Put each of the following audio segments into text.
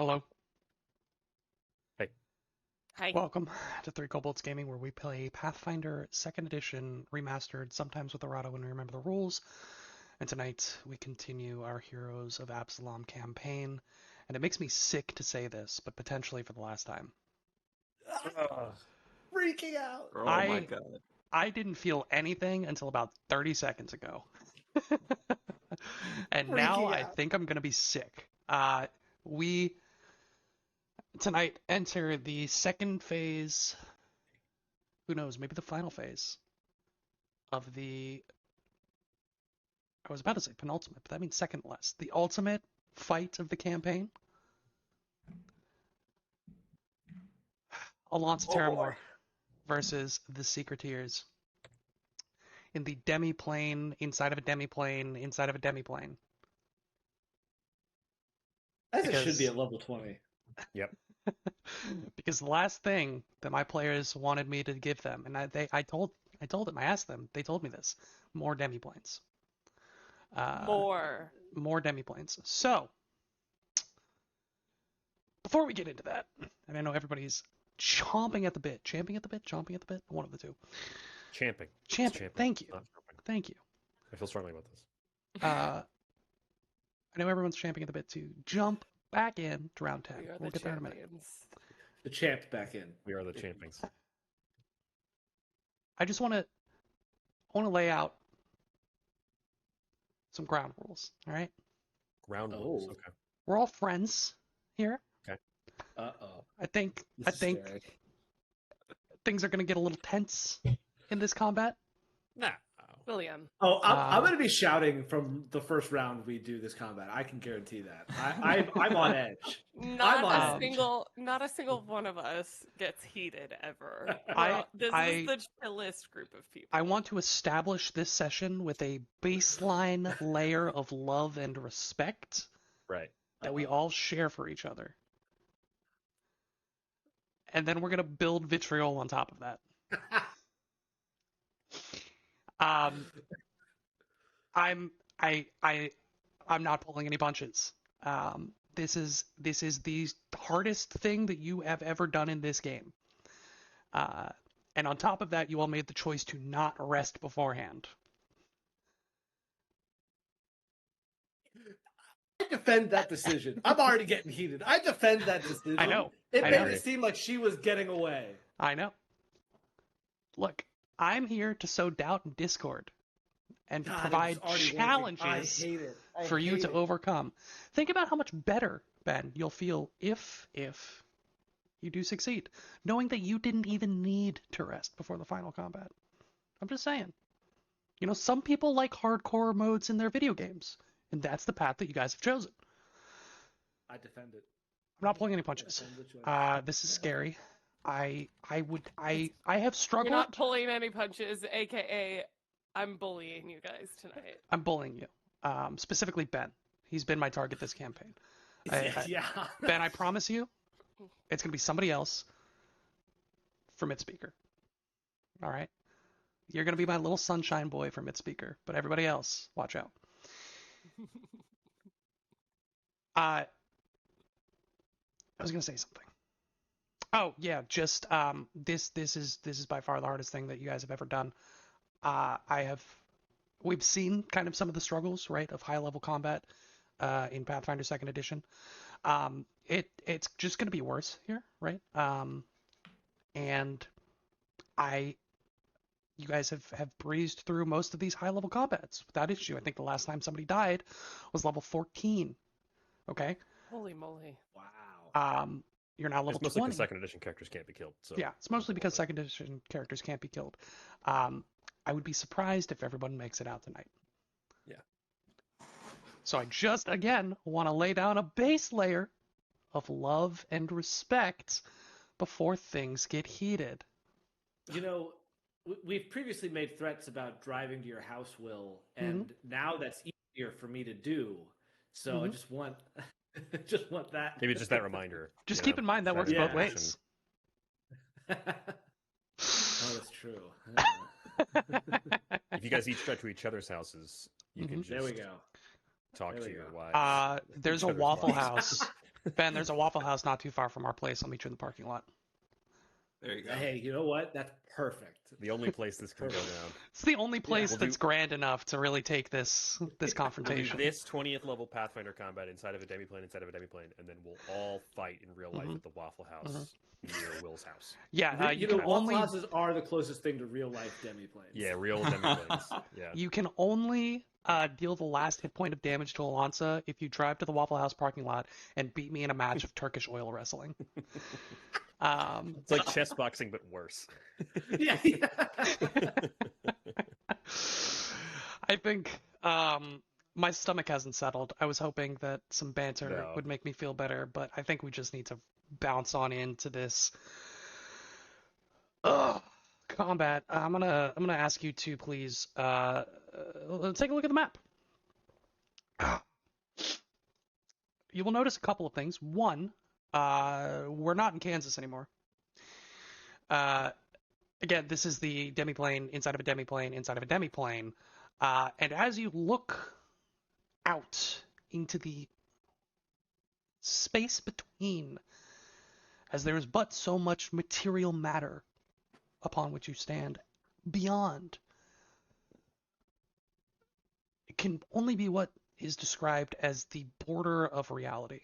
Hello, Hey, Hi. welcome to Three Kobolds Gaming, where we play Pathfinder 2nd Edition Remastered, sometimes with errata when we remember the rules. And tonight we continue our Heroes of Absalom campaign, and it makes me sick to say this, but potentially for the last time. Freaking out. oh my god. I didn't feel anything until about 30 seconds ago. And now Freaking I out. think I'm going to be sick. We tonight enter the second phase, who knows, maybe the final phase of the, I was about to say penultimate, but that means second less. The ultimate fight of the campaign. Alonso Terramore versus the Secreteers in the demi-plane, inside of a demi-plane, inside of a demi-plane. As it should Because- be at level 20. Yep. Because the last thing that my players wanted me to give them, and I told them, I asked them, they told me this, more demi-planes. More demi-planes. So, before we get into that, and I know everybo's chomping at the bit, one of the two. Champing. It's Champing. Thank you. not chomping. Thank you. I feel strongly about this. I know everyone's champing at the bit to jump back in to round 10. We are We'll the get there in a minute. champions. The champ back in. We are the champings. I just want to lay out some ground rules. All right, Ground Oh. rules. Okay. we're all friends here. Uh-oh. I think This is scary. things are going to get a little tense in this combat. Nah. William. Oh, I'm Uh, going to be shouting from the first round we do this combat. I can guarantee that. I'm on edge. Not on a edge. not a single one of us gets heated ever. This I- is the chillest group of people. I want to establish this session with a baseline layer of love and respect Right. that we all share for each other. And then we're going to build vitriol on top of that. I'm not pulling any punches. This is the hardest thing that you have ever done in this game. And on top of that, you all made the choice to not rest beforehand. I defend that decision. I'm already getting heated. I defend that decision. I know. It I made know. it seem like she was getting away. I know. Look, I'm here to sow doubt and discord and God, it was provide already working. challenges I hate it. I for you hate to it. overcome. Think about how much better, Ben, you'll feel if you do succeed, knowing that you didn't even need to rest before the final combat. I'm just saying. You know, some people like hardcore modes in their video games, and that's the path that you guys have chosen. I defend it. I'm not pulling any punches. Defend the choice. This is scary. I have struggled. You're not pulling any punches, aka I'm bullying you guys tonight. I'm bullying you. Specifically Ben. He's been my target this campaign. Yeah. Ben, I promise you, it's gonna be somebody else for Mid-Speaker. All right? You're gonna be my little sunshine boy for Mid-Speaker, but everybody else, watch out. I was gonna say something. Oh yeah, just this is by far the hardest thing that you guys have ever done. We've seen kind of some of the struggles, right, of high level combat in Pathfinder 2nd Edition. It's just gonna be worse here, right? And you guys have breezed through most of these high level combats without issue. I think the last time somebody died was level 14. Okay. Holy moly. Wow. You're now level It's mostly 20. because second edition characters can't be killed. So Yeah, it's mostly because second edition characters can't be killed. I would be surprised if everyone makes it out tonight. Yeah. So I just, again, want to lay down a base layer of love and respect before things get heated. You know, we've previously made threats about driving to your house, Will, and now that's easier for me to do. So I just want, just want that. maybe just that reminder. Just you keep know, in mind that works strategy both action. ways. Oh, that's true. If you guys each drive to each other's houses, you can just There we go. talk There to we your go. wives. There's Each a other's Waffle wives. House Ben, there's a Waffle House not too far from our place. I'll meet you in the parking lot. There you go. Hey, you know what? That's perfect. The only place this can go down. It's the only place we'll that's do- grand enough to really take this We'll do confrontation. this 20th level Pathfinder combat inside of a demiplane, and then we'll all fight in real life at the Waffle House near Will's house. Yeah, you you know, can Waffle only Houses are the closest thing to real life demiplanes. Yeah, real demiplanes. Yeah. you can only deal the last hit point of damage to Alonsa if you drive to the Waffle House parking lot and beat me in a match of Turkish oil wrestling. It's like chess boxing, but worse. yeah. I think my stomach hasn't settled. I was hoping that some banter would make me feel better, but I think we just need to bounce on into this combat. I'm gonna ask you to please take a look at the map. You will notice a couple of things. One, we're not in Kansas anymore. Again, this is the demiplane inside of a demiplane inside of a demiplane. And as you look out into the space between, as there is but so much material matter upon which you stand, beyond, it can only be what is described as the border of reality.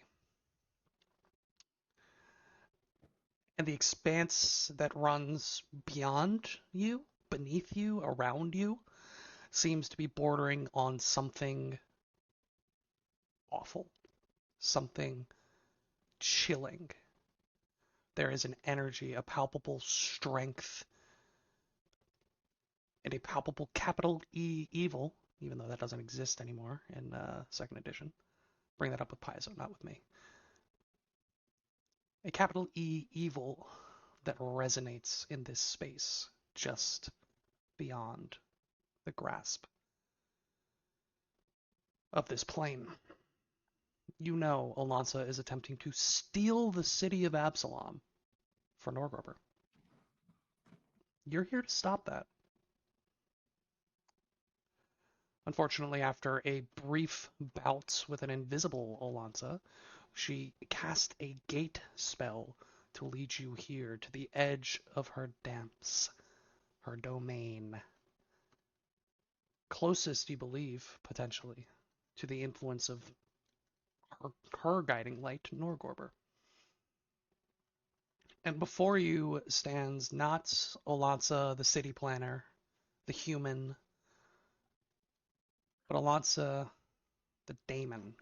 And the expanse that runs beyond you, beneath you, around you, seems to be bordering on something awful, something chilling. There is an energy, a palpable strength, and a palpable capital E evil, even though that doesn't exist anymore in 2nd edition. Bring that up with Paizo, not with me. A capital E evil that resonates in this space, just beyond the grasp of this plane. You know Alonsa is attempting to steal the city of Absalom for Norgorber. You're here to stop that. Unfortunately, after a brief bout with an invisible Alonsa, she cast a gate spell to lead you here to the edge of her dance, her domain. Closest, you believe, potentially, to the influence of her guiding light, Norgorber. And before you stands not Alonsa, the city planner, the human, but Alonsa, the daemon.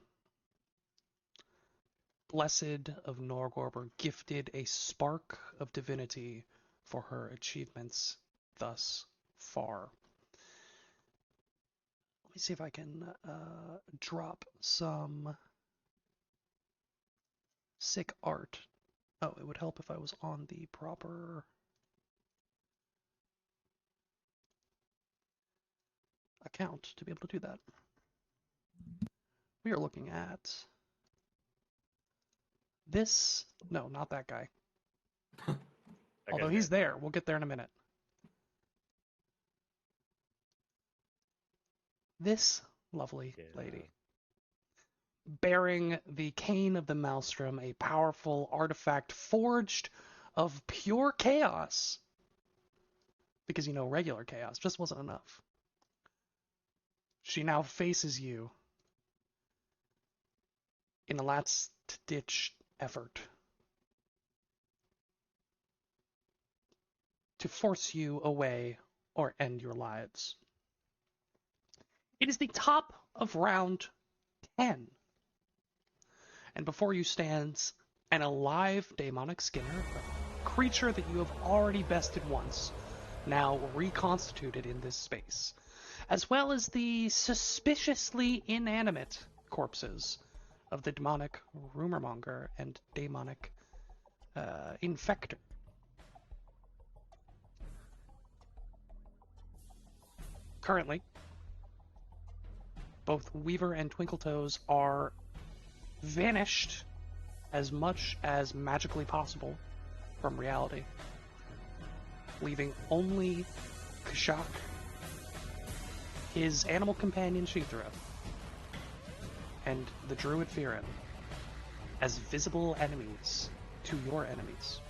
Blessed of Norgorber, gifted a spark of divinity for her achievements thus far. Let me see if I can drop some sick art. Oh, it would help if I was on the proper account to be able to do that. We are looking at this. No, not that guy. Although he's there. We'll get there in a minute. This lovely lady, bearing the cane of the Maelstrom, a powerful artifact forged of pure chaos. Because, you know, regular chaos just wasn't enough. She now faces you in a last-ditch effort to force you away or end your lives. It is the top of round 10. And before you stands an alive Daemonic Skinner, a creature that you have already bested once, now reconstituted in this space, as well as the suspiciously inanimate corpses of the demonic rumormonger and demonic infector. Currently, both Weaver and Twinkletoes are vanished as much as magically possible from reality, leaving only Kashak, his animal companion Shithra, and the druid Firin as visible enemies to your enemies.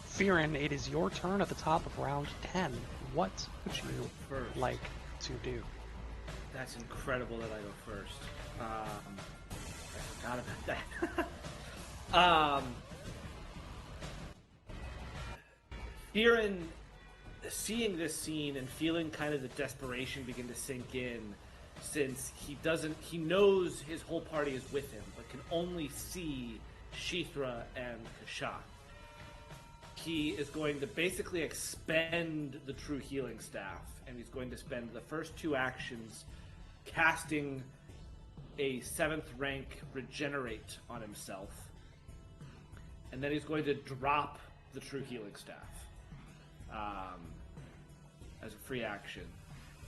Firin, it is your turn at the top of round 10. What would you First. like to do? That's incredible that I go first. I forgot about that. Firin, seeing this scene and feeling kind of the desperation begin to sink in, since he knows his whole party is with him, but can only see Shithra and Kashat. He is going to basically expend the True Healing Staff, and he's going to spend the first 2 actions casting a 7th rank Regenerate on himself, and then he's going to drop the True Healing Staff as a free action.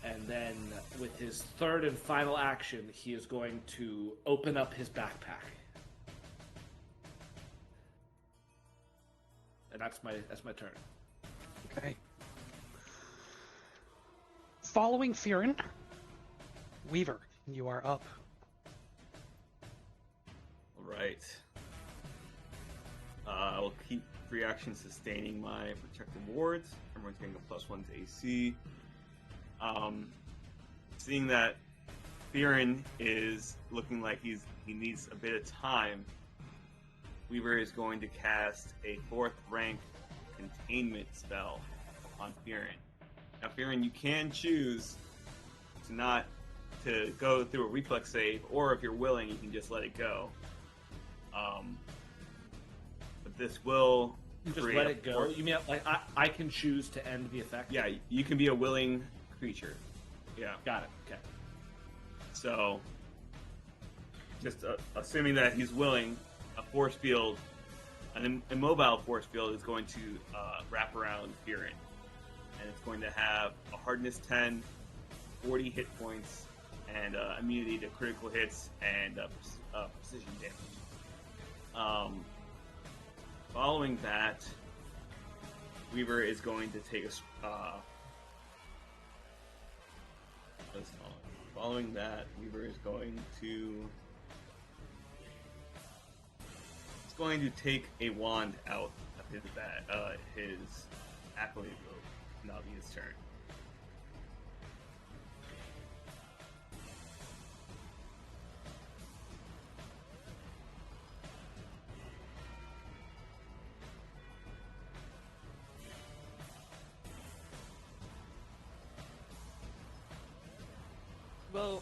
And then with his 3rd and final action, he is going to open up his backpack. And that's my turn. Okay. Following Firin, Weaver, you are up. All right. I will keep free action sustaining my protective wards. Everyone's getting a +1 to AC. Seeing that Firin is looking like he needs a bit of time, Weaver is going to cast a 4th rank containment spell on Firin. Now, Firin, you can choose to go through a reflex save, or if you're willing, you can just let it go. But this will Just let it go. You mean like I can choose to end the effect? Yeah, you can be a willing creature. Yeah. Got it. Okay. So, just assuming that he's willing, a force field, an immobile force field is going to wrap around Firin. And it's going to have a hardness 10, 40 hit points, and immunity to critical hits and precision damage. Following that, Weaver is going to take Following that, Weaver is going to take a wand out of his accolade robe, and that'll be his turn. Well,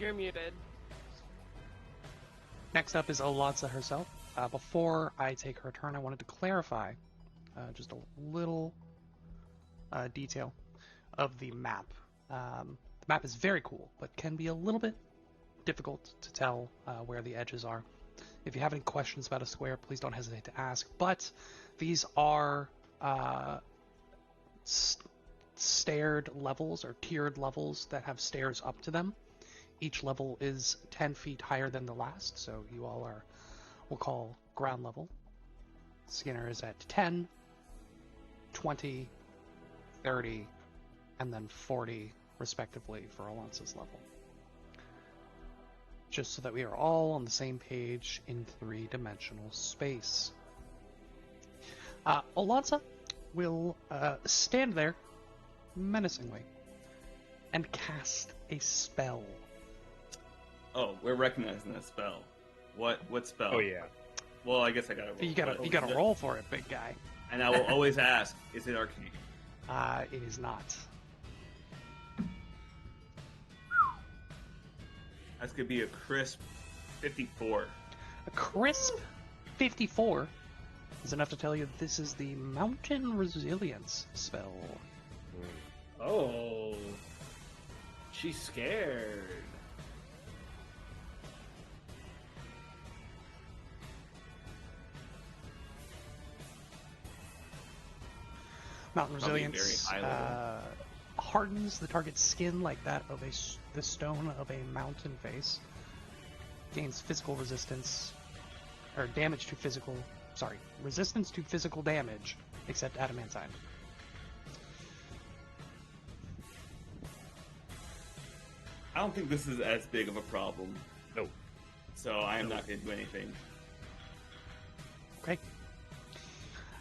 you're muted. Next up is Olatza herself. Before I take her turn, I wanted to clarify just a little detail of the map. The map is very cool, but can be a little bit difficult to tell where the edges are. If you have any questions about a square, please don't hesitate to ask. But these are staired levels or tiered levels that have stairs up to them. Each level is 10 feet higher than the last, so you all are, we'll call ground level. Skinner is at 10, 20, 30, and then 40 respectively for Olatza's level. Just so that we are all on the same page in 3-dimensional space. Olatza will stand there menacingly and cast a spell. Oh, we're recognizing that spell. What spell? Oh yeah. Well, I guess I gotta roll. You gotta roll for it, big guy. And I will always ask, is it arcane? It is not. That's gonna be a crisp 54. A crisp 54 is enough to tell you that this is the Mountain Resilience spell. Oh, she's scared. Mountain Probably Resilience very high level. hardens the target's skin like that of the stone of a mountain face. Gains physical resistance, or damage to physical, resistance to physical damage, except adamantine. I don't think this is as big of a problem. No. so I am not going to do anything. Okay.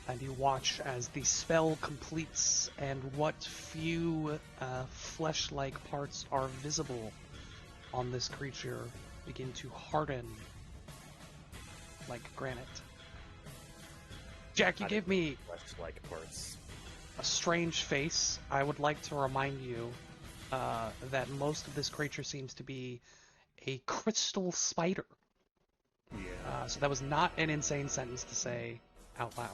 And you watch as the spell completes, and what few flesh-like parts are visible on this creature begin to harden like granite. Jack, you gave me Flesh-like parts. a strange face. I would like to remind you that most of this creature seems to be a crystal spider. Yeah. So that was not an insane sentence to say out loud.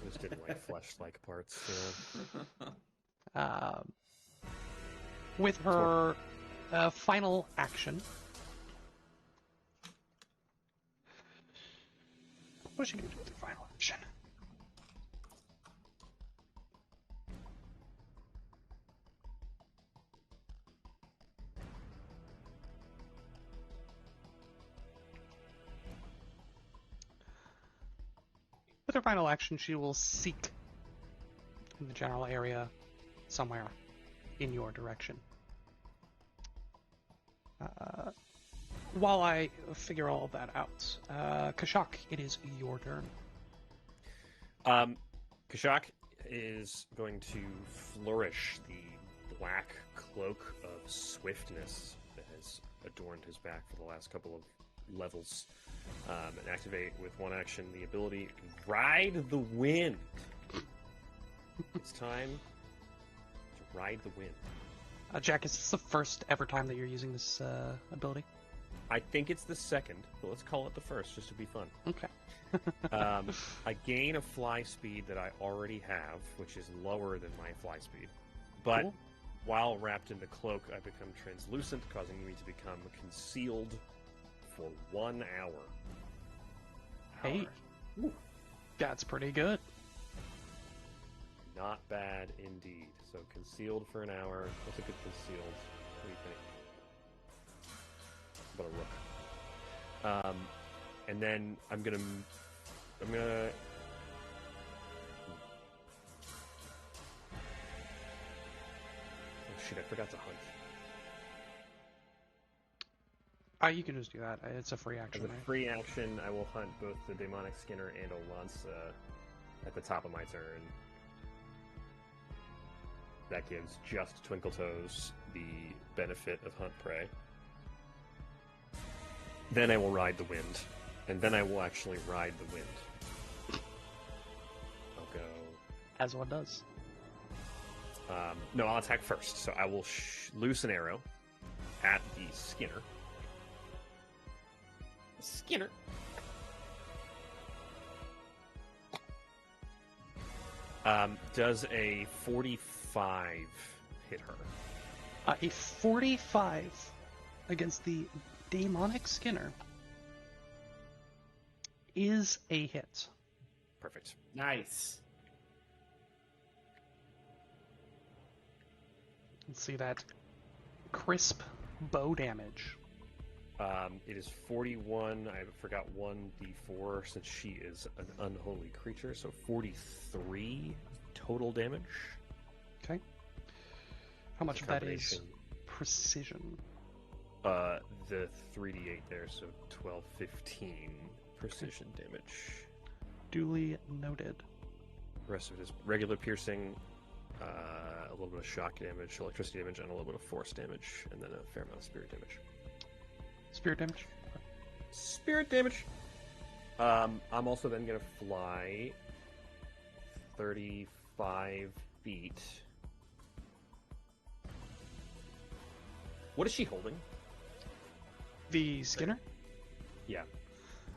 I just didn't like flesh-like parts. With her final action, what is she going to do with her final action? With her final action, she will seek in the general area somewhere in your direction. While I figure all of that out, Kashak, it is your turn. Kashak is going to flourish the black cloak of swiftness that has adorned his back for the last couple of levels, and activate with one action the ability Ride the Wind. It's time to ride the wind. Jack, is this the first ever time that you're using this ability? I think it's the second, but let's call it the first just to be fun. Okay. I gain a fly speed that I already have, which is lower than my fly speed. But Cool. while wrapped in the cloak, I become translucent, causing me to become concealed for 1 hour. Hey, that's pretty good. Not bad indeed. So concealed for an hour. What's a good concealed? What do you think? About a rook. And then I'm gonna. Oh shit! I forgot to hunt. You can just do that. It's a free As action, a right? free action, I will hunt both the Demonic Skinner and Olansa at the top of my turn. That gives just Twinkletoes the benefit of Hunt Prey. Then I will ride the wind. And then I will actually ride the wind. I'll go... As one does. No, I'll attack first. So I will loose an arrow at the Skinner. Skinner! Does a 45 hit her? A 45 against the Demonic Skinner is a hit. Perfect. Nice. Let's see that crisp bow damage. It is 41. I forgot 1d4 since she is an unholy creature, so 43 total damage. Okay. How much of that is Combination. precision? The 3d8 there, so 12, 15 precision damage. Duly noted. The rest of it is regular piercing, a little bit of shock damage, electricity damage, and a little bit of force damage, and then a fair amount of spirit damage. Spirit damage? Spirit damage! I'm also then going to fly 35 feet. What is she holding? The Skinner? Yeah.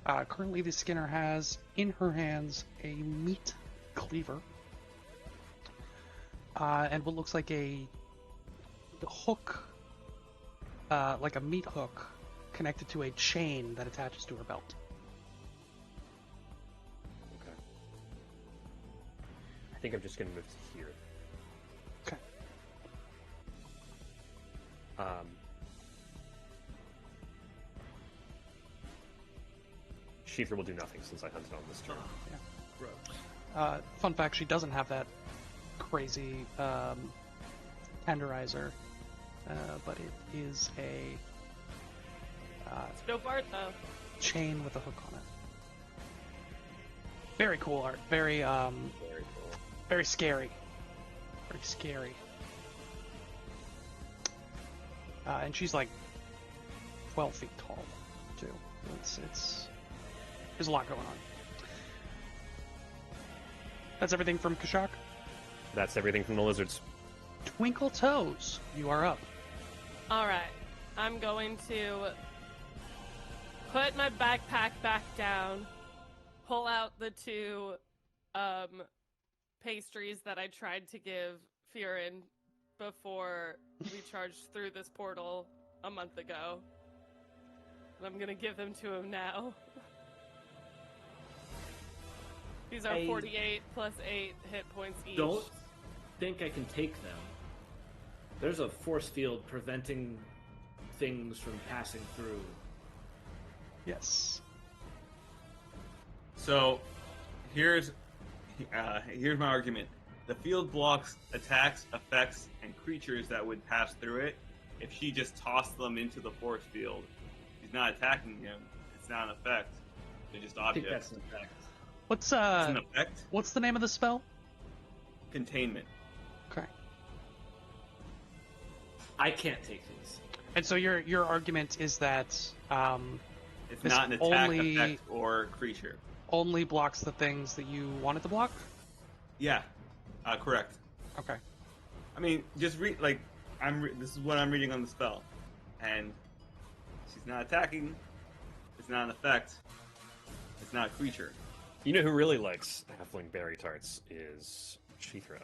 Currently, the Skinner has in her hands a meat cleaver. And what looks like a hook, like a meat hook, connected to a chain that attaches to her belt. Okay. I think I'm just going to move to here. Okay. Sheether will do nothing since I hunted on this turn. Fun fact, she doesn't have that crazy tenderizer, but it is a It's dope art though. chain with a hook on it. Very cool art. Very Very cool. very scary. Very scary. And she's like 12 feet tall, too. It's there's a lot going on. That's everything from Kashak. That's everything from the lizards. Twinkle Toes, you are up. All right, I'm going to put my backpack back down, pull out the two pastries that I tried to give Firin before we charged through this portal a month ago. And I'm gonna give them to him now. These are I 48 plus 8 hit points each. Don't think I can take them. There's a force field preventing things from passing through. Yes. So, here's my argument. The field blocks attacks, effects, and creatures that would pass through it. If she just tossed them into the force field, she's not attacking him. It's not an effect. They're just I think objects. that's an effect. What's It's an effect. what's the name of the spell? Containment. Okay. I can't take these. And so your argument is that It's This not an attack, only- effect, or creature. only blocks the things that you wanted to block? Yeah, correct. Okay. I mean, just read this is what I'm reading on the spell, and she's not attacking. It's not an effect. It's not a creature. You know who really likes halfling berry tarts is Shithra.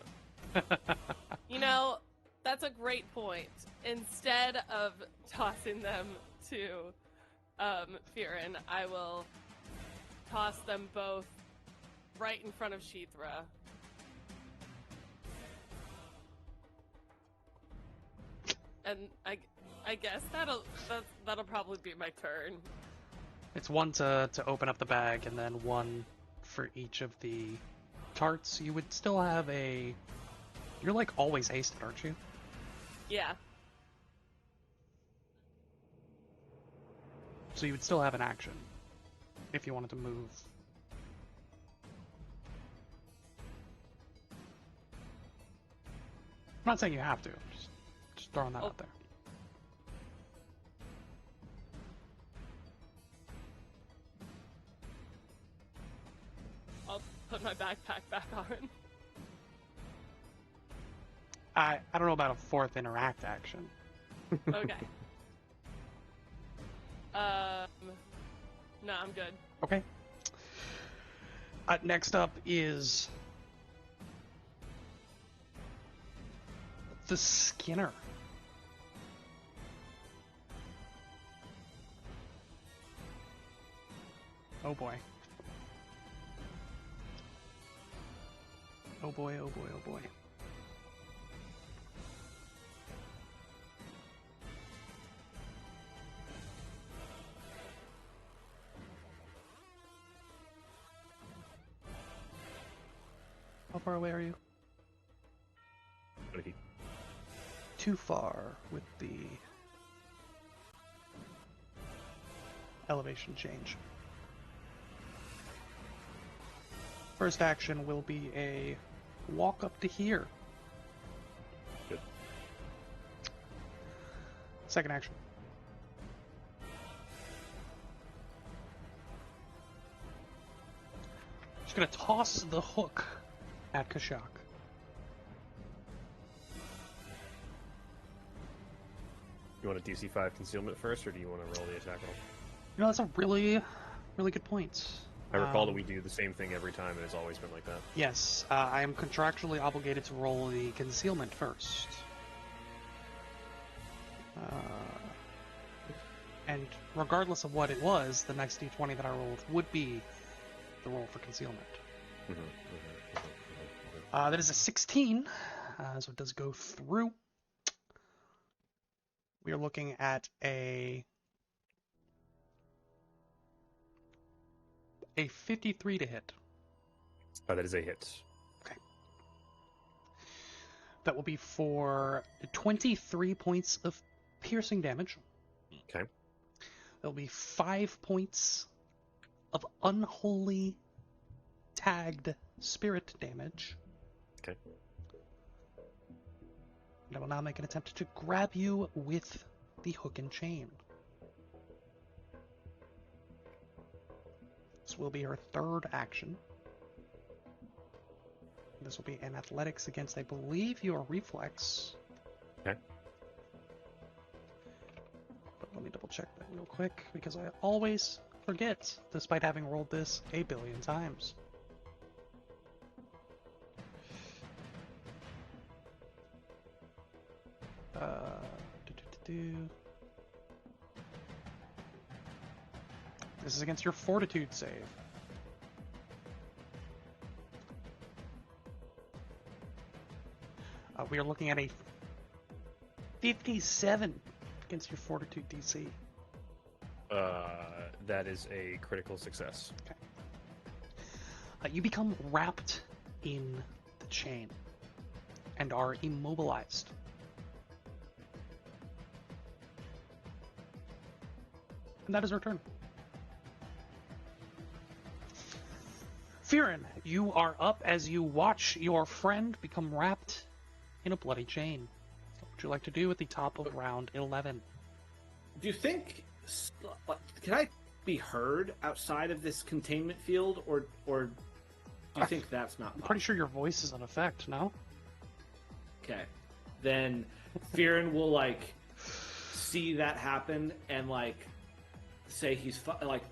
You know, that's a great point. Instead of tossing them to Firin, I will toss them both right in front of Shithra. And I guess that'll probably be my turn. It's one to open up the bag, and then one for each of the tarts. You would still have a... You're like always hasted, aren't you? Yeah. So you would still have an action if you wanted to move. I'm not saying you have to. Just throwing that Oh. out there. I'll put my backpack back on. I don't know about a fourth interact action. Okay. No, I'm good. Okay. Next up is the Skinner. Oh boy. Oh boy, oh boy, oh boy. How far away are you? But he, Too far with the elevation change. First action will be a walk up to here. good. Second action. Just gonna toss the hook at Kashak. You want a DC 5 concealment first, or do you want to roll the attack roll? You know, that's a really good point. I recall that we do the same thing every time, and it's always been like that. Yes, I am contractually obligated to roll the concealment first. And regardless of what it was, the next d20 that I rolled would be the roll for concealment. That is a 16, so it does go through. We are looking at a 53 to hit. That is a hit. That will be for 23 points of piercing damage. Okay. There'll be 5 points of unholy tagged spirit damage. Okay. And I will now make an attempt to grab you with the hook and chain. This will be her third action. This will be an athletics against, I believe, your reflex. Okay. But let me double check that real quick, because I always forget, despite having rolled this a billion times. This is against your fortitude save. We are looking at a 57 against your fortitude DC. That is a critical success. Okay. You become wrapped in the chain and are immobilized. And that is her turn. Firin, you are up as you watch your friend become wrapped in a bloody chain. What would you like to do at the top of round 11? Do you think... Can I be heard outside of this containment field, or do you think that's not I'm possible? pretty sure your voice is in effect, no? Okay. Then Firin will, like, see that happen and, like, say he's... like,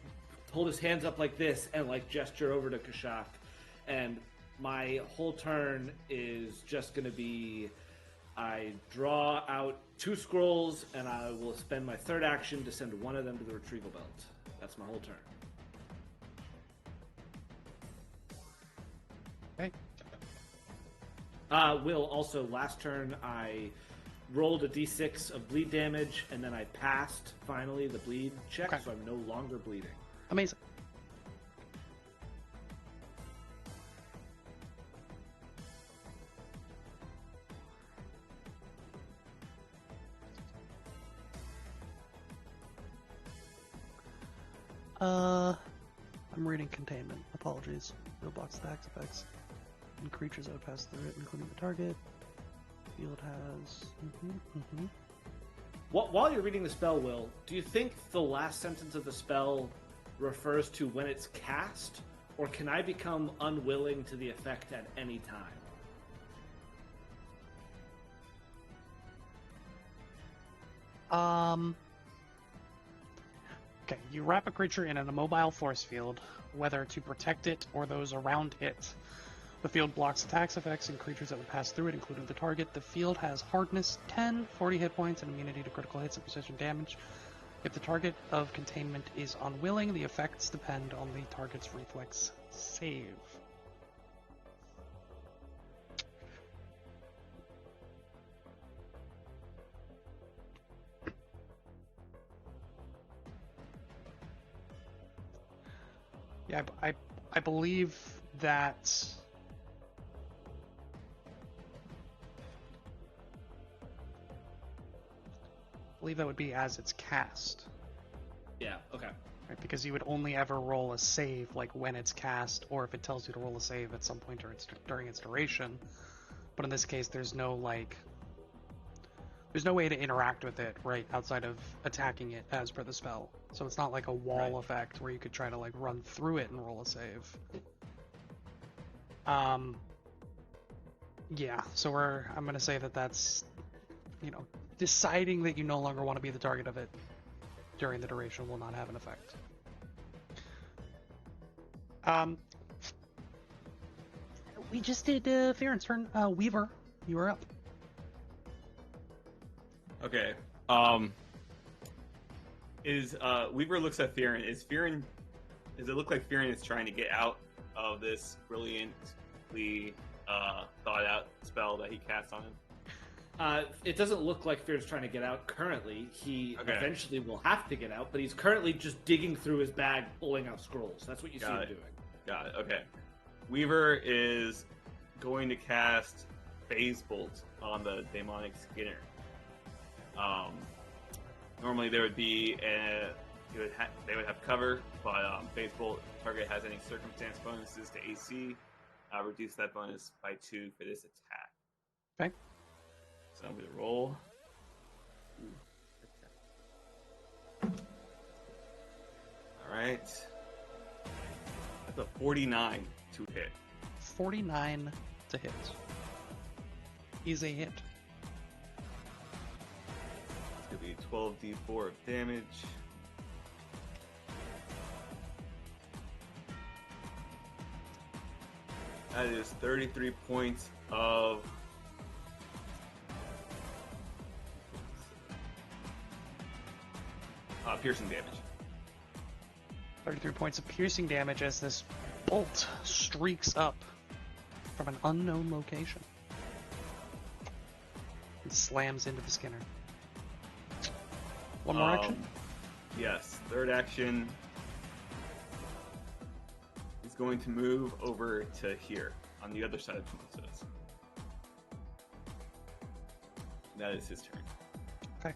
hold his hands up like this and, like, gesture over to Kashak. And my whole turn is just going to be... I draw out 2 scrolls, and I will spend my third action to send one of them to the retrieval belt. That's my whole turn. Okay. Will, also, last turn, I rolled a d6 of bleed damage, and then I passed, finally, the bleed check, Okay. so I'm no longer bleeding. Amazing. I'm reading containment. Apologies. Real blocks attacks effects. And creatures that have passed through it, including the target. Field has... While you're reading the spell, Will, do you think the last sentence of the spell refers to when it's cast, or can I become unwilling to the effect at any time? Okay, you wrap a creature in an immobile force field, whether to protect it or those around it. The field blocks attacks, effects, and creatures that would pass through it, including the target. The field has hardness 10, 40 hit points, and immunity to critical hits and precision damage. If the target of containment is unwilling, the effects depend on the target's reflex save. Yeah, I believe that... I believe that would be as it's cast. Yeah, okay. Right, because you would only ever roll a save like when it's cast, or if it tells you to roll a save at some point during its duration. But in this case, there's no way to interact with it, right, outside of attacking it as per the spell. So it's not like a wall effect where you could try to like run through it and roll a save. Yeah, so I'm gonna say that that's, deciding that you no longer want to be the target of it during the duration will not have an effect. We just did Farron's turn. Weaver, you are up. Okay. Weaver looks at Firin. Does it look like Firin is trying to get out of this brilliantly thought out spell that he cast on him? It doesn't look like Firin's trying to get out currently. He eventually will have to get out, but he's currently just digging through his bag, pulling out scrolls. That's what you see him doing. Got it. Okay. Weaver is going to cast Phase Bolt on the Demonic Skinner. Normally there would be they would have cover, but phase bolt target has any circumstance bonuses to AC. Reduce that bonus by 2 for this attack. Okay. So I'm going to roll. All right. That's a 49 to hit. 49 to hit. Is a hit. It's going to be 12d4 of damage. That is 33 points of piercing damage. 33 points of piercing damage as this bolt streaks up from an unknown location. It slams into the Skinner. One more action? Yes, third action. He's going to move over to here, on the other side of Tomonso's. That is his turn. Okay.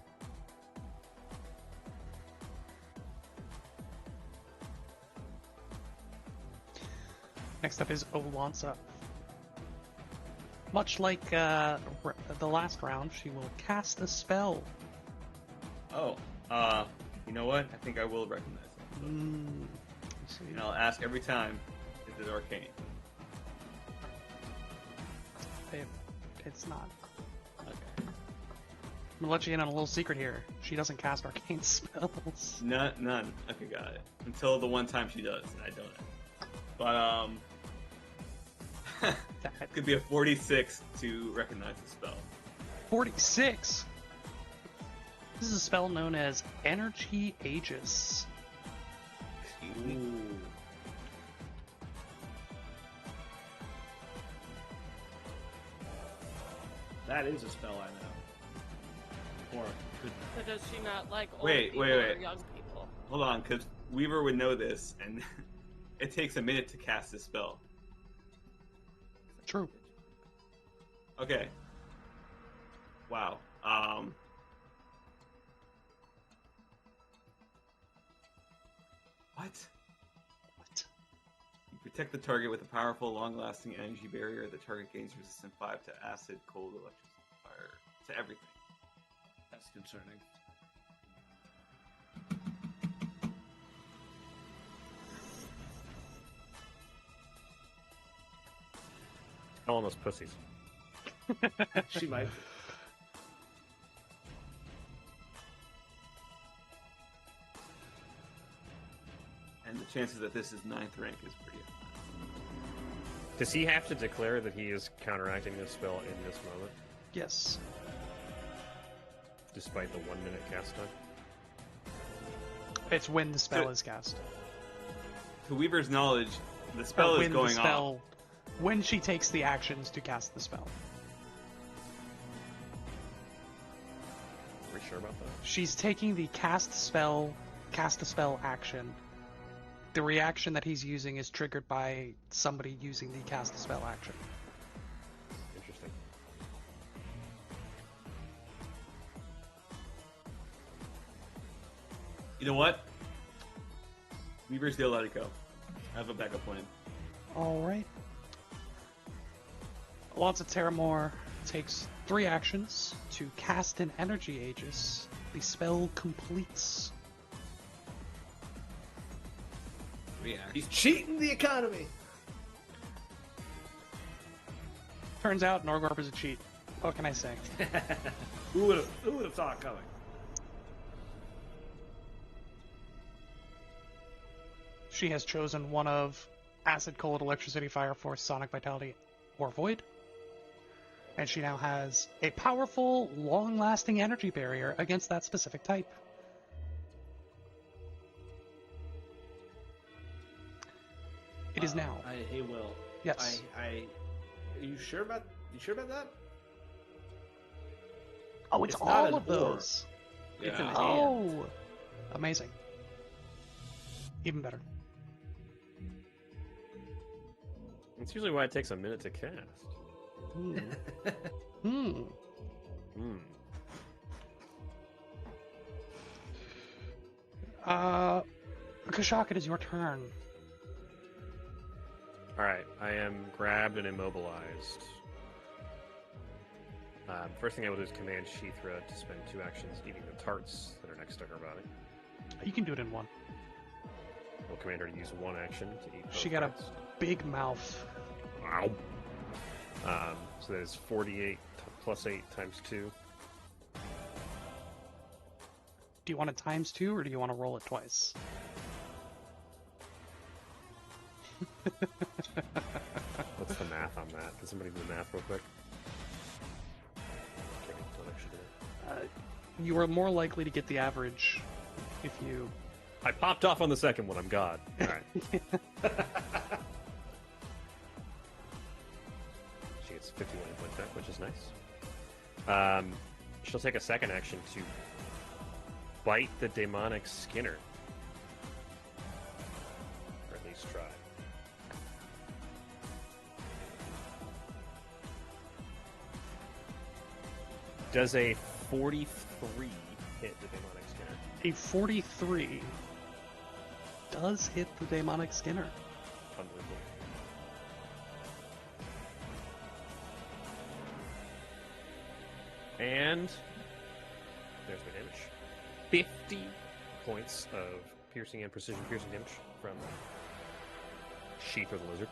Next up is Olansa. Much like the last round, she will cast a spell. Oh, you know what? I think I will recognize it. Let's see. And I'll ask every time, is it arcane? It's not. Okay. I'm gonna let you in on a little secret here. She doesn't cast arcane spells. None. Okay, got it. Until the one time she does, and I don't know. But, it could be a 46 to recognize the spell. 46! This is a spell known as Energy Aegis. Excuse me? Ooh. That is a spell I know. Or could So does she not like old Wait, people wait, or wait. young people? Hold on, because Weaver would know this, and it takes a minute to cast this spell. True. Okay. Wow. What? What? You protect the target with a powerful, long-lasting energy barrier. The target gains resistance 5 to acid, cold, electricity, fire, to everything. that's concerning. Calling us pussies. She might. And the chances that this is 9th rank is pretty high. Does he have to declare that he is counteracting this spell in this moment, Yes. despite the 1 minute cast time? It's when the spell So- is cast. To Weaver's knowledge, the Or spell is when going the off. spell, when she takes the actions to cast the spell. Are we sure about that? She's taking the cast a spell action. The reaction that he's using is triggered by somebody using the cast a spell action. Interesting. You know what? Weaver's gonna let it go. I have a backup plan. Alright. Alonso Terramore takes 3 actions to cast an Energy Aegis. The spell completes. He's cheating the economy. Turns out Norgorp is a cheat. What can I say? Who would have thought it coming? She has chosen one of Acid, Cold, Electricity, Fire, Force, Sonic Vitality, or Void. And she now has a powerful, long-lasting energy barrier against that specific type. It is now. Hey, Will. Yes. Are you sure about that? Oh, it's it's not all an of those. It's an Yeah. and. Oh, amazing. Even better. It's usually why it takes a minute to cast. Hmm. Hmm. Hmm. Kashak, it is your turn. Alright, I am grabbed and immobilized. First thing I will do is command Sheethra to spend 2 actions eating the tarts that are next to her body. You can do it in one. We'll command her to use 1 action to eat both She got a tarts. big mouth. Wow. So that is 48 plus 8 times 2. Do you want it times 2, or do you want to roll it twice? What's the math on that? Can somebody do the math real quick? Okay, don't actually do it. You are more likely to get the average if you... I popped off on the second one. I'm God. All right. She gets 51 points back, which is nice. She'll take a second action to bite the demonic Skinner. Or at least try. Does a 43 hit the demonic Skinner? A 43 does hit the demonic Skinner. Unbelievable. And there's my damage. 50 points of piercing and precision piercing damage from Sheep or the Lizard.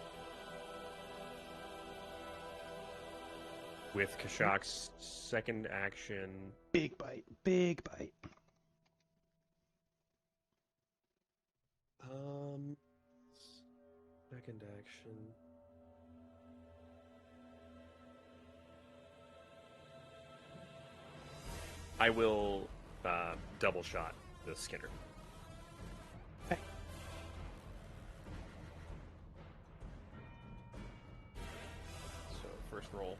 With Kashak's second action. Big bite. Big bite. Second action. I will double shot the Skinner. Okay. So first roll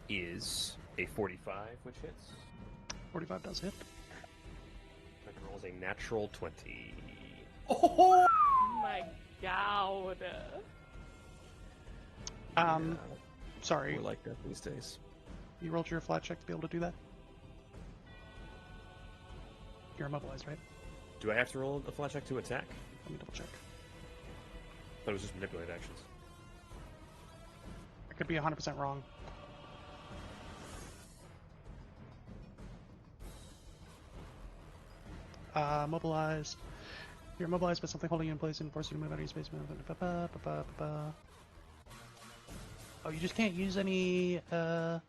is a 45, which hits. 45 does hit. Second roll is a natural 20. Oh! My God. Sorry. We're like that these days. You rolled your flat check to be able to do that? You're immobilized, right? Do I have to roll a flat check to attack? Let me double check. But it was just manipulate actions. I could be 100% wrong. Mobilized. You're immobilized by something holding you in place and forcing you to move out of your space. Oh, you just can't use any, wait.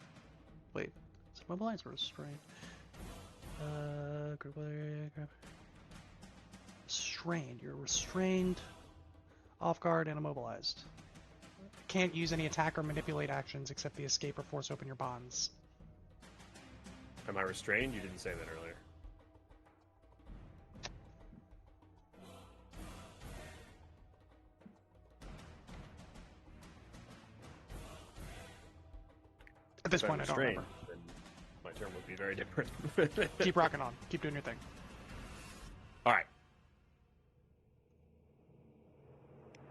Is it mobilized or restrained? Restrained. You're restrained, off guard, and immobilized. Can't use any attack or manipulate actions except the escape or force open your bonds. Am I restrained? You didn't say that earlier. At this If I'm point, I don't restrained, remember. then my turn would be very different. Keep rocking on. Keep doing your thing. All right.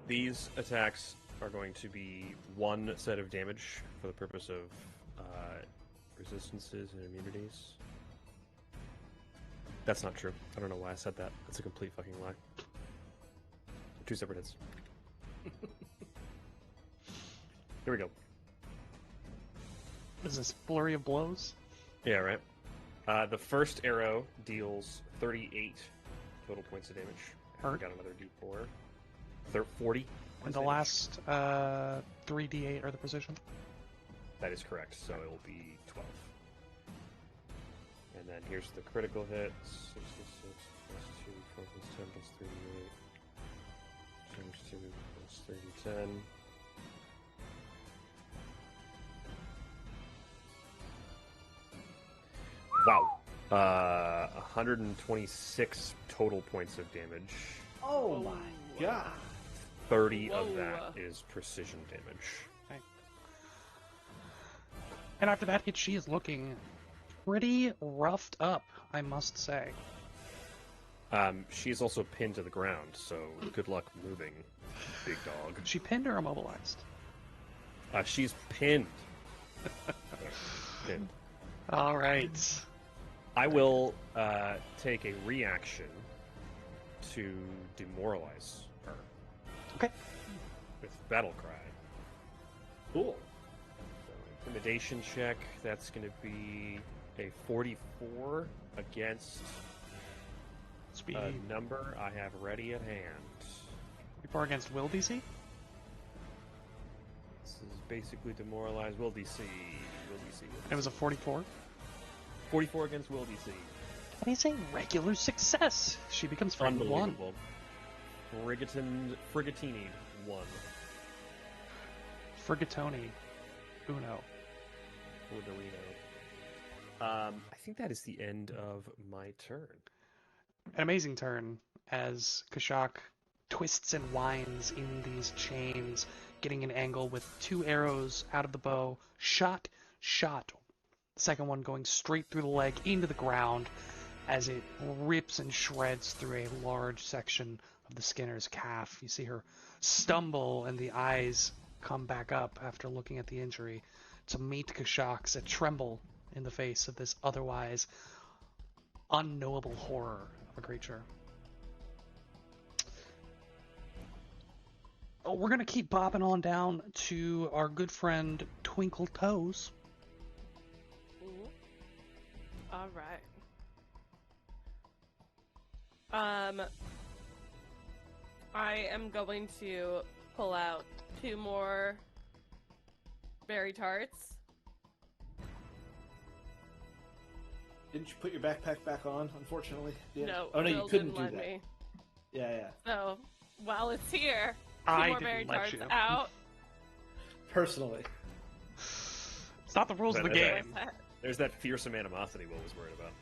These attacks are going to be 1 set of damage for the purpose of resistances and immunities. That's not true. I don't know why I said that. That's a complete fucking lie. 2 separate hits. Here we go. Is this flurry of blows? Yeah, right. The first arrow deals 38 total points of damage. Hurt. Got another d4. 40. And the last 3d8 are the precision. That is correct, so it will be 12. And then here's the critical hit. 66 plus 2, 12 plus 10 plus 38. Times 2 plus 30, 10. Wow. 126 total points of damage. Oh my god. 30 of Whoa. that is precision damage. Okay. And after that hit, she is looking pretty roughed up, I must say. She's also pinned to the ground, so good luck moving, big dog. She pinned or immobilized? She's pinned. Pinned. All right. I will take a reaction to demoralize her Okay. with Battle Cry. Cool. So, intimidation check, that's going to be a 44 against Speed. a number I have ready at hand. 44 against Will DC? This is basically demoralize Will DC. Will DC. It was a 44. 44 against Will DC. That is a regular success. She becomes friend 1. Unbelievable. Frigatini 1. Frigatoni. Uno. I think that is the end of my turn. An amazing turn as Kashak twists and winds in these chains, getting an angle with 2 arrows out of the bow. Shot. The second one going straight through the leg into the ground as it rips and shreds through a large section of the Skinner's calf. You see her stumble and the eyes come back up after looking at the injury to meet Kashak's a tremble in the face of this otherwise unknowable horror of a creature. Oh, we're gonna keep bopping on down to our good friend Twinkle Toes. Ooh. All right. I am going to pull out 2 more berry tarts. Didn't you put your backpack back on, unfortunately? Yeah. No, Oh, no, you Will couldn't didn't do let that. me. Yeah. So while it's here, 2 I more didn't berry let tarts you. out. Personally. It's not the rules of the But, game. There's that fearsome animosity Will was worried about.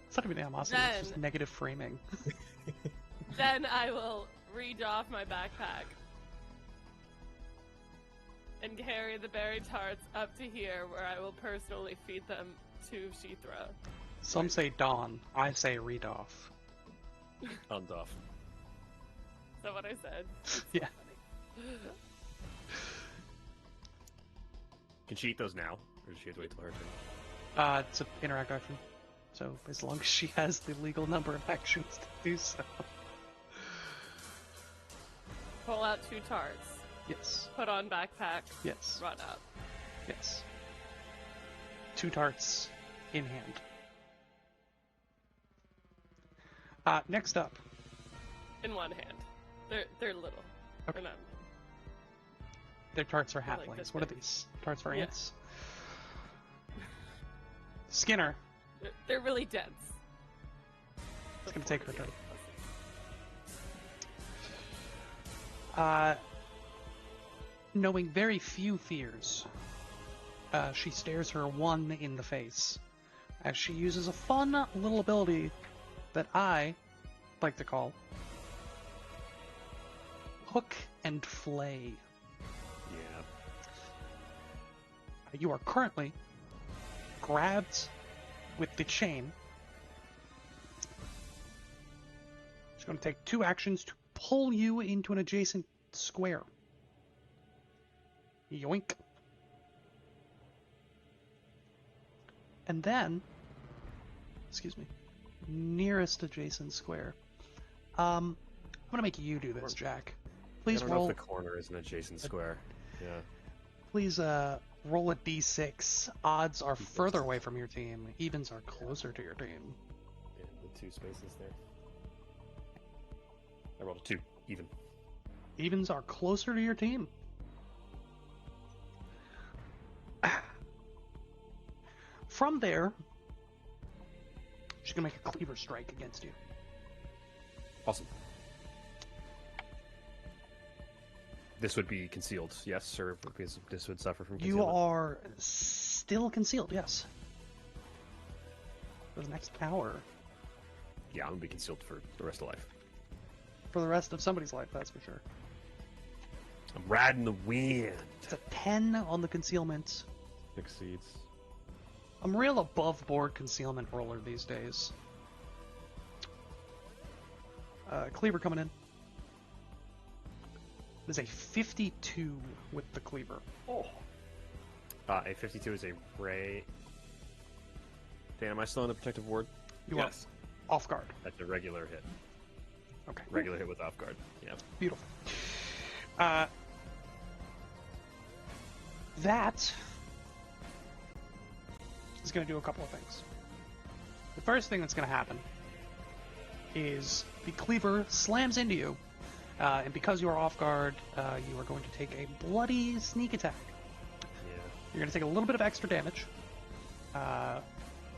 It's not even animosity, it's just Then- negative framing. Then I will reach off my backpack and carry the berry tarts up to here, where I will personally feed them to Shithra. Some say Dawn, I say read off. Undoff. Is that what I said? Yeah. Can she eat those now? Or does she have to wait till her turn? It's an interact action. So as long as she has the legal number of actions to do so. Pull out 2 tarts, Yes. put on backpack, Yes. run up. Yes. 2 tarts in hand. Next up. In one hand. They're little. Okay. They're not. Their tarts are I like halflings. this What are bit. these? Tarts for Yeah. ants? Skinner. They're really dense. It's gonna take her turn. Knowing very few fears, she stares her 1 in the face as she uses a fun little ability that I like to call Hook and Flay. Yeah. You are currently grabbed with the chain. She's going to take 2 actions to pull you into an adjacent square. Yoink. And then, excuse me, nearest adjacent square. I'm gonna make you do this, Jack. Please I don't know roll. if the corner is an adjacent square. Yeah. Please roll a d6. Odds are further away from your team. Evens are closer to your team. Yeah, the 2 spaces there. I rolled a 2, even. Evens are closer to your team. From there, she's gonna make a cleaver strike against you. Awesome. This would be concealed, yes, or because this would suffer from You concealment? are still concealed, yes. For the next hour. Yeah, I'm gonna be concealed for the rest of life. For the rest of somebody's life, that's for sure. I'm riding the wind. It's a 10 on the concealment. Succeeds. I'm real above board concealment roller these days. Cleaver coming in. There's a 52 with the cleaver. Oh. A 52 is a ray. Dan, am I still in the protective ward? You Yes. are off guard. That's a regular hit. Okay. Regular hit with off guard. Yeah. Beautiful. That is going to do a couple of things. The first thing that's going to happen is the cleaver slams into you, and because you are off guard, you are going to take a bloody sneak attack. Yeah. You're going to take a little bit of extra damage.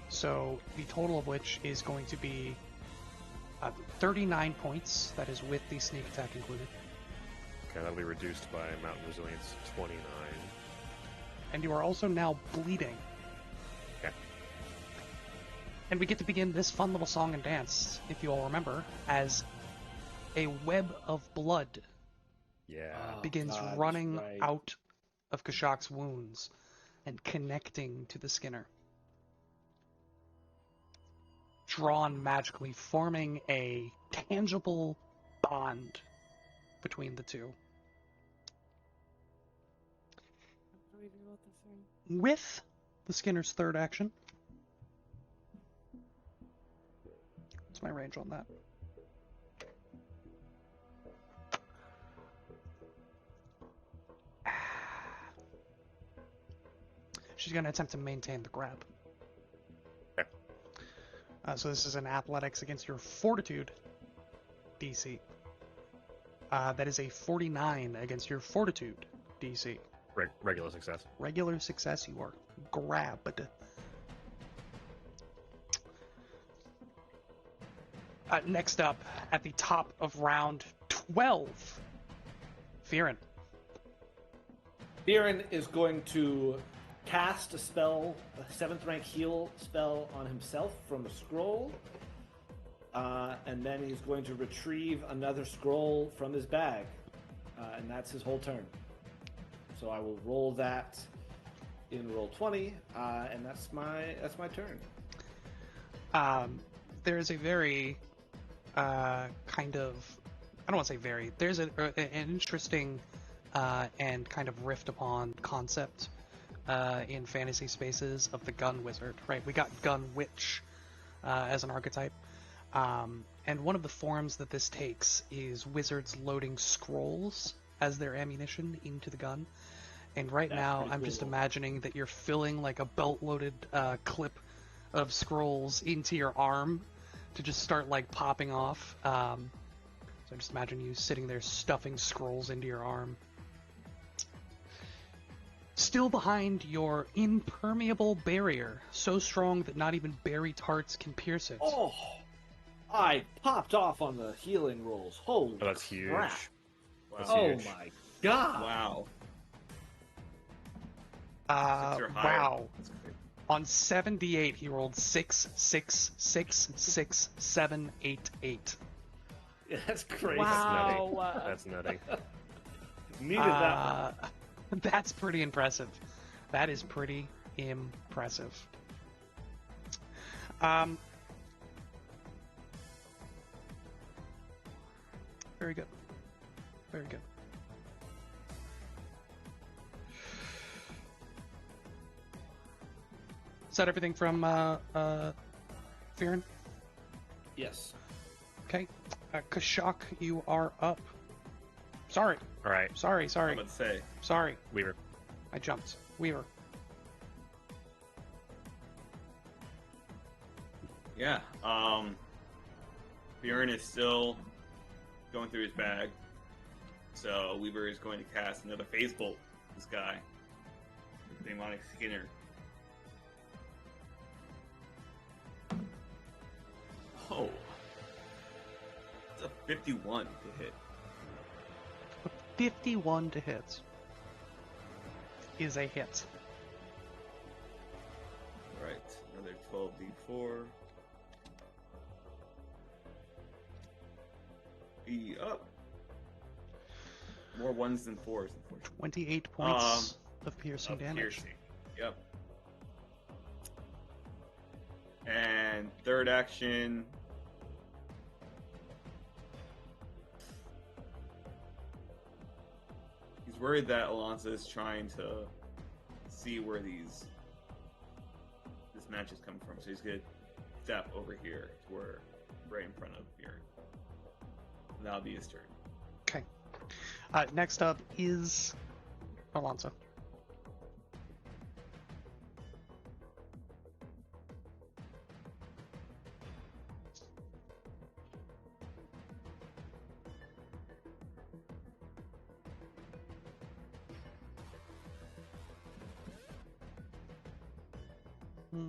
So the total of which is going to be 39 points. That is with the sneak attack included. Okay, that'll be reduced by Mountain Resilience 29. And you are also now bleeding. Okay. And we get to begin this fun little song and dance, if you all remember, as a web of blood Yeah. begins God, running right. out of Kashak's wounds and connecting to the Skinner. Drawn magically, forming a tangible bond between the two. What do we do about this thing? With the Skinner's third action. What's my range on that? She's going to attempt to maintain the grab. Okay. So this is an athletics against your fortitude DC. That is a 49 against your fortitude DC. Regular success. Regular success, you are grabbed. Next up, at the top of round 12, Fearin. Viren is going to cast a spell, a 7th rank heal spell on himself from a scroll. And then he's going to retrieve another scroll from his bag. And that's his whole turn. So I will roll that in roll 20, and that's my turn. There is a very kind of, I don't want to say very, there's an interesting and kind of rift upon concept in fantasy spaces of the gun wizard, right? We got gun witch as an archetype. And one of the forms that this takes is wizards loading scrolls as their ammunition into the gun. And right That's now, pretty I'm just cool. imagining that you're filling like a belt-loaded clip of scrolls into your arm to just start like popping off. So I just imagine you sitting there stuffing scrolls into your arm. Still behind your impermeable barrier, so strong that not even berry tarts can pierce it. Oh, I popped off on the healing rolls. Holy Oh, that's huge. crap. That's Oh huge. my god. Wow. Six or higher. Wow. That's great. On 78, he rolled 6, 6, 6, 6, 7, 8, 8. Yeah, that's crazy. Wow. That's nutty. Needed that. That's pretty impressive. That is pretty impressive. Very good. Very good. Is that everything from Fearin? Yes. Okay. Kashak, you are up. Sorry. All right, Sorry. I'm about to say. Sorry. Weaver. I jumped. Weaver. Yeah. Bjorn is still going through his bag. So Weaver is going to cast another phase bolt. This guy. Demonic Skinner. Oh. It's a 51 to hit. 51 to hit. Is a hit. Alright, another 12d4. Be up. More ones than fours, unfortunately. 28 points of piercing Of damage. piercing. Yep. And third action. He's worried that Alonso is trying to see where this match is coming from. So he's gonna step over here to where, right in front of Fearon. And that'll be his turn. Okay. Next up is Alonso. Hmm.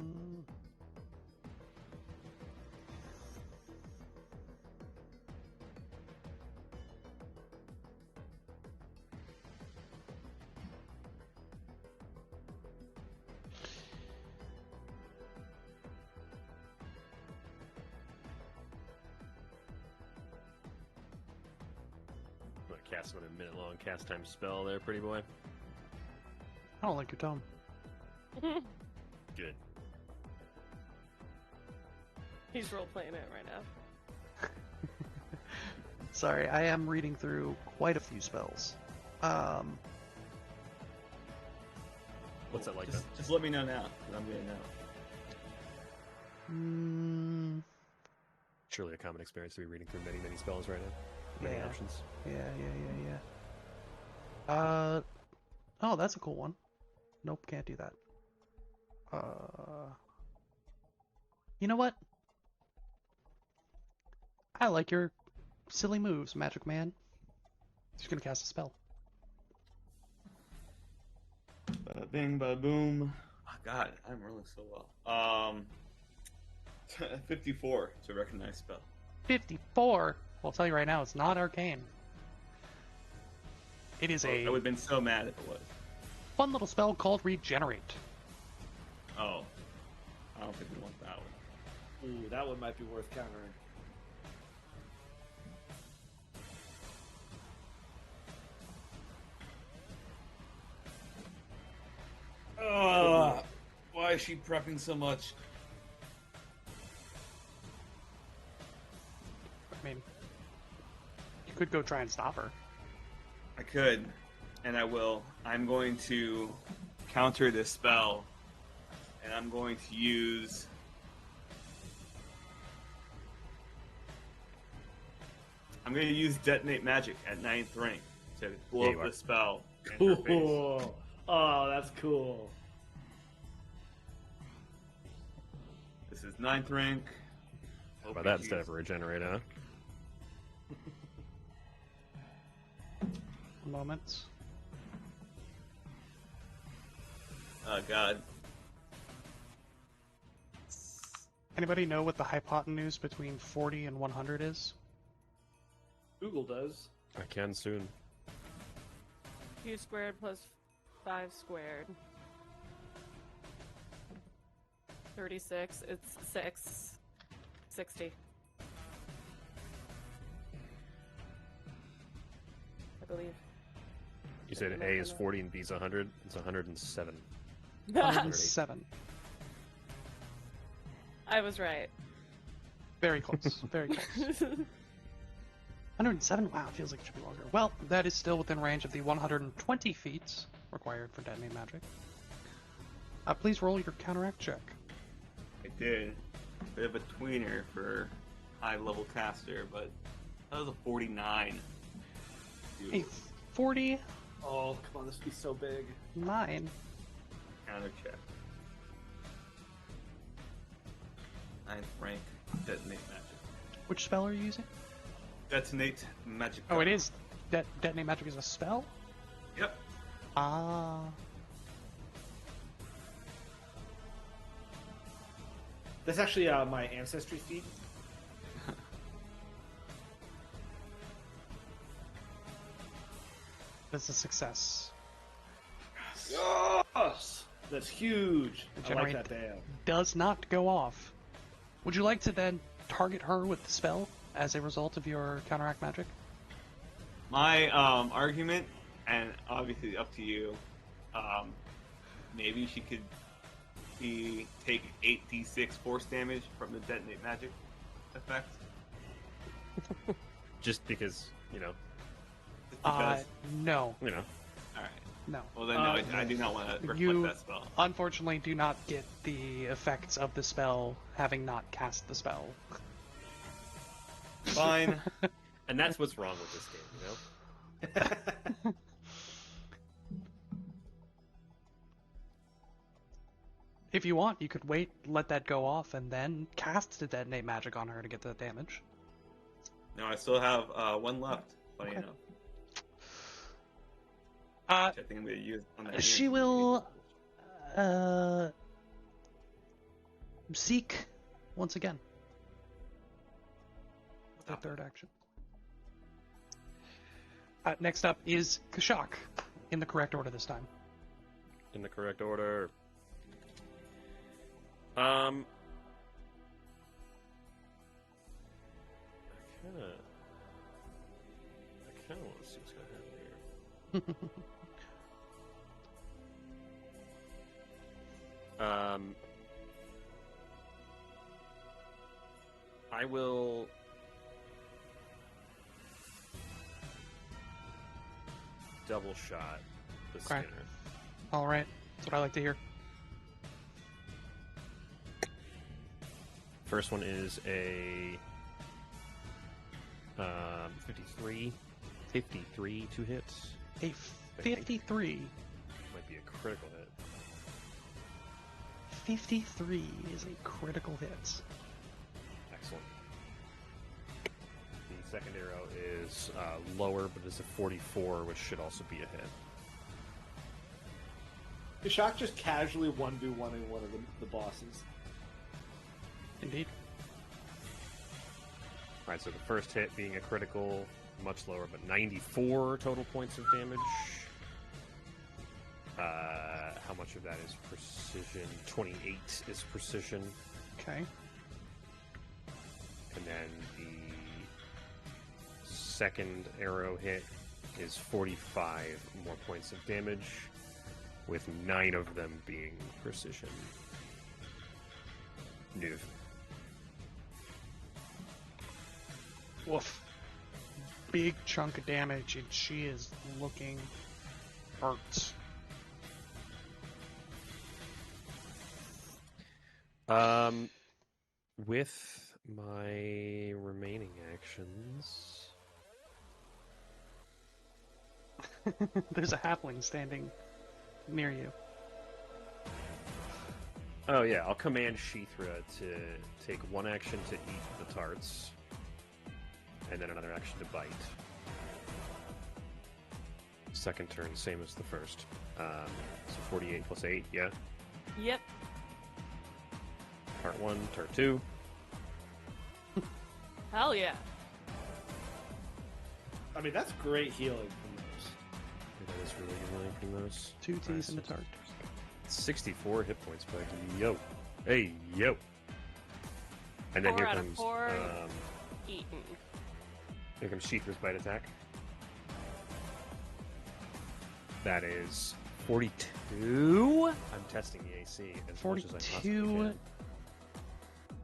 I'm gonna cast another minute-long cast time spell there, pretty boy. I don't like your tone. Good. He's role playing it right now. Sorry, I am reading through quite a few spells. What's that like? Just let me know now, because I'm gonna know. Surely a common experience to be reading through many, many spells right now. Many Yeah. options. Yeah. Oh, that's a cool one. Nope, can't do that. You know what? I like your silly moves, Magic Man. Just gonna cast a spell. Bada bing, bada boom. Oh, God, I'm rolling so well. 54 to recognize spell. 54. Well, I'll tell you right now, it's not arcane. It is I a would have been so mad if it was. fun little spell called Regenerate. Oh, I don't think we want that one. Ooh, that one might be worth countering. Why is she prepping so much? I mean, you could go try and stop her. I could, and I will. I'm going to counter this spell, and I'm going to use. I'm going to use Detonate Magic at 9th rank to blow Yeah, up you are. the spell. in her face. Cool. Oh, that's cool. This is 9th rank. How about that instead of a regenerate, huh? Moment. Oh, God. Anybody know what the hypotenuse between 40 and 100 is? Google does. I can soon. Q squared plus 5 squared. 36. It's 6. 60. I believe. You said A is 40 and B is 100. It's 107. 107. I was right. Very close. Very close. 107? Wow, it feels like it should be longer. Well, that is still within range of the 120 feet required for Detonate Magic. Please roll your counteract check. I did. Bit of a tweener for high-level caster, but that was a 49. A Dude, 49. Oh, come on, this would be so big. counter check. 9th rank. Detonate Magic. Which spell are you using? Detonate Magic. Oh, it is. Detonate Magic is a spell? Yep. Ah. That's actually my ancestry feat. That's a success. Yes! That's huge. I like Generate- that damn. Does not go off. Would you like to then target her with the spell as a result of your counteract magic? My argument, and obviously up to you, maybe she could take 8d6 force damage from the Detonate Magic effect. Just because, you know. Just because. No. You know. Alright. No. Well, then, no, I do not want to reflect You that spell. unfortunately do not get the effects of the spell having not cast the spell. Fine. And that's what's wrong with this game, you know? If you want, you could wait, let that go off, and then cast the detonate magic on her to get the damage. No, I still have one left, funny Okay. enough. Uh, Which I think I'm going to use on that. she will seek once again with her third action. Next up is Kashak, in the correct order this time. In the correct order. I kind of want to see what's going to happen here. I will double shot the Okay. Skinner. All right, that's what I like to hear. First one is a 53 to hit. A 53. Might be a critical hit. 53 is a critical hit. Excellent. The second arrow is lower, but it's a 44, which should also be a hit. Kashak just casually 1v1ing one of the bosses. Indeed. Alright, so the first hit being a critical, much lower, but 94 total points of damage. How much of that is precision? 28 is precision. Okay. And then the second arrow hit is 45 more points of damage, with 9 of them being precision. New. Woof. Big chunk of damage, and she is looking hurt. With my remaining actions, There's a halfling standing near you. oh yeah, I'll command Sheethra to take one action to eat the tarts, and then another action to bite. Second turn, same as the first. So 48 plus 8, yeah. Yep. Part 1, Part 2. Hell yeah. I mean, that's great healing from those. That is really healing from those. 2 T's in the tart. 64 hit points back. Yo. Hey, yo. And then 4 here out of comes 4 eaten. here comes Sheethra's bite attack. That is 42. I'm testing the AC as much as I possibly 42 can.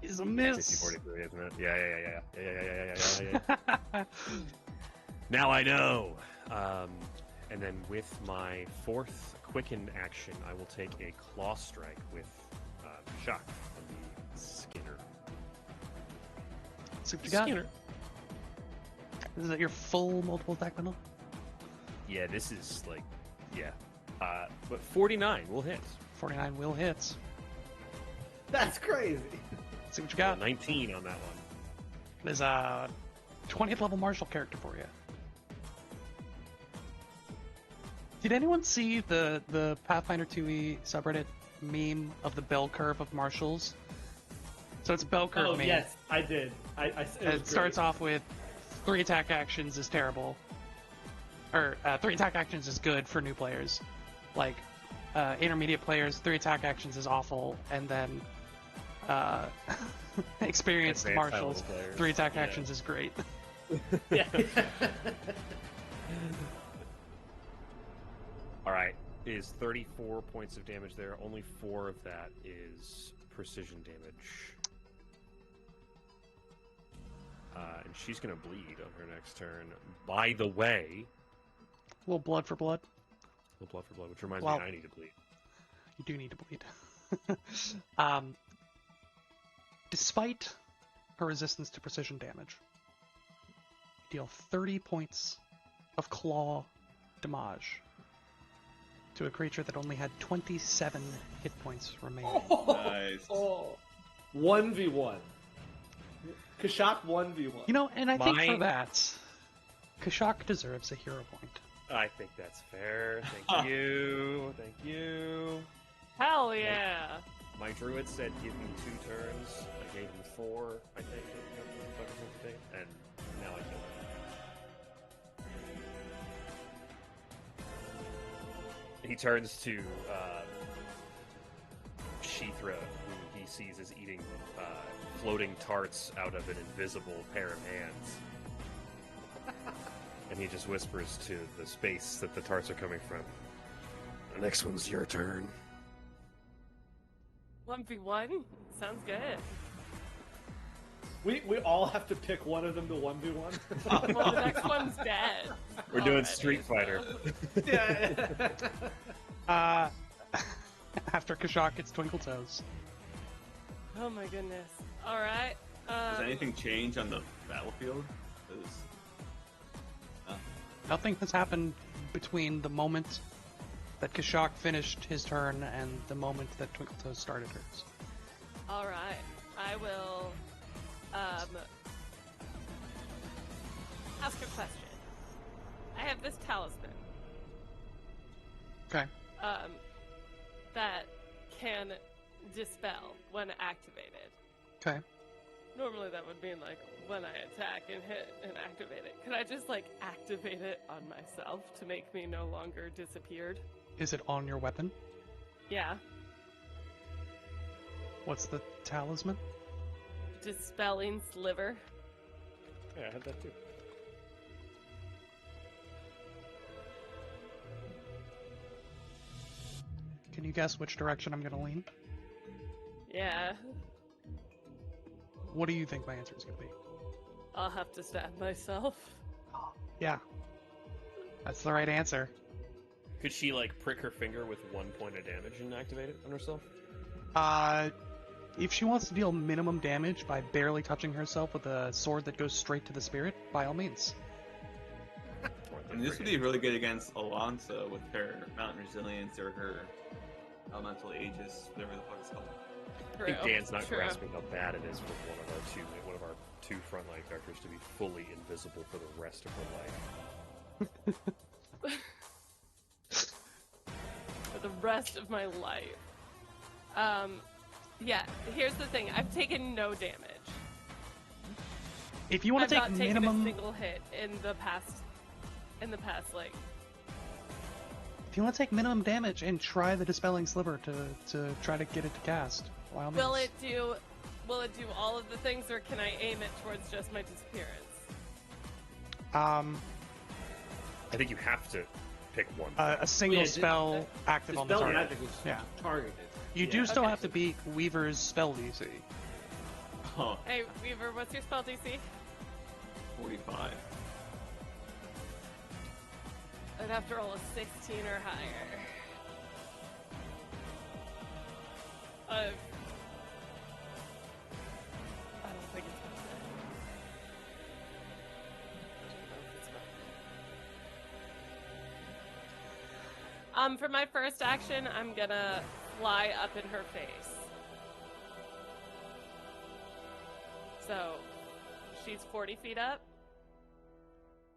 is a miss. 43, isn't it? Yeah. Now I know. And then with my fourth quicken action, I will take a claw strike with shock on the Skinner. See what you got? Skinner. Is that your full multiple attack bundle? Yeah, this is like, yeah. But 49 will hit. 49 will hit. That's crazy. See what you got? 19 on that one. There's a 20th level martial character for you. Did anyone see the Pathfinder 2e subreddit meme of the bell curve of martials? So it's a bell curve Oh meme. yes, I did. It starts off with 3 attack actions is terrible. Or 3 attack actions is good for new players. Like intermediate players, 3 attack actions is awful, and then experienced Advanced martials, high-level players. 3 attack Yeah. actions is great. Yeah. All right, is 34 points of damage there. Only 4 of that is precision damage. And she's going to bleed on her next turn. By the way, A little blood for blood. A blood for blood, which reminds Well- me I need to bleed. You do need to bleed. Despite her resistance to precision damage, you deal 30 points of claw damage to a creature that only had 27 hit points remaining. Nice. Oh, 1v1. Kashak 1v1. You know, and I think for Mine- that, Kashak deserves a hero point. I think that's fair. Thank you. Thank you. Hell yeah! My druid said give me 2 turns. I gave him 4, I think, and now I kill him. He turns to Sheethra, who he sees as eating floating tarts out of an invisible pair of hands. And he just whispers to the space that the tarts are coming from. The next one's your turn. 1v1? Sounds good. We all have to pick one of them to 1v1. Well, the next one's dead. We're doing already, Street Fighter. so- Yeah. After Kashak, it's Twinkle Toes. Oh my goodness. Alright. Does anything change on the battlefield? 'Cause- Nothing has happened between the moment that Kashak finished his turn and the moment that Twinkle Toes started hers. Alright. I will ask a question. I have this talisman Okay. that can dispel when activated. Okay. Normally that would mean like when I attack and hit and activate it. Could I just like activate it on myself to make me no longer disappeared? Is it on your weapon? Yeah. What's the talisman? Dispelling sliver. Yeah, I had that too. Can you guess which direction I'm gonna lean? Yeah. What do you think my answer is gonna be? I'll have to stab myself. Yeah. That's the right answer. Could she, like, prick her finger with 1 point of damage and activate it on herself? If she wants to deal minimum damage by barely touching herself with a sword that goes straight to the spirit, by all means. And this would be really good against Alonso with her Mountain Resilience or her Elemental Aegis, whatever the fuck it's called. I think Dan's not True. grasping how bad it is for one of our two frontline characters to be fully invisible for the rest of her life. For the rest of my life. Yeah, here's the thing. I've taken no damage. If you want I've to take not taken a minimum, single hit in the past, like, if you want to take minimum damage and try the dispelling sliver to try to get it to cast, by all means. will it do all of the things, or can I aim it towards just my disappearance? I think you have to pick one. A single Yeah, spell active on the Dispel target. magic is Yeah. targeted. You Yeah. do still Okay. have to beat Weaver's spell DC. Oh, Hey, Weaver, what's your spell DC? 45. I'd have to roll a 16 or higher. I don't think it's gonna hit. I don't know if it's gonna hit. For my first action, I'm gonna fly up in her face. So, she's 40 feet up,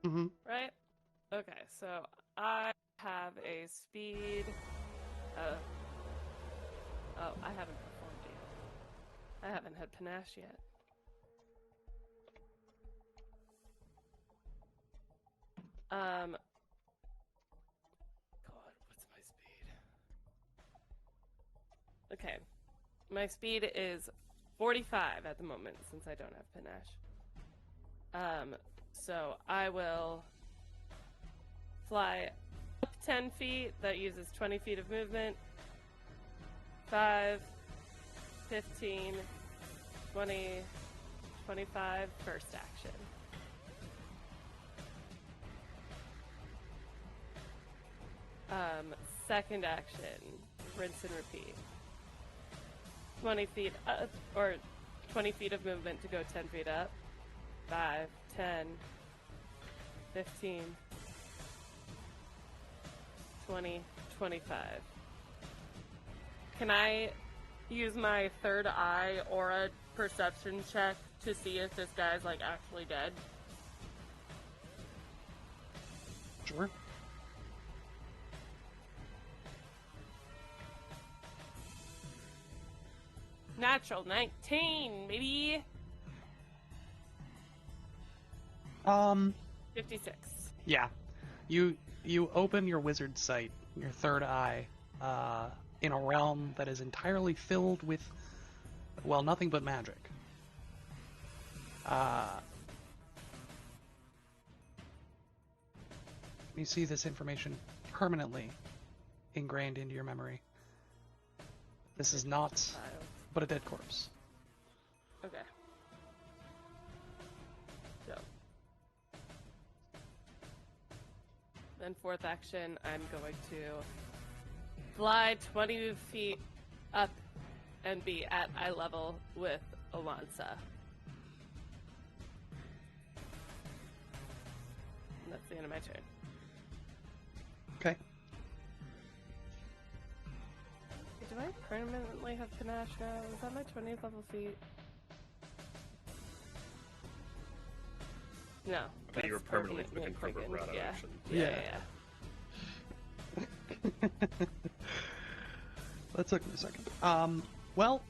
Mm-hmm. right? Okay, so I have a speed of... Oh, I haven't performed yet. I haven't had panache yet. God, what's my speed? Okay. My speed is 45 at the moment since I don't have panache. So I will fly up 10 feet. That uses 20 feet of movement. 5, 15, 20, 25, first action. Second action, rinse and repeat. 20 feet up, or 20 feet of movement to go 10 feet up. 5, 10, 15, 20, 25. Can I use my third eye aura perception check to see if this guy's like actually dead? Sure. Natural 19, maybe 56. Yeah. You open your wizard sight, your third eye, in a realm that is entirely filled with, well, nothing but magic. You see this information permanently ingrained into your memory. This is not but a dead corpse. Okay. So. Then fourth action, I'm going to fly 20 feet up and be at eye level with Alonsa. And that's the end of my turn. Okay. Do I permanently have panache now? Is that my 20th level feat? No. But you were that's permanently within cover of quickened. route of Yeah. action. Yeah. That took me a second. Well,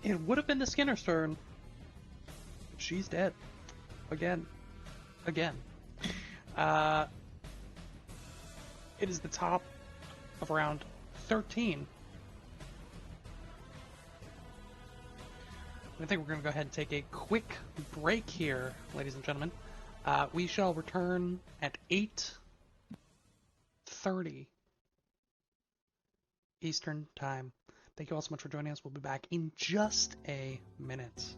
it would have been the Skinner's turn. She's dead. Again. It is the top of round 13. I think we're going to go ahead and take a quick break here, ladies and gentlemen. We shall return at 8:30 Eastern Time. Thank you all so much for joining us. We'll be back in just a minute.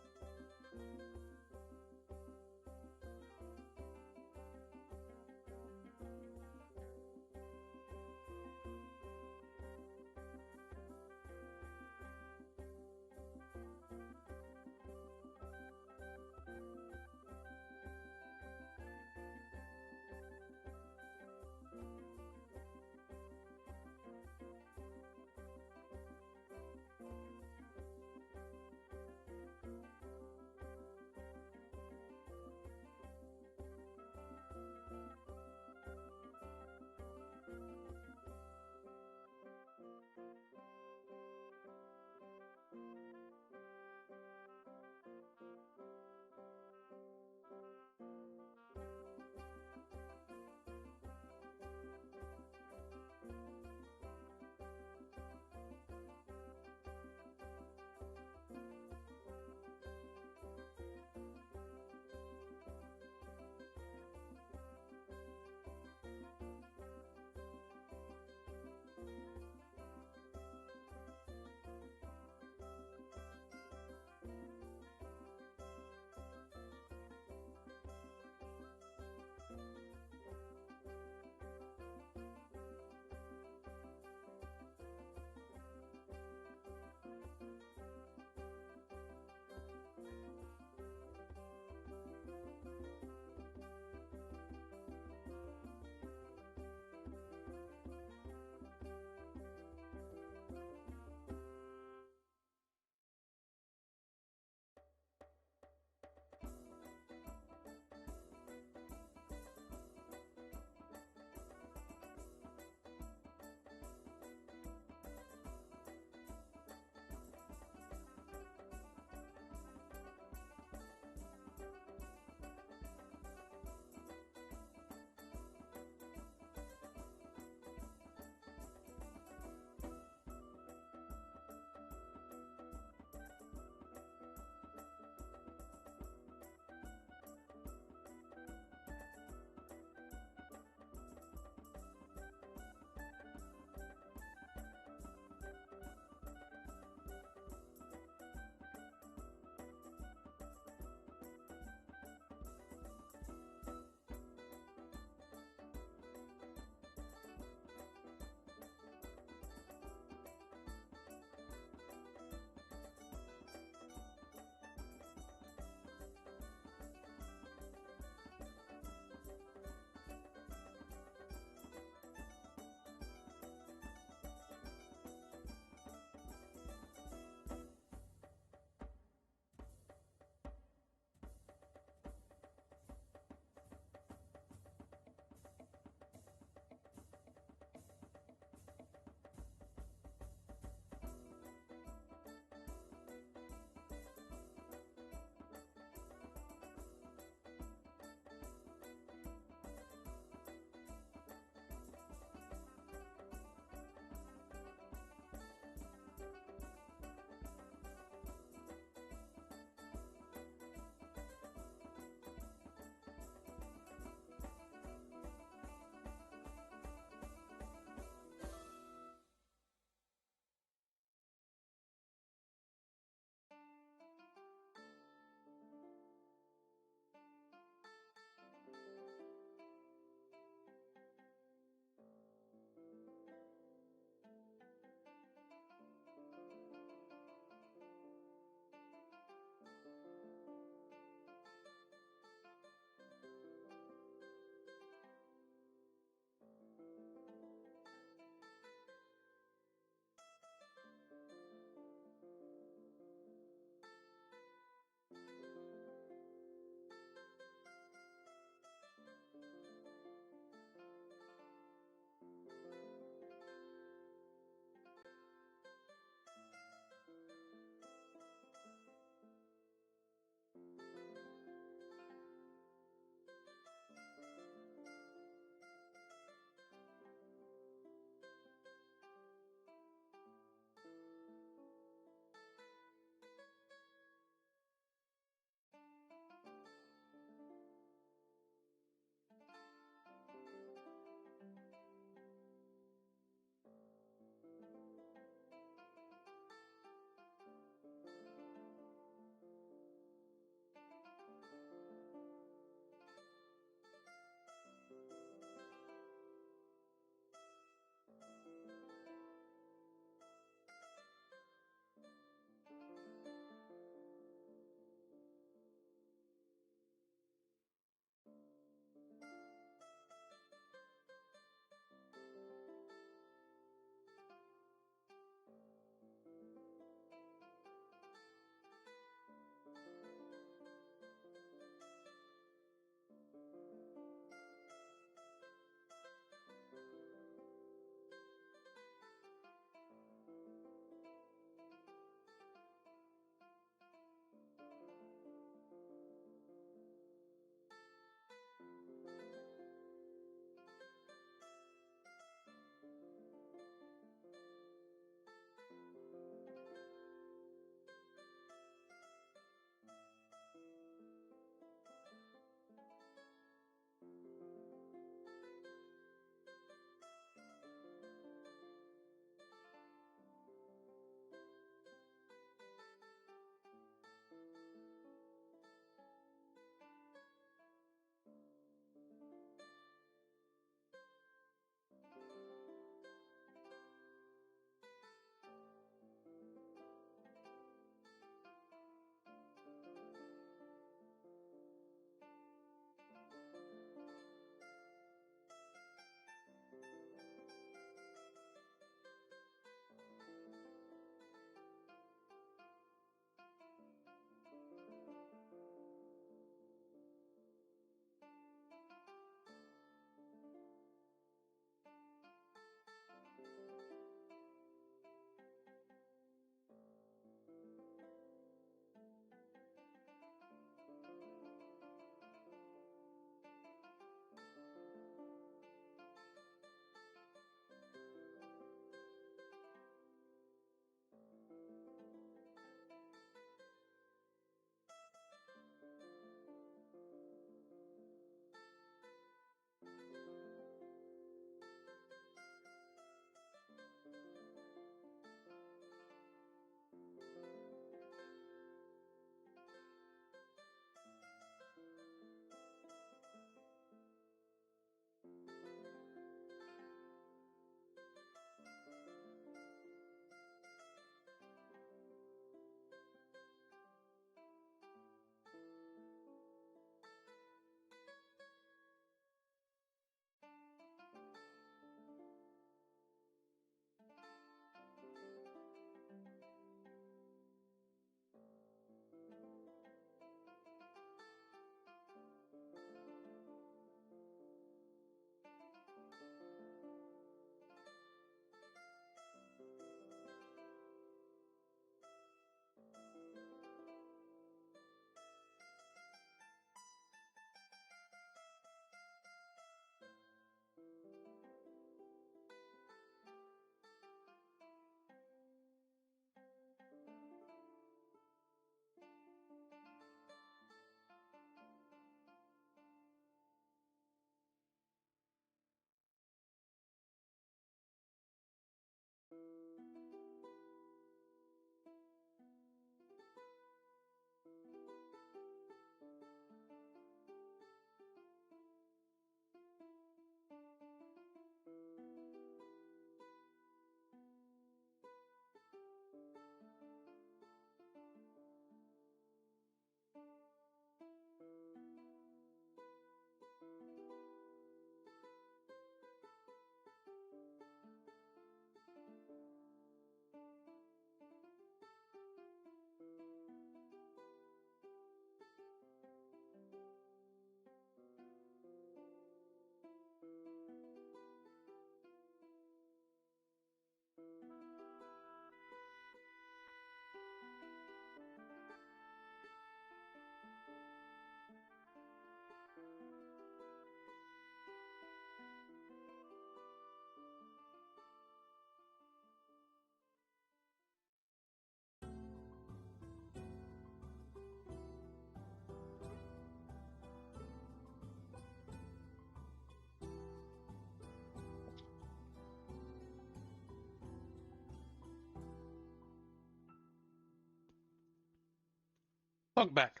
Welcome back.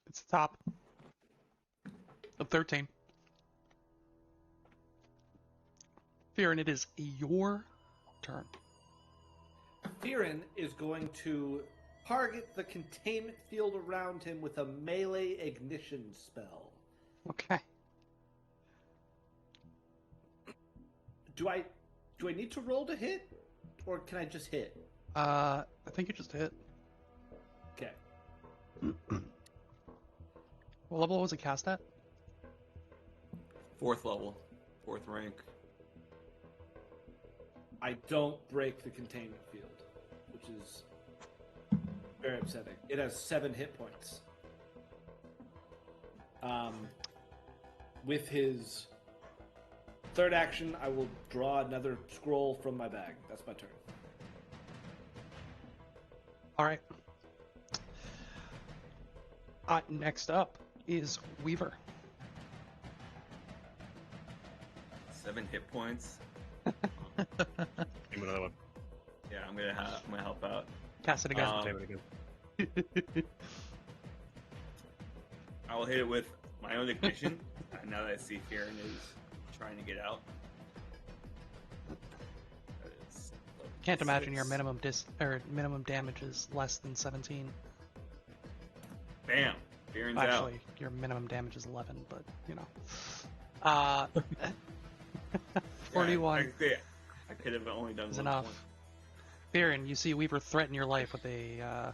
It's the top of 13. Fearin, it is your turn. Fearin is going to target the containment field around him with a melee ignition spell. Okay. Do I need to roll to hit, or can I just hit? I think you just hit. Okay. What level was it cast at? 4th level, 4th rank. I don't break the containment field, which is very upsetting. It has 7 hit points. With his third action, I will draw another scroll from my bag. That's my turn. All right. Next up is Weaver. 7 hit points. Give him another one. Yeah, I'm gonna help out. Cast it again. Save it again. I will hit it with my own ignition. Now that I see Fearin is trying to get out. That is Can't imagine 6. your minimum damage is less than 17. Bam! Fearin's Actually, your minimum damage is 11, but you know. 41 Yeah, I could have only done is one enough. point. Fearin, you see Weaver threaten your life with a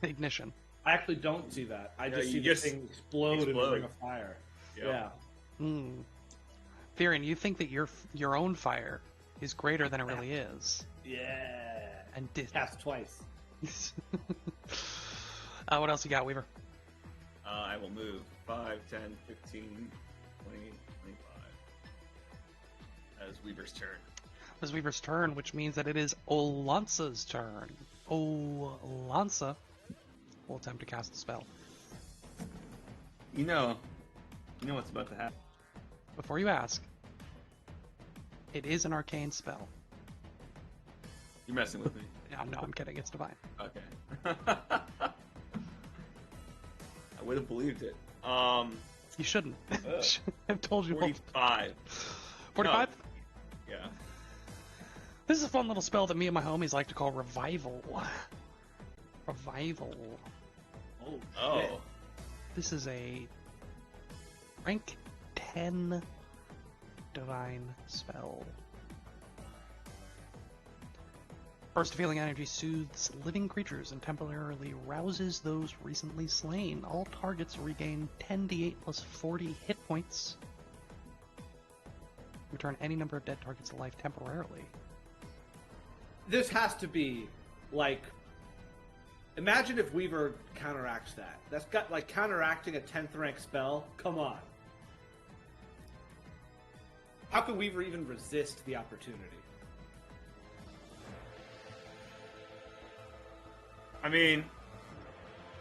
ignition. I actually don't see that. I Yeah, just see you the just thing explode in a explode. ring of fire. Yeah. Fearin, you think that your own fire is greater than it really is. Yeah. And Cast twice. what else you got, Weaver? I will move 5, 10, 15, 20, 25. That is Weaver's turn. It is Weaver's turn, which means that it is Olansa's turn. Olansa will attempt to cast the spell. You know what's about to happen. Before you ask, it is an arcane spell. You're messing with me. Yeah, no, I'm kidding. It's divine. Okay. I would have believed it. You shouldn't. I've told you. 45. 45? Yeah. This is a fun little spell that me and my homies like to call Revival. Revival. Oh. Oh. This is a rank 10 divine spell. Burst of healing energy soothes living creatures and temporarily rouses those recently slain. All targets regain 10d8 plus 40 hit points. Return any number of dead targets to life temporarily. This has to be like. Imagine if Weaver counteracts that. That's got like counteracting a 10th rank spell. Come on. How can Weaver even resist the opportunity? I mean,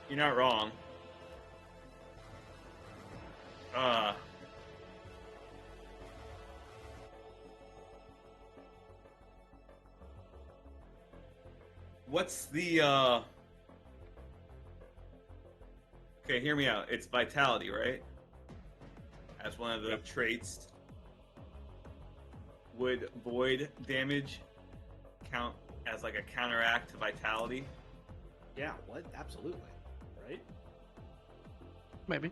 you're not wrong. What's the Okay, hear me out. It's vitality, right? As one of the traits. Would void damage count as like a counteract to vitality? Yeah, what? Absolutely. Right? Maybe.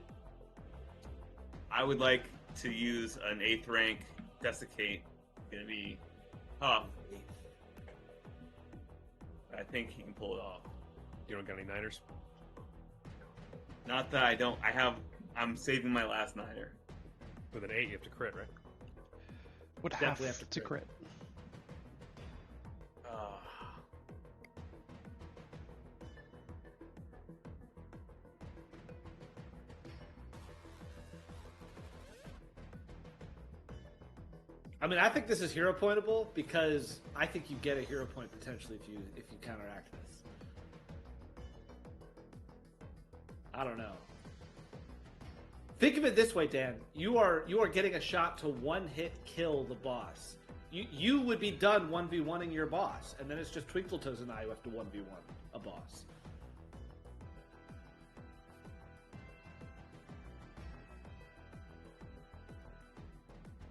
I would like to use an 8th rank Desiccate. Gonna be tough. I think he can pull it off. You don't got any Niners? Not that I'm saving my last Niner. With an 8, you have to crit, right? Would Definitely have have to to crit. I mean, I think this is hero pointable because I think you get a hero point potentially if you counteract this. I don't know. Think of it this way, Dan. You are getting a shot to one hit kill the boss. You would be done 1v1ing your boss, and then it's just Twinkletoes and I who have to 1v1 a boss.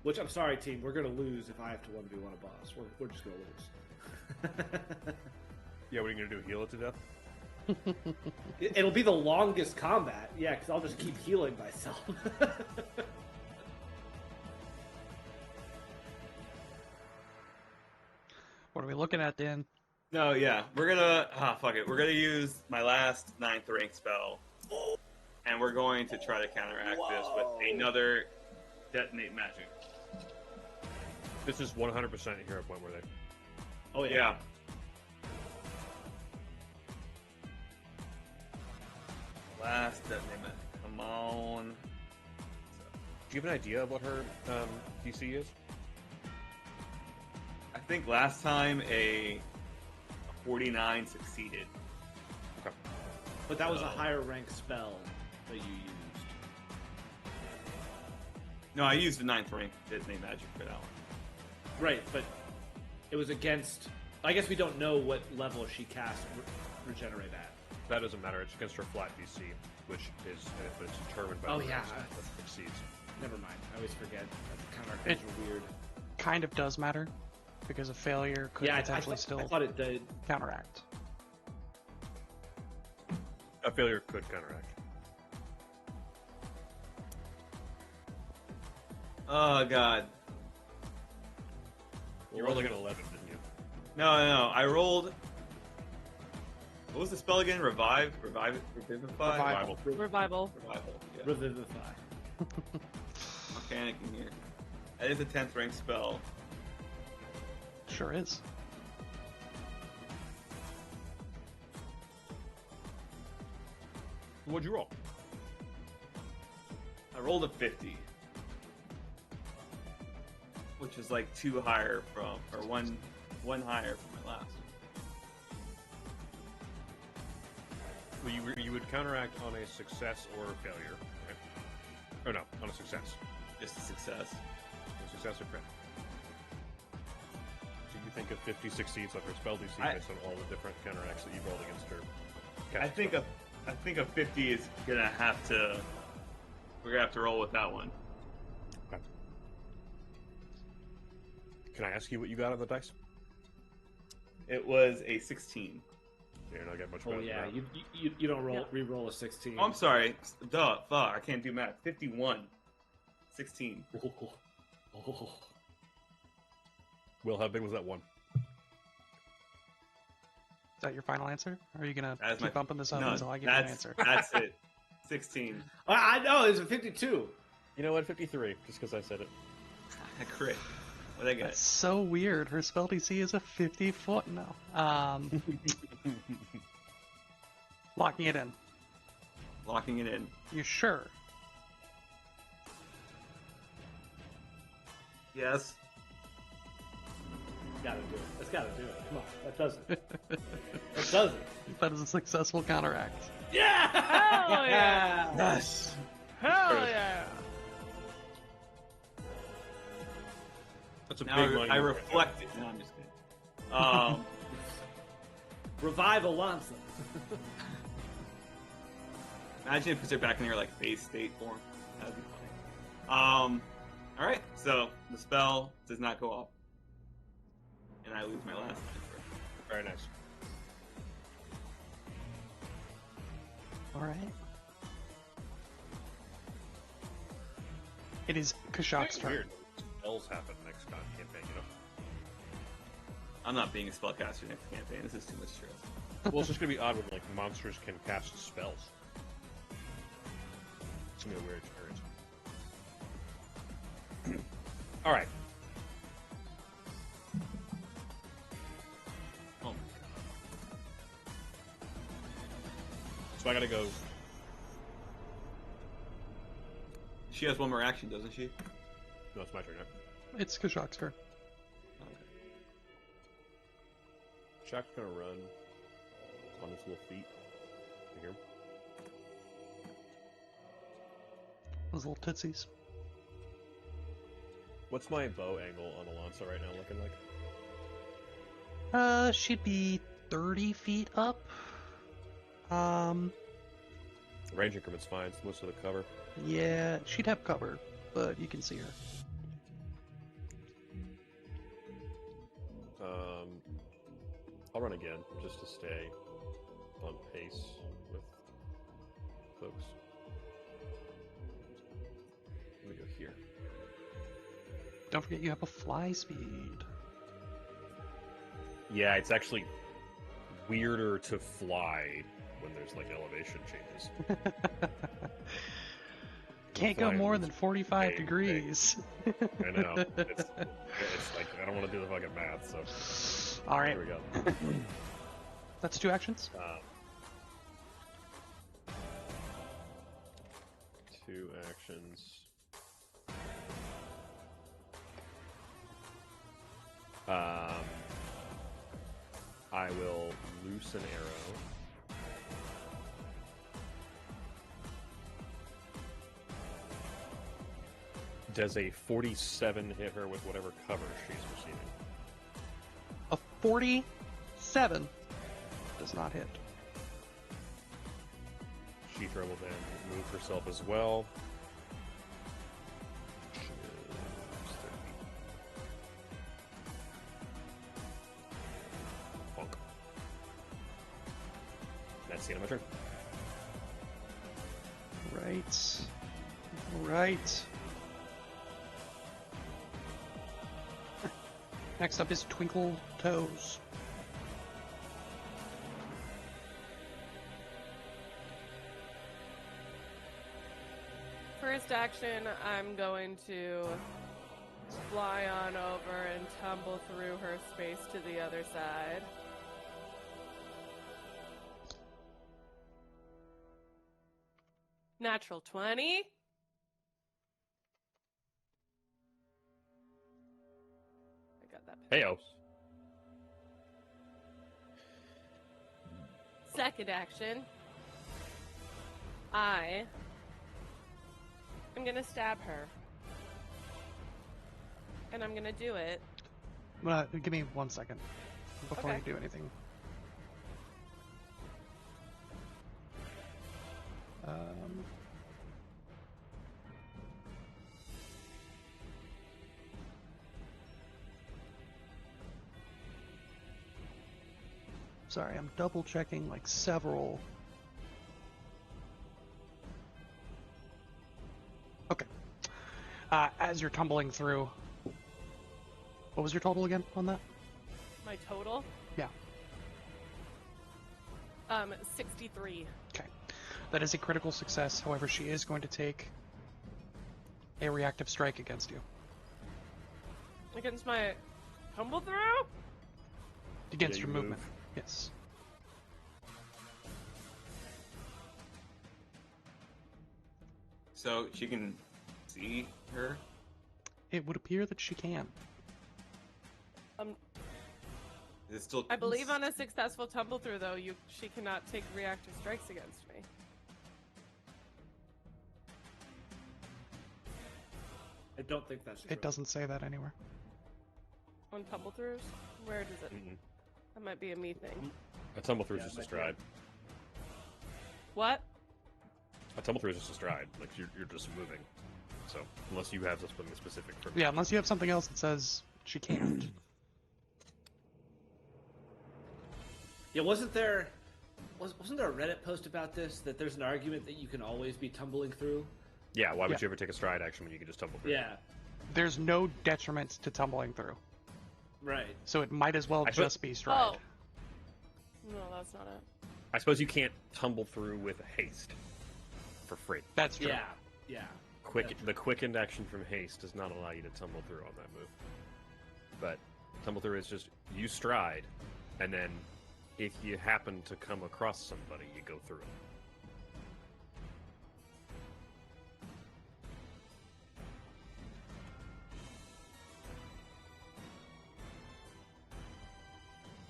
Which, I'm sorry, team, we're going to lose if I have to 1v1 a boss. We're just going to lose. Yeah, what are you gonna do? Heal it to death? It'll be the longest combat, yeah, because I'll just keep healing myself. What are we looking at, Dan? No, yeah, we're gonna fuck it. We're gonna use my last 9th rank spell, and we're going to try to counteract this with another detonate magic. This is 100% a hero point where they. Oh, Yeah. Last detonate magic. Come on. Do you have an idea of what her DC is? I think last time a 49 succeeded. Okay. But that was a higher rank spell that you used. No, I used the 9th rank detonate magic for that one. Right, but it was against... I guess we don't know what level she cast Regenerate at. That doesn't matter. It's against her flat DC, which is but it's determined by Oh, whether yeah. it succeeds. Never mind. I always forget. Counter are weird. Kind of does matter, because a failure could potentially I still thought it did. counteract. A failure could counteract. Oh god. You rolled like an 11, didn't you? No. I rolled. What was the spell again? Revive? Revivify? Revival. Revival. Revival. Yeah. Revivify. I'm panicking here. That is a 10th rank spell. Sure is. What'd you roll? I rolled a 50. Which is like 2 higher from, or one higher from my last. Well, you would counteract on a success or a failure, right? Or no, on a success. Just a success. A success or crit. So you think a 50 succeeds on her spell DC based on all the different counteracts that you've rolled against her? I think a 50 is gonna have to. We're gonna have to roll with that one. Okay. Can I ask you what you got on the dice? It was a 16. You're not getting much better. Oh, yeah. than You don't roll Yeah. re-roll a 16. Oh, I'm sorry. Duh. Fuck. I can't do math. 51. 16. Oh. Will, how big was that one? Is that your final answer? Or are you gonna That's keep bumping this up No, until I give you an answer? That's it. 16. I know, it was a 52. You know what? 53, just because I said it. I crit. What'd I get? That's so weird. Her spell DC is a 50-foot. No. Locking it in. Locking it in. You sure? Yes. Gotta do it. That's gotta do it. Come on. That does it. That does it. That is a successful counteract. Yeah! Hell yeah! Yes. Hell yeah! That's a Now big money. I reflect it. No, I'm just kidding. Revive Alonso. Imagine if they're back in their like base state form. That'd be funny. All right. So the spell does not go up, and I lose my last answer. Very nice. All right. It is Kashak's turn. Weird. Spells happen next campaign, you know? I'm not being a spellcaster next campaign. This is too much stress. Well, it's just gonna be odd when like monsters can cast spells. It's gonna be a weird experience. All right. Oh my god. So I gotta go. She has one more action, doesn't she? No, it's my turn. Right? It's Kashak's turn. Okay. Shaq's gonna run on his little feet. You hear him? Those little tootsies. What's my bow angle on Alonso right now looking like? She'd be 30 feet up. Range increment's fine. It's most of the cover. Yeah, she'd have cover, but you can see her. I'll run again just to stay on pace with folks. Let me go here. Don't forget you have a fly speed. Yeah, it's actually weirder to fly when there's like elevation changes. Can't go Flying more was than 45 big, degrees. I know. It's like I don't want to do the fucking math, so All right, here we go. that's 2 actions. 2 actions. I will loose an arrow. Does a 47 hit her with whatever cover she's receiving? A 47 does not hit. Sheethra will then move herself as well. Which is 30. Bonk. That's the end of my turn. Right. Right. Next up is Twinkle Toes. First action, I'm going to fly on over and tumble through her space to the other side. Natural 20. I got that. Heyo. Second action, I'm gonna stab her. And I'm gonna do it. Give me 1 second before Okay. you do anything. Sorry, I'm double checking like several. Okay. As you're tumbling through, what was your total again on that? My total? Yeah. 63. Okay. That is a critical success. However, she is going to take a reactive strike against you. Against my tumble through? Against Yeah, your you movement. move. Yes. So she can see her. It would appear that she can. Is it still? I believe on a successful tumble through, though, she cannot take reactive strikes against me. I don't think that's true. It doesn't say that anywhere. On tumble throughs? Where does it? Mm-mm. That might be a me thing. A tumble through is Yeah, just a but- stride. What? A tumble through is just a stride. Like you're just moving. So unless you have something specific for Yeah, unless you have something else that says she can't. Yeah, wasn't there a Reddit post about this? That there's an argument that you can always be tumbling through? Yeah, why would Yeah. you ever take a stride action when you can just tumble through? Yeah, There's no detriment to tumbling through, right. so it might as well I put- just be stride. Oh. No, that's not it. I suppose you can't tumble through with haste for free. That's true. Yeah, yeah. The quickened action from haste does not allow you to tumble through on that move. But tumble through is just you stride, and then if you happen to come across somebody, you go through them.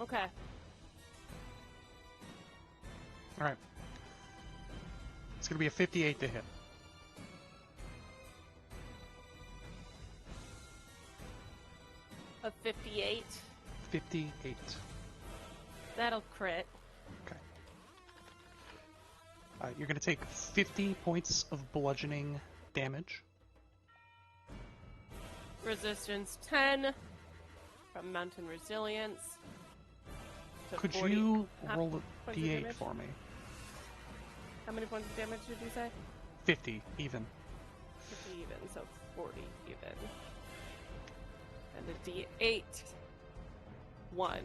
Okay. All right. It's going to be a 58 to hit. A 58. 58. That'll crit. Okay. You're going to take 50 points of bludgeoning damage. Resistance 10 from Mountain Resilience. to Could 40 you half roll points a of d8 damage? for me? How many points of damage did you say? 50, even. 50 even, so 40 even. And a d8. 1.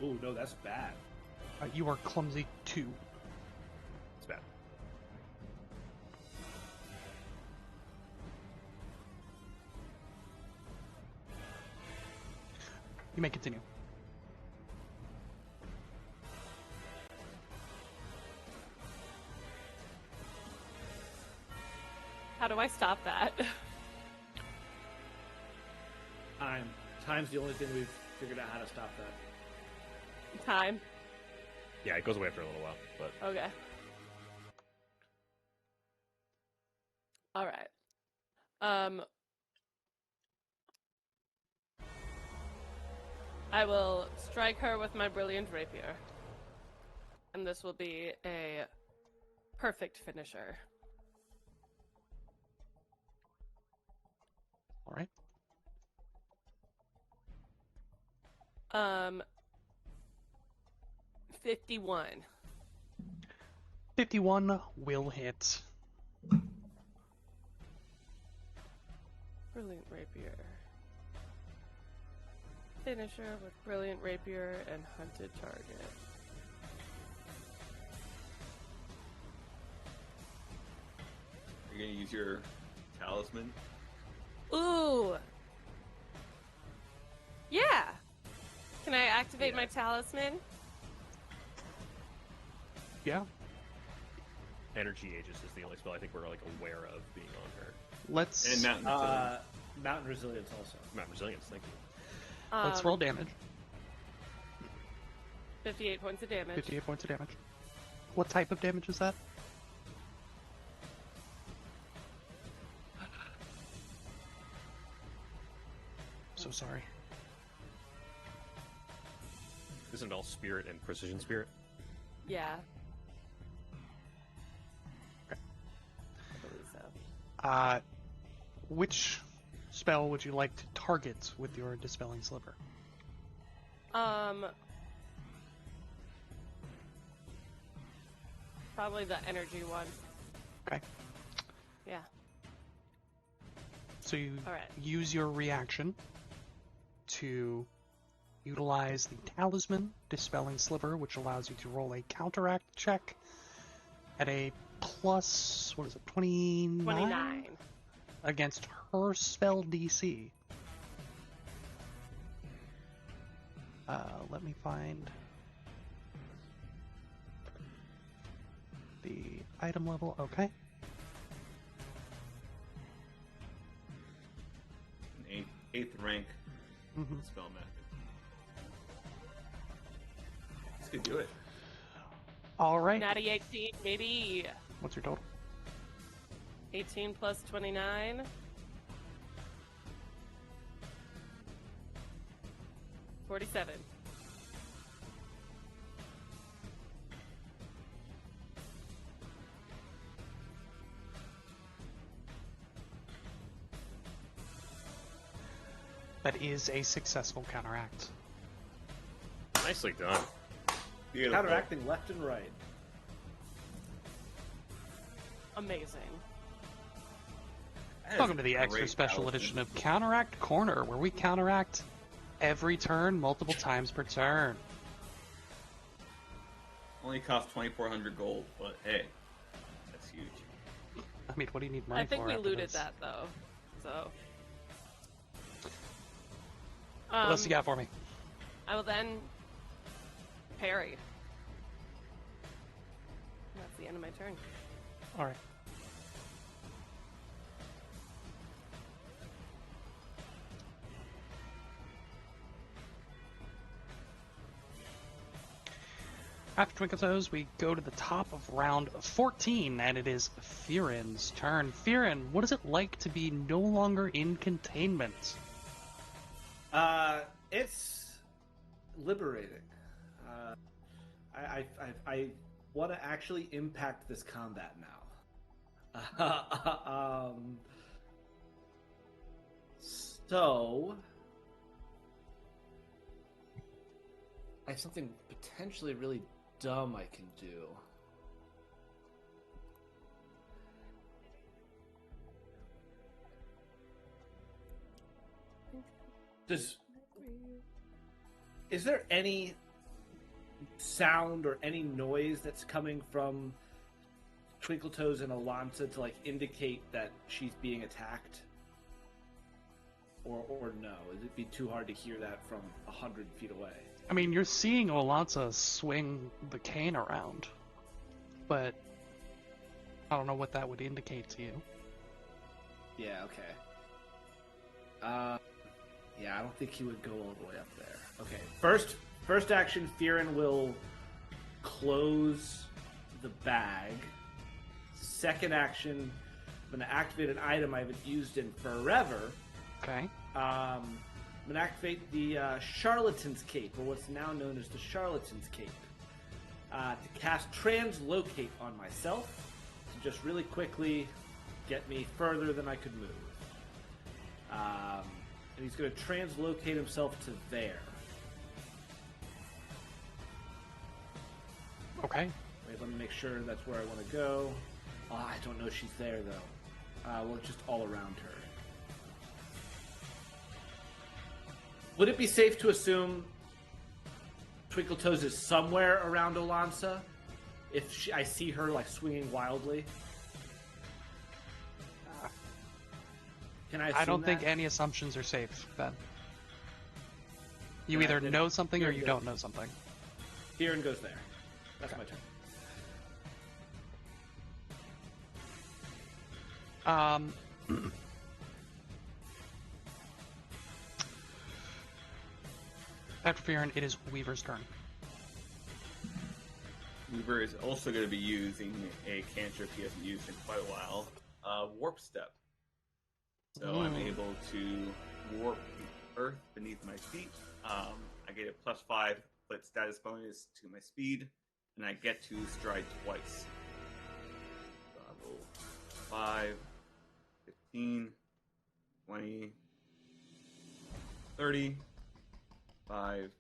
Ooh, no, that's bad. You are clumsy 2. It's bad. You may continue. How do I stop that? Time. Time's the only thing we've figured out how to stop that. Time. Yeah, it goes away for a little while, but Okay. All right. I will strike her with my brilliant rapier. And this will be a perfect finisher. All right. 51. 51 will hit. Brilliant rapier. Finisher with brilliant rapier and hunted target. You're gonna use your talisman. Ooh! Yeah! Can I activate my talisman? Yeah. Energy Aegis is the only spell I think we're like aware of being on her. Let's And Mountain Resilience. Mountain Resilience also. Mount Resilience, thank you. let's roll damage. 58 points of damage. 58 points of damage. What type of damage is that? So sorry. Isn't it all spirit and precision spirit? Yeah. Okay. I believe so. Which spell would you like to target with your Dispelling Sliver? Probably the energy one. Okay. Yeah. So you All right. use your reaction to utilize the Talisman Dispelling Sliver, which allows you to roll a counteract check at a plus, what is it, 29? 29. Against her spell DC. Let me find the item level. Okay. An eighth rank Mm-hmm. spell method. This could do it. All right. Natty 18, baby. What's your total? 18 plus 29. 47. That is a successful counteract. Nicely done. Beautiful. Counteracting left and right. Amazing. That is Welcome to a the extra great special talisman. edition of Counteract Corner, where we counteract every turn, multiple times per turn. Only cost 2,400 gold, but hey, that's huge. I mean, what do you need money I think for we after looted this? that though. So. What else you got for me? I will then parry. And that's the end of my turn. All right. After Twinkle Toes, we go to the top of round 14, and it is Firen's turn. Firen, what is it like to be no longer in containment? It's liberating. I want to actually impact this combat now. So I have something potentially really dumb I can do. Is there any sound or any noise that's coming from Twinkle Toes and Alonsa to like indicate that she's being attacked? Or no? Would it be too hard to hear that from 100 feet away? I mean, you're seeing Olanza swing the cane around, but I don't know what that would indicate to you. Yeah, okay. Yeah, I don't think he would go all the way up there. Okay, first action, Firen will close the bag. Second action, I'm going to activate an item I haven't used in forever. Okay. I'm going to activate the Charlatan's Cape, or what's now known as the Charlatan's Cape, to cast Translocate on myself, to just really quickly get me further than I could move. And he's going to translocate himself to there. Okay. Wait, let me make sure that's where I want to go. Oh, I don't know if she's there, though. Well, just all around her. Would it be safe to assume Twinkle Toes is somewhere around Olansa? If I see her, like, swinging wildly? Can I assume I don't that? think any assumptions are safe, Ben. You Yeah, either then know something or you're you good. don't know something. Firen goes there. That's Okay. my turn. After Firen, it is Weaver's turn. Weaver is also going to be using a cantrip he hasn't used in quite a while, Warp Step. So I'm able to warp the earth beneath my feet. I get a +5 foot status bonus to my speed, and I get to stride twice. So I roll 5, 15, 20, 30, 5,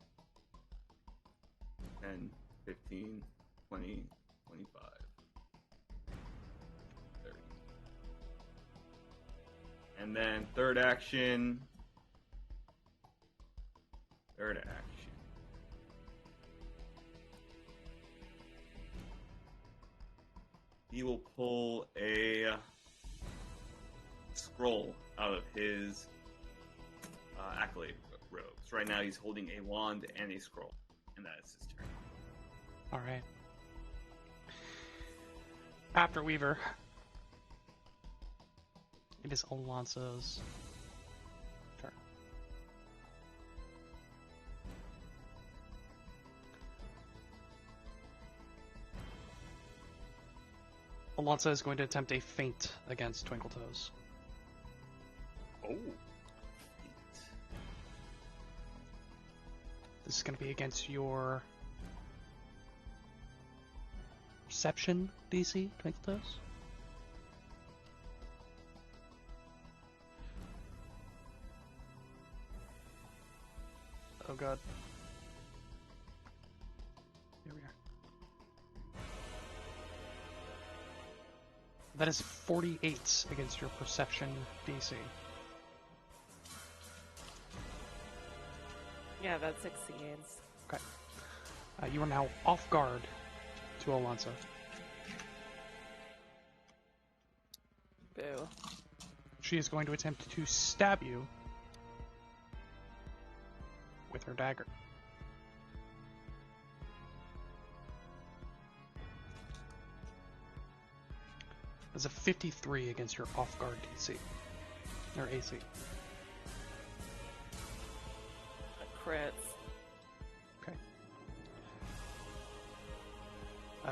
10, 15, 20, 25, 30. And then third action. He will pull a scroll out of his accolade robes. Right now he's holding a wand and a scroll. And that is his turn. Alright. After Weaver, it is Alonso's turn. Alonso is going to attempt a feint against Twinkle Toes. Oh. This is going to be against your Perception DC, Twinkle Toes. Oh god. Here we are. That is 48 against your Perception DC. Yeah, that succeeds. Okay. You are now off guard to Alonso. Boo. She is going to attempt to stab you with her dagger. That's a 53 against your off guard DC. Or AC. Crits. Okay.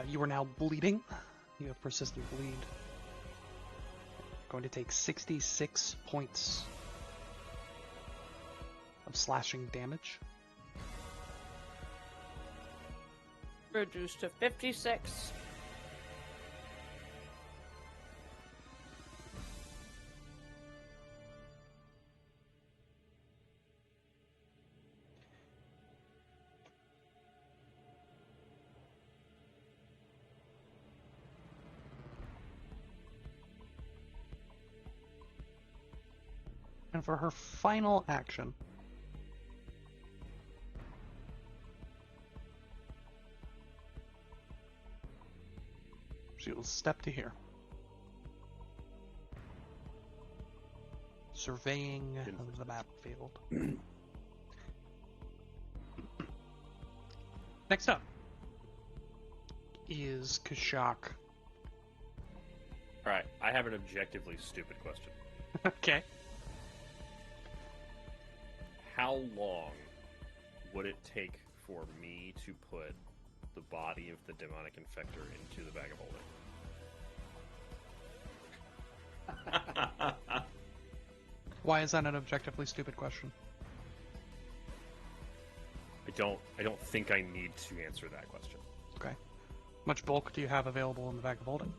You are now bleeding. You have persistent bleed. Going to take 66 points of slashing damage. Reduced to 56. And for her final action, she will step to here, surveying the battlefield. Next up is Kashak. Alright, I have an objectively stupid question. Okay. How long would it take for me to put the body of the demonic infector into the bag of holding? Why is that an objectively stupid question? I don't think I need to answer that question. Okay. Much bulk do you have available in the bag of holding?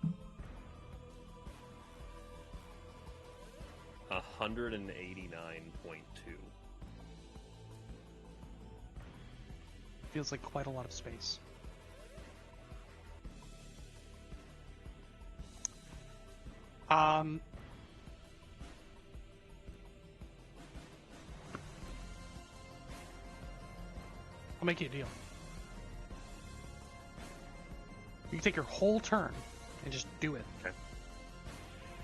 189.2. Feels like quite a lot of space. I'll make you a deal. You can take your whole turn and just do it. Okay.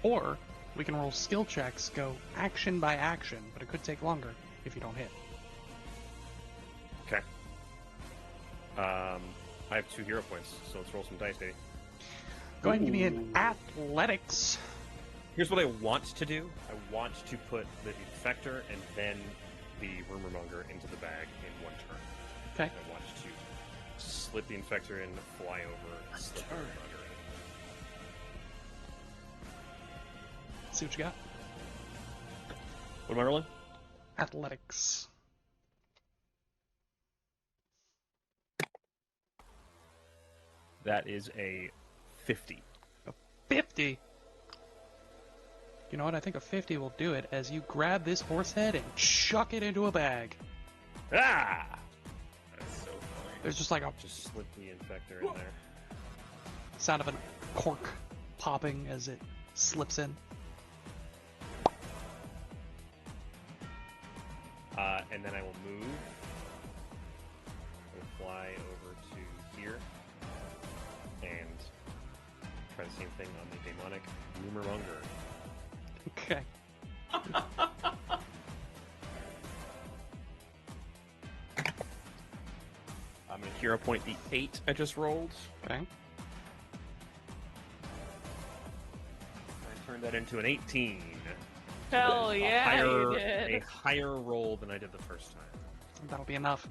Or we can roll skill checks, go action by action, but it could take longer if you don't hit. Okay. I have 2 hero points, so let's roll some dice, baby. Go ahead and give me an athletics. Here's what I want to do. I want to put the infector and then the rumor monger into the bag in one turn. Okay. I want to slip the infector in, fly over, slip the rumor monger in. See what you got. What am I rolling? Athletics. That is a 50. 50. You know what? I think a 50 will do it as you grab this horse head and chuck it into a bag. Ah! That's so funny. There's just like a Just slip the infector in there. sound of a cork popping as it slips in. And then I will move. We'll fly over to here. And try the same thing on the demonic rumor monger. Okay. I'm going to hero point the 8 I just rolled. Okay. I turned that into an 18. Hell yeah, you A did. higher roll than I did the first time. That'll be enough.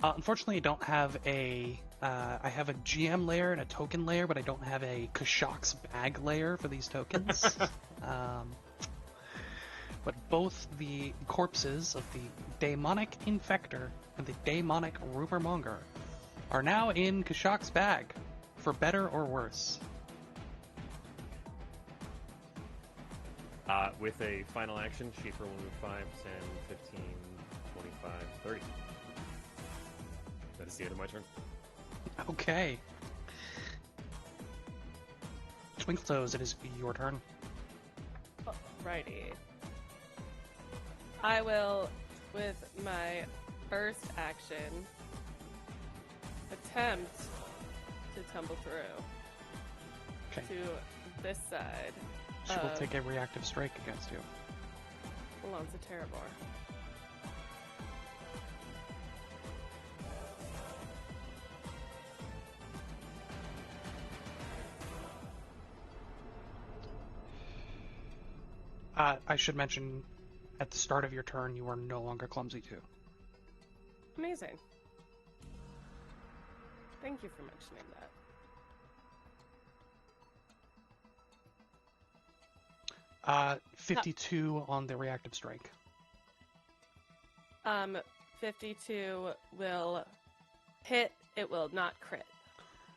Unfortunately, I don't have a... I have a GM layer and a token layer, but I don't have a Kashak's bag layer for these tokens. But both the corpses of the Daemonic Infector and the Daemonic Rumor Monger are now in Kashak's bag, for better or worse. With a final action, Schaefer will move 5, 10, 15, 25, 30. That is the end of my turn. Okay. Twinkletoes, it is your turn. Righty. I will, with my first action, attempt to tumble through Okay. to this side. She will take a reactive strike against you. Alonzo Terravor. I should mention, at the start of your turn, you are no longer clumsy 2. Amazing. Thank you for mentioning that. 52 on the reactive strike. 52 will hit. It will not crit.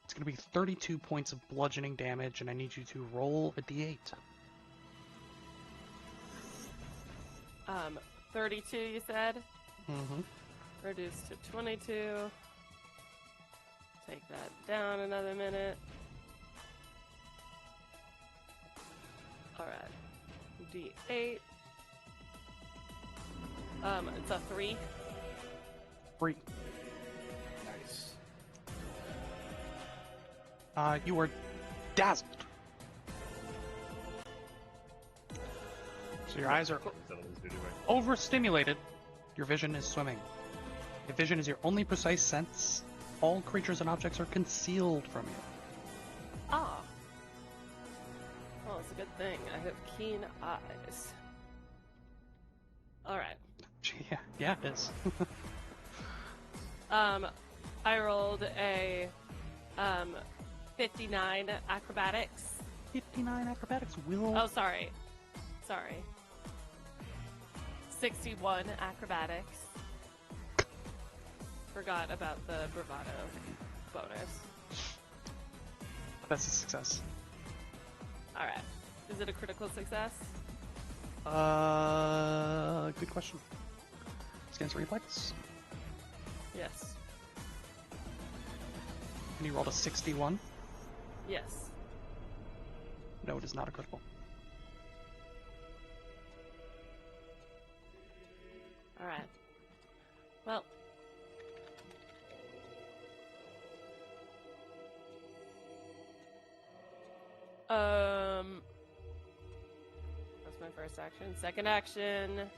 It's going to be 32 points of bludgeoning damage, and I need you to roll a d8. 32, you said? Mm-hmm. Reduced to 22. Take that down another minute. Alright. D8. It's a 3. 3. Nice. You are dazzled. So your eyes are Is that what he's doing? overstimulated. Your vision is swimming. Your vision is your only precise sense. All creatures and objects are concealed from you. Ah. Well, it's a good thing. I have keen eyes. Alright. Yeah, it is. I rolled a 59 acrobatics. 59 acrobatics will. Oh, sorry. 61 acrobatics. Forgot about the bravado bonus. That's a success. Alright. Is it a critical success? Good question. Against reflex. Yes. And you rolled a 61. Yes. No, it is not a critical. Alright. Well. That's my first action. Second action.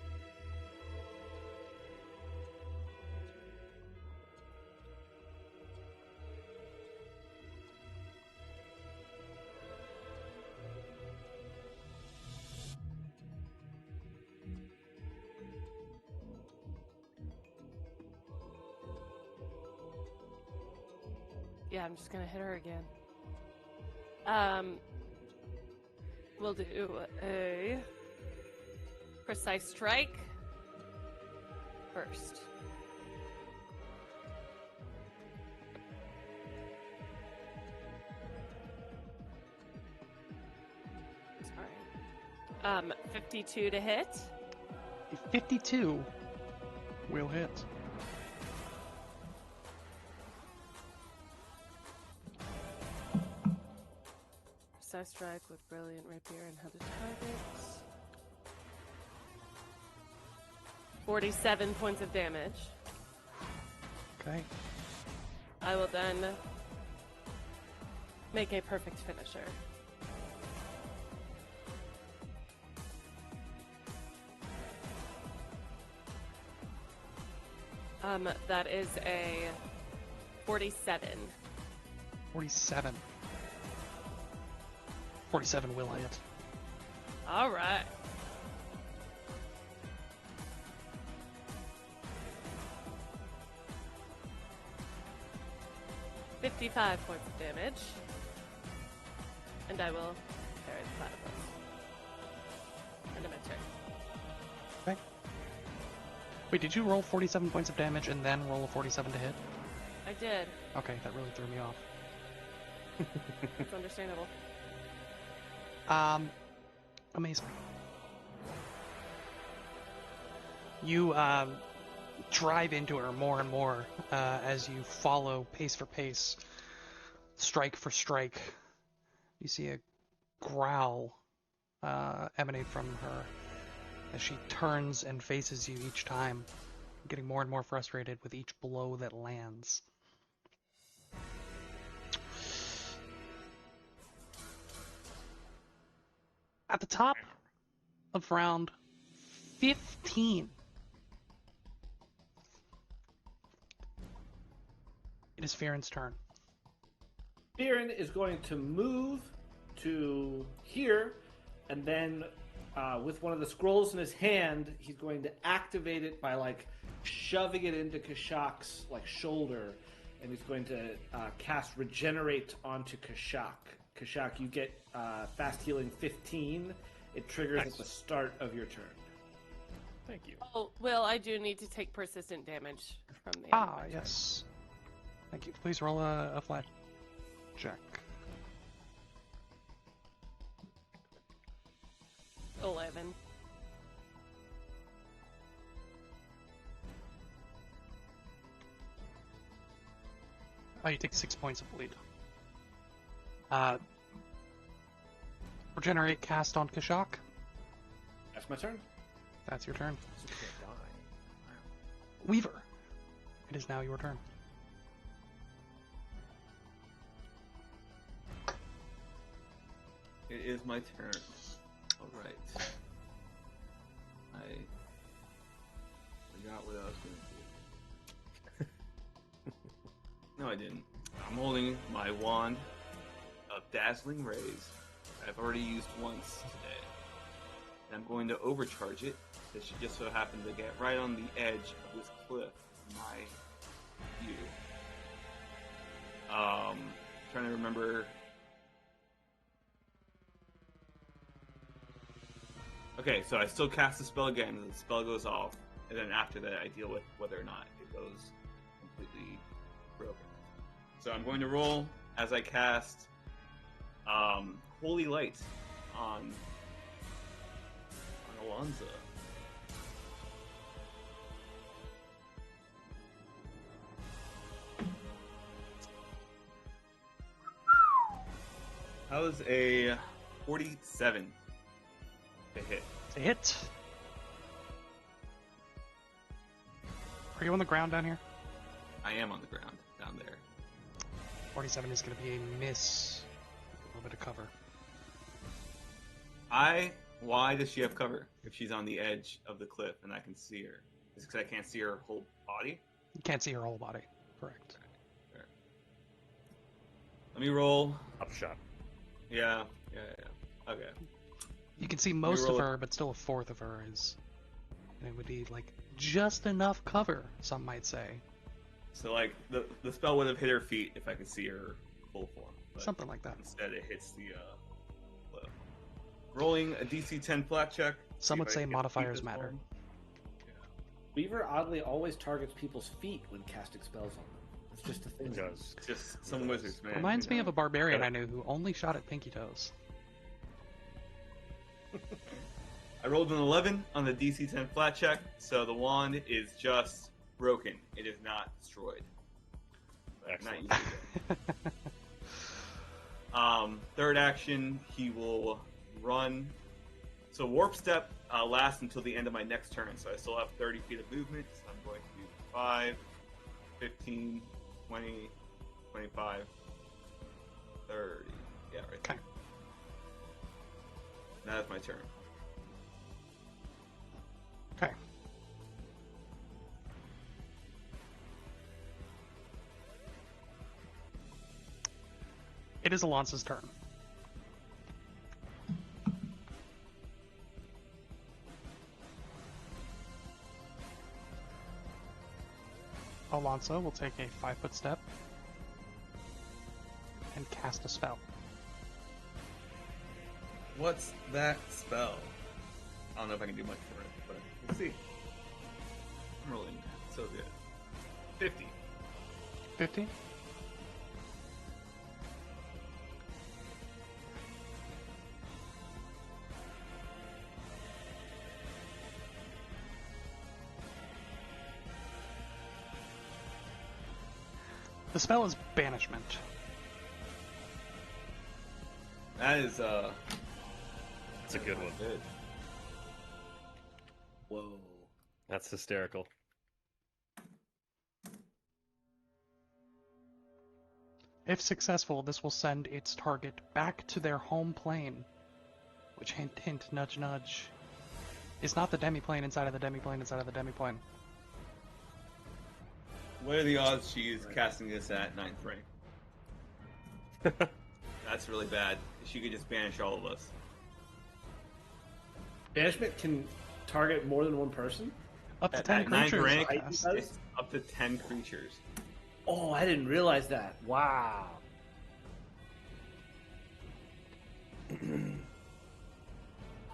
Yeah, I'm just gonna hit her again. We'll do a precise strike first. Sorry. 52 to hit. A 52 will hit. Precise strike with brilliant rapier and other targets. 47 points of damage. Okay. I will then make a perfect finisher. That is a 47. 47. 47 will hit. All right. $55 points of damage. And I will carry the platypus. End of my turn. Okay. Wait, did you roll 47 points of damage and then roll a 47 to hit? I did. Okay, that really threw me off. It's understandable. Amazing. You, drive into her more and more, as you follow pace for pace, strike for strike. You see a growl, emanate from her as she turns and faces you each time, getting more and more frustrated with each blow that lands. At the top of round 15, it is Farron's turn. Fearin is going to move to here, and then with one of the scrolls in his hand, he's going to activate it by shoving it into Kashak's shoulder, and he's going to cast Regenerate onto Kashak. Kashak, you get fast healing 15. It triggers Nice. at the start of your turn. Thank you. Oh, Will, I do need to take persistent damage from the Ah, yes. Thank you. Please roll a flat check. 11. Oh, you take 6 points of bleed. Regenerate cast on Kashak. That's my turn. That's your turn. So you can't die. Weaver, it is now your turn. It is my turn. All right. I forgot what I was going to do. No, I didn't. I'm holding my wand of Dazzling Rays. I've already used once today. And I'm going to overcharge it. This should just so happen to get right on the edge of this cliff in my view. Trying to remember. Okay, so I still cast the spell again, and the spell goes off, and then after that I deal with whether or not it goes completely broken. So I'm going to roll as I cast Holy Light on Alonzo. That was a 47 to hit. It's a hit. Are you on the ground down here? I am on the ground down there. 47 is going to be a miss. A little bit of cover. Why does she have cover if she's on the edge of the cliff and I can see her? Is it because I can't see her whole body? You can't see her whole body. Correct. Fair. Let me roll. Upshot. Yeah. Okay. You can see most of roll it. her, but still a fourth of her is. And it would be like just enough cover, some might say. So like the spell would have hit her feet if I could see her full form. But Something like that. instead it hits the cliff. Rolling a DC 10 flat check. Some See would if I say can keep modifiers this matter. form. Weaver oddly always targets people's feet when casting spells on them. It's just a thing. It does. Just some wizards, man. Reminds you me know? of a barbarian Yeah. I knew who only shot at pinky toes. I rolled an 11 on the DC 10 flat check, so the wand is just broken. It is not destroyed. But not Excellent. usually. Third action, he will run. So warp step lasts until the end of my next turn, so I still have 30 feet of movement. So I'm going to do 5, 15, 20, 25, 30. Yeah, right. Okay. That is my turn. Okay. It is Alonce's turn. Alonso will take a 5-foot step and cast a spell. What's that spell? I don't know if I can do much for it, but we'll see. I'm rolling so good. 50. 50? The spell is Banishment. That is That's a good one. good. Whoa. That's hysterical. If successful, this will send its target back to their home plane, which hint hint nudge nudge is not the demiplane inside of the demiplane inside of the demiplane. What are the odds she is casting this at 9th rank? That's really bad. She could just banish all of us. Banishment can target more than one person? Up to At 10 ninth creatures. rank, I guess. Does? it's up to 10 creatures. Oh, I didn't realize that. Wow.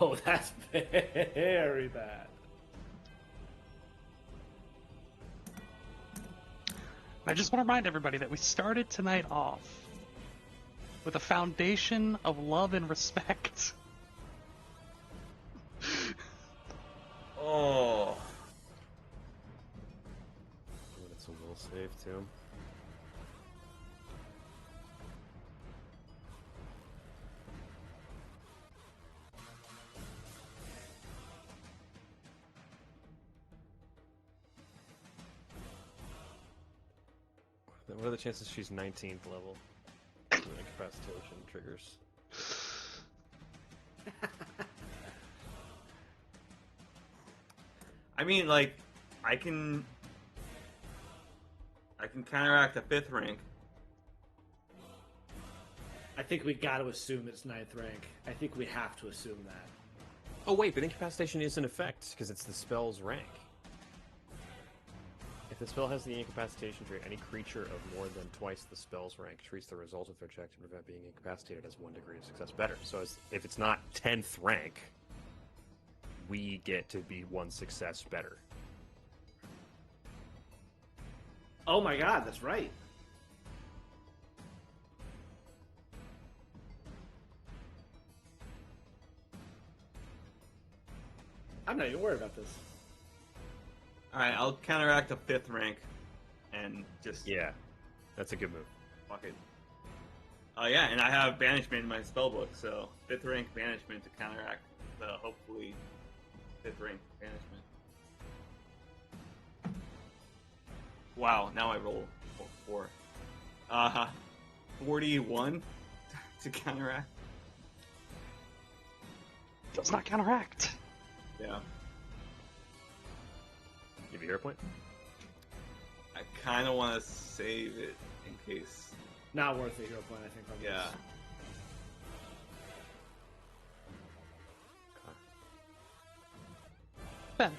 Oh, that's very bad. I just want to remind everybody that we started tonight off with a foundation of love and respect. Oh. It's a will save too. What are the chances she's 19th level? Incapacitation triggers. I mean, like, I can counteract a 5th rank. I think we got to assume it's 9th rank. I think we have to assume that. Oh wait, but incapacitation is in effect because it's the spell's rank. If the spell has the incapacitation trait, any creature of more than twice the spell's rank treats the result of their check to prevent being incapacitated as 1 degree of success better. So if it's not 10th rank, we get to be 1 success better. Oh my god, that's right. I'm not even worried about this. Alright, I'll counteract a 5th rank and just Yeah, that's a good move. fuck it. Oh yeah, and I have banishment in my spellbook, so 5th rank banishment to counteract the hopefully 5th rank banishment. Wow, now I roll 4. 41 to counteract. Does not counteract. Yeah. Give you a hero point? I kind of want to save it in case. Not worth a hero point, I think. On Yeah. this. Ben,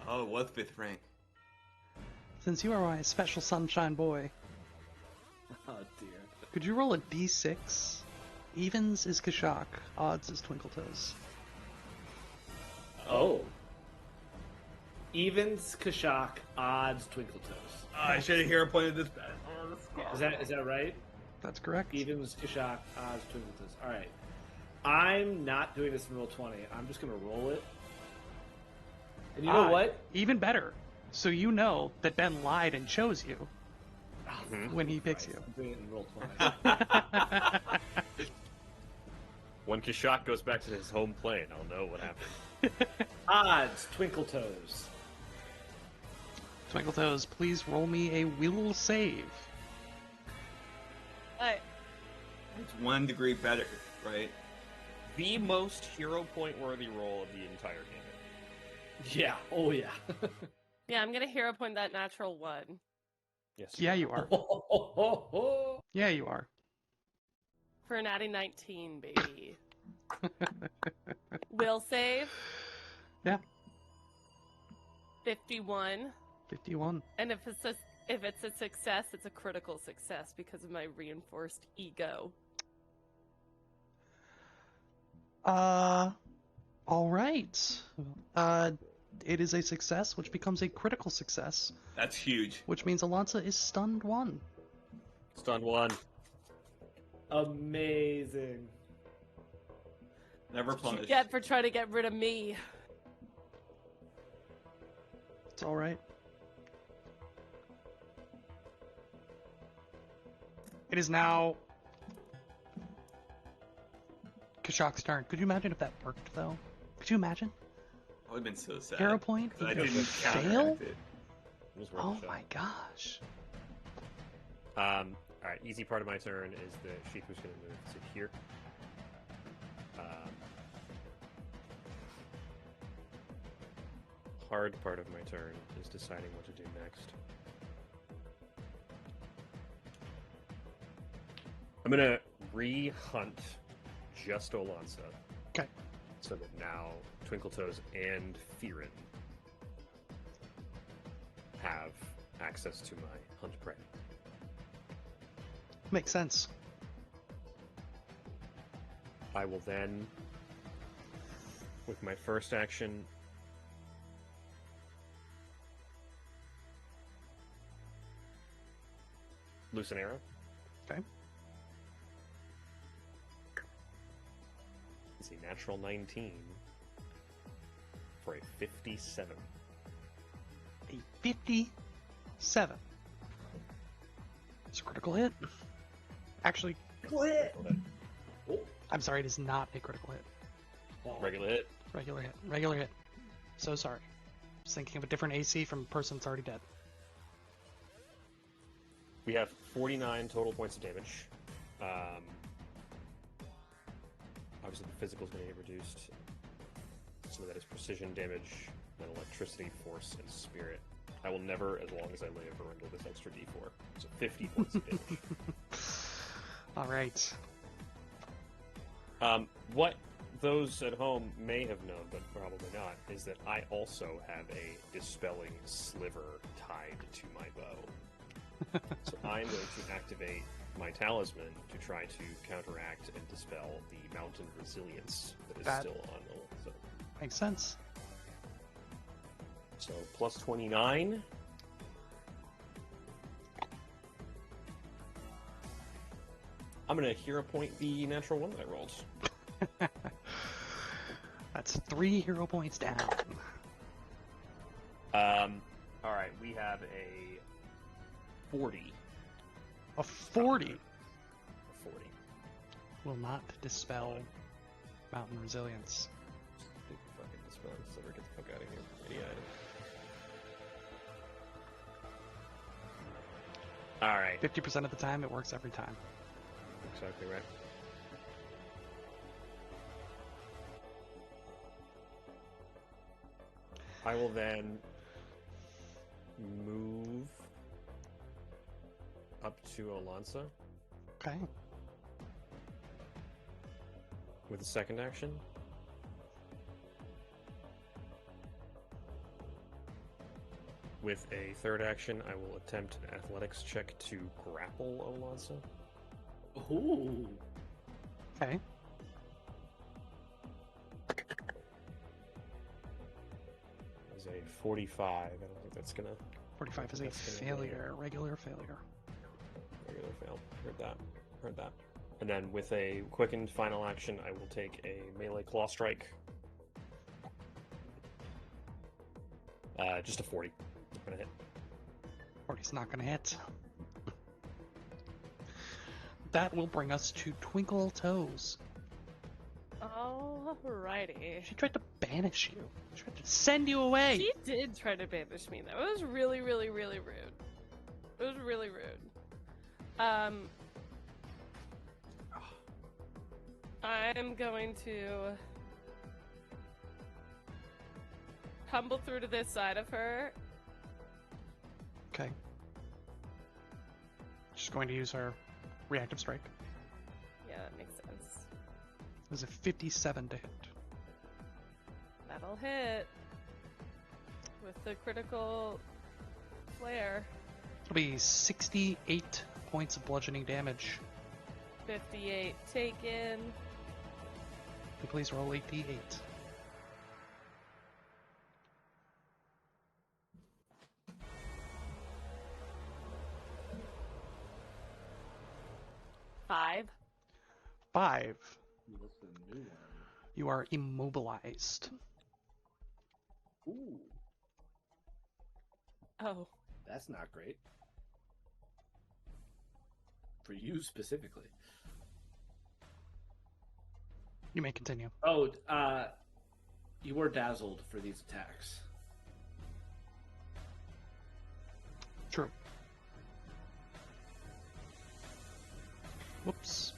Oh, it was 5th rank. since you are my special sunshine boy, Oh dear. could you roll a d6? Evens is Kashak, odds is Twinkletoes. Oh. Evens, Kashak, odds, Twinkletoes. I should have hero pointed this bad. Is that right? That's correct. Evens, Kashak, odds, Twinkletoes. All right. I'm not doing this in roll 20. I'm just gonna roll it. And you know what? Even better. So you know that Ben lied and chose you when he picks Christ, you. I'm doing it in roll 20. When Kashak goes back to his home plane, I'll know what happened. Odds, Twinkletoes. Twinkletoes, please roll me a will save. Hey, It's 1 degree better, right? The most hero point worthy roll of the entire game. Yeah. Oh yeah. yeah, I'm gonna hero point that natural 1. Yes. Yeah, you are. Yeah, you are. For an natty 19, baby. Will save. Yeah. 51. 51. And if it's a success, it's a critical success because of my reinforced ego. All right. It is a success, which becomes a critical success, That's huge. which means Alonso is stunned 1. Stun 1. Amazing. Never punished. Get for trying to get rid of me. It's all right. It is now Kashak's turn. Could you imagine if that worked, though? Could you imagine? I would have been so sad. Hero point? 'Cause I He didn't fail? counteract it. It was worth Oh a shot. my gosh. Alright, easy part of my turn is that Shiku's going to move to here. Hard part of my turn is deciding what to do next. I'm going to re-hunt just Olansa. Okay. So that now Twinkletoes and Fearin have access to my hunt prey. Makes sense. I will then, with my first action, loose an arrow. Okay. It's a natural 19 for a 57. A 57. It's a critical hit. Actually, Oh, I'm sorry, it is not a critical hit. Regular hit. Regular hit. Regular hit. So sorry. Just thinking of a different AC from a person that's already dead. We have 49 total points of damage. Obviously, the physical is going to get reduced. Some of that is precision damage, and electricity, force, and spirit. I will never, as long as I live, render this extra d4. So 50 points of damage. All right. What those at home may have known, but probably not, is that I also have a dispelling sliver tied to my bow. So I'm going to activate my talisman to try to counteract and dispel the mountain resilience that is still on the Makes sense. So plus 29. I'm going to hero point the natural one that I rolled. That's 3 hero points down. All right, we have a 40. A 40 40. will not dispel mountain resilience. Stupid fucking dispelling sliver, get the fuck out of here, idiot. All right, 50% of the time, it works every time. exactly right. I will then move up to Alonsa Okay. with a second action. With a third action, I will attempt an athletics check to grapple Alonsa. Ooh. Okay. As a 45. I don't think that's gonna 45 is a That's gonna be failure. Regular failure. regular fail. Heard that. Heard that. And then with a quickened final action, I will take a melee claw strike. Just a 40. Not gonna hit. 40's not going to hit. That will bring us to Twinkle Toes. Alrighty. She tried to banish you. She tried to send you away. She did try to banish me. That was really, really, really rude. It was really rude. I'm going to tumble through to this side of her. Okay. She's going to use her reactive strike. Yeah, that makes sense. It was a 57 to hit. That'll hit with the critical flare. It'll be 68 points of bludgeoning damage. 58 taken. And please roll a d8. Five. 5. What's the new one? You are immobilized. Ooh, Oh. that's not great. For you specifically. You may continue. Oh, you were dazzled for these attacks. True. Whoops.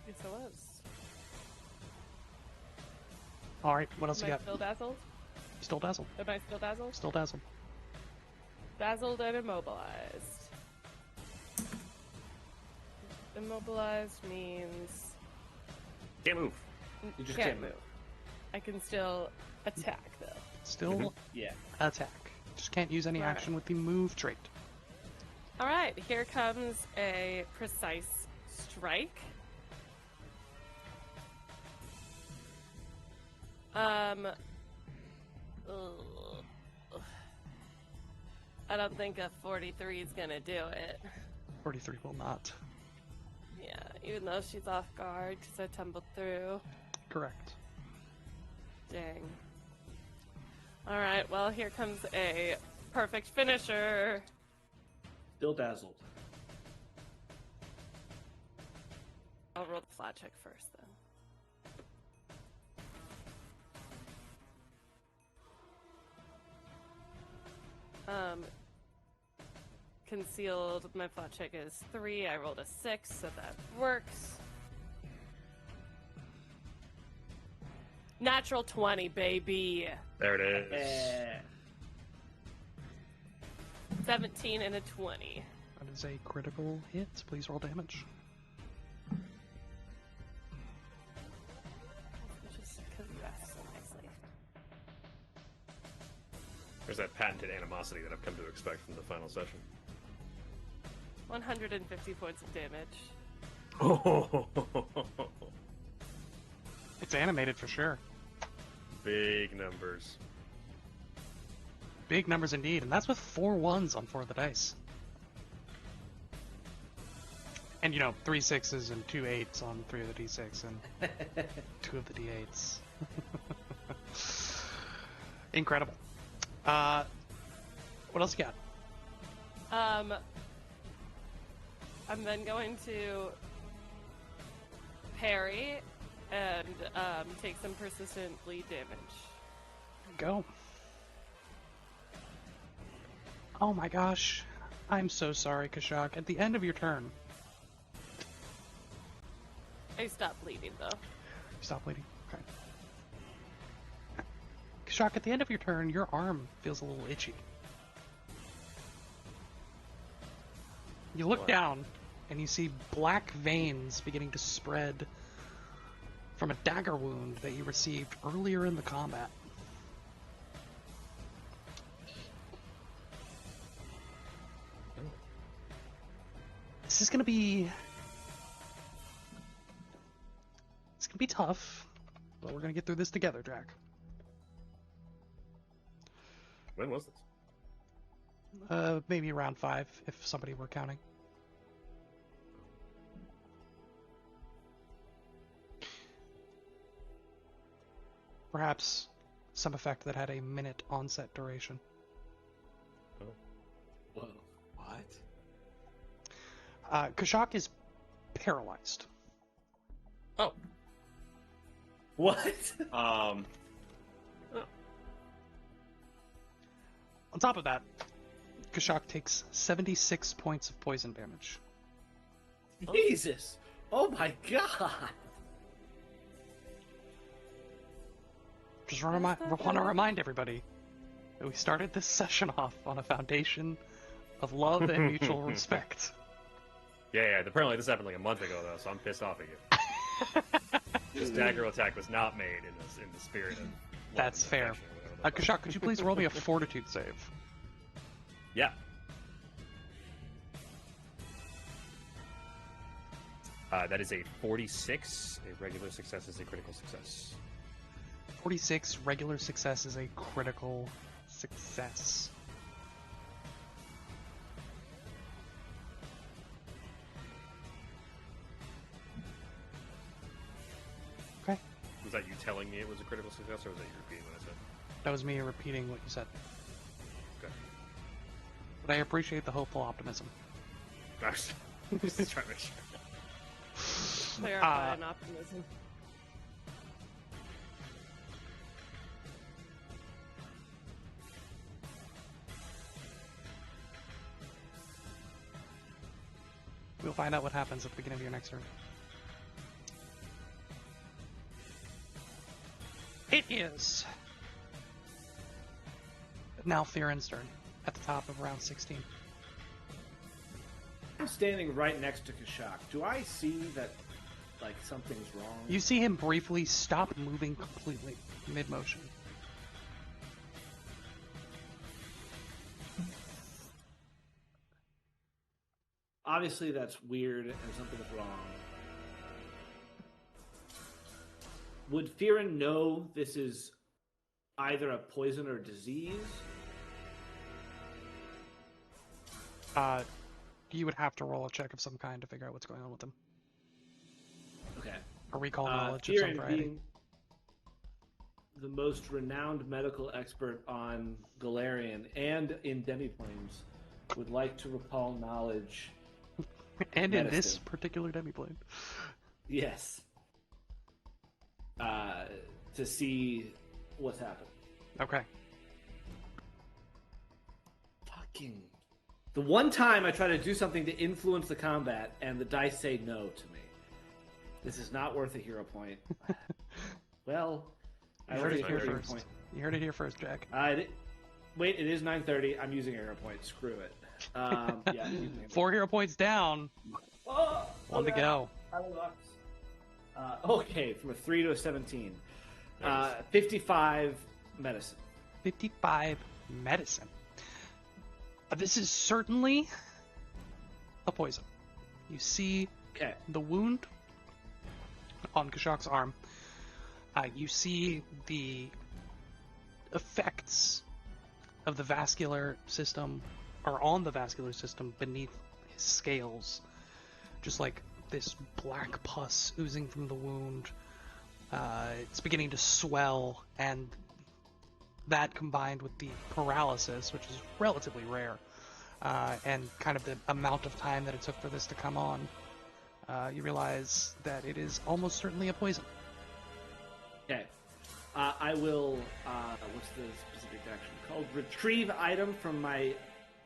Yes, it was. All right, what else Am you I got? still dazzled? Still dazzled. Am I still dazzled? Still dazzled. Dazzled and immobilized. Immobilized means Can't move. You just can't move. I can still attack though. Still Yeah. attack. Just can't use any Alright. action with the move trait. All right, here comes a precise strike. Ugh. I don't think a 43 is gonna do it. 43 will not. Yeah, even though she's off guard because I tumbled through. Correct. Dang. All right, well, here comes a perfect finisher. Still dazzled. I'll roll the flat check first, then. Concealed, my flat check is 3. I rolled a 6, so that works. Natural 20, baby. There it is. Eh. 17 and a 20. That is a critical hit. Please roll damage. Just because you asked so nicely. There's that patented animosity that I've come to expect from the final session. 150 points of damage. It's animated for sure. Big numbers. Big numbers indeed, and that's with 4 1s on 4 of the dice. And 3 6s and 2 8s on 3 of the d6 and 2 of the d8s. Incredible. What else you got? I'm then going to parry and take some persistent bleed damage. Go. Oh my gosh. I'm so sorry, Kashak. At the end of your turn. I stopped bleeding though. Stop bleeding. Okay. Kashak, at the end of your turn, your arm feels a little itchy. You look What? down, and you see black veins beginning to spread from a dagger wound that you received earlier in the combat. This is gonna be... It's gonna be tough, but we're gonna get through this together, Jack. When was this? Maybe round 5, if somebody were counting. Perhaps some effect that had a minute onset duration. Whoa. What? Kashak is paralyzed. Oh. What? On top of that, Kashak takes 76 points of poison damage. Jesus! Oh my god! Just want to remind everybody that we started this session off on a foundation of love and mutual respect. Yeah. Apparently this happened like a month ago though, so I'm pissed off at you. This dagger attack was not made in the spirit of. That's love and fair. affection or whatever the fuck. Kashak, could you please roll me a fortitude save? Yeah. That is a 46. A regular success is a critical success. 46, regular success is a critical success. Okay, Was that you telling me it was a critical success, or was that you repeating what I said? that was me repeating what you said. Okay. But I appreciate the hopeful optimism. I was just trying to make sure. Clarify and optimism. We'll find out what happens at the beginning of your next turn. It is now Theron's turn at the top of round 16. I'm standing right next to Kashak. Do I see that, like something's wrong. You see him briefly stop moving completely mid-motion. Obviously, that's weird and something's wrong. Would Firen know this is either a poison or disease? You would have to roll a check of some kind to figure out what's going on with him. Okay. A recall knowledge of some Firen, variety. being the most renowned medical expert on Galarian and in demiplanes, would like to recall knowledge. And in this medicine. particular demiplane. Yes. To see what's happened. Okay. Fucking. The one time I try to do something to influence the combat and the dice say no to me. This is not worth a hero point. Well, I You heard already it here hero first. point. You heard it here first, Jack. Wait, it is 9:30. I'm using a hero point. Screw it. Yeah. I'm using a hero 4 hero points down. Oh, One to go. Okay, from a 3 to a 17. Nice. 55 medicine. 55 medicine. This is certainly a poison. You see Okay. the wound on Kashak's arm. You see the effects of the vascular system, or on the vascular system beneath his scales. Just like this black pus oozing from the wound. It's beginning to swell, and that combined with the paralysis, which is relatively rare, and kind of the amount of time that it took for this to come on, you realize that it is almost certainly a poison. Okay. I will, what's the specific action called? Retrieve item from my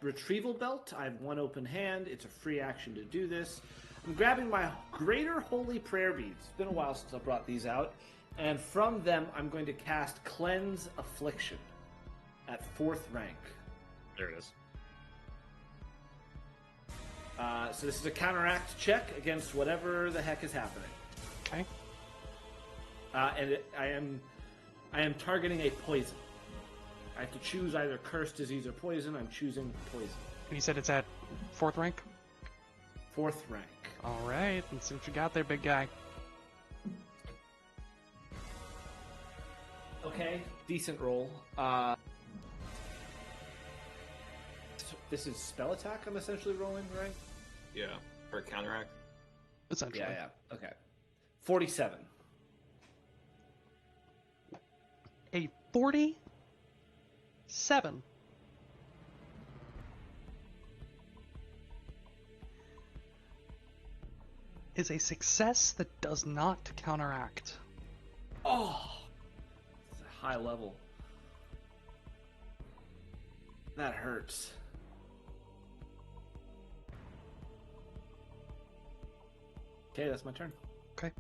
retrieval belt. I have one open hand. It's a free action to do this. I'm grabbing my Greater Holy Prayer Beads. It's been a while since I brought these out. And from them, I'm going to cast Cleanse Affliction at 4th rank. There it is. So this is a counteract check against whatever the heck is happening. Okay? And I am targeting a poison. I have to choose either curse, disease, or poison. I'm choosing poison. And you said it's at 4th rank? 4th rank. Alright, let's see what you got there, big guy. Okay, decent roll. This is spell attack I'm essentially rolling, right? Yeah, or counteract. Essentially. Yeah. Okay. 47. A 47. Is a success that does not counteract. Oh! It's a high level. That hurts. Okay, that's my turn. Okay.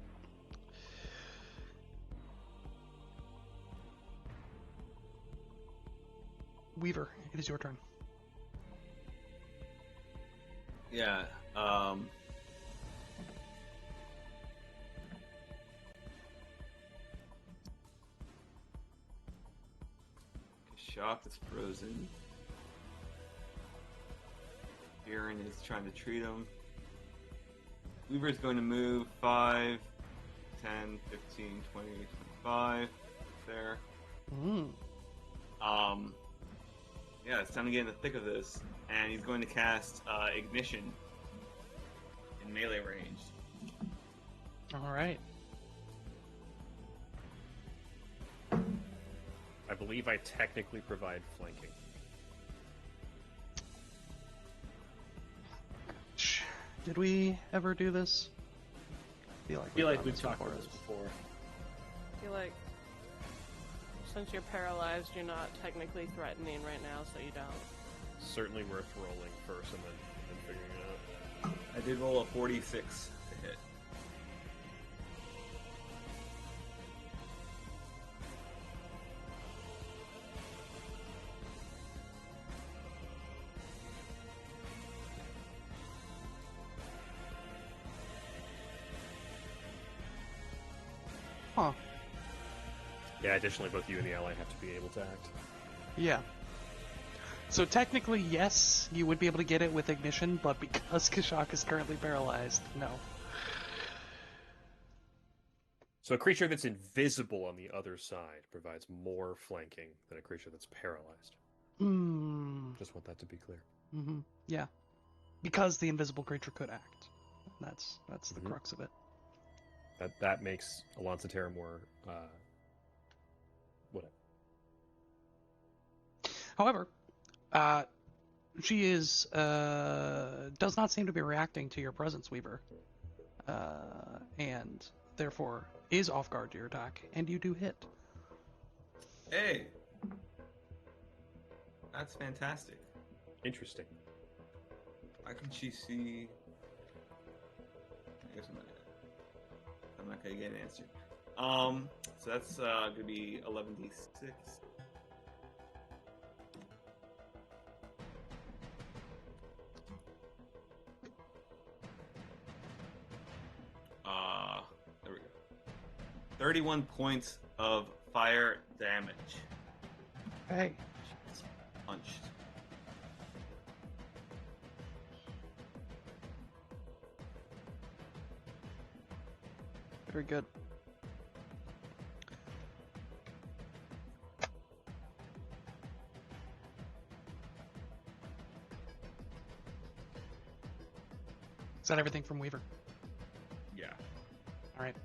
Weaver, it is your turn. Yeah. Shock is frozen. Aaron is trying to treat him. Weaver's going to move 5, 10, 15, 20, 25. There. Yeah, it's time to get in the thick of this. And he's going to cast Ignition in melee range. Alright. I believe I technically provide flanking. Did we ever do this? I I feel like done we've this talked before. about this before. I feel like since you're paralyzed, you're not technically threatening right now, so you don't. Certainly worth rolling first and then figuring it out. I did roll a 46 to hit. Huh. Yeah, additionally, both you and the ally have to be able to act. Yeah. So technically, yes, you would be able to get it with ignition, but because Kashak is currently paralyzed, no. So a creature that's invisible on the other side provides more flanking than a creature that's paralyzed. Hmm. Just want that to be clear. Mm-hmm. Yeah. Because the invisible creature could act. That's the Mhm. crux of it. That makes Alonso Terra more whatever. However, she is does not seem to be reacting to your presence, Weaver, and therefore is off guard to your attack, and you do hit. Hey, that's fantastic. Interesting. Why can she see? I guess I'm not gonna get an answer. So that's gonna be 11d6. There we go. 31 points of fire damage. Hey. She's punched. Very good. Is that everything from Weaver? Yeah. All right.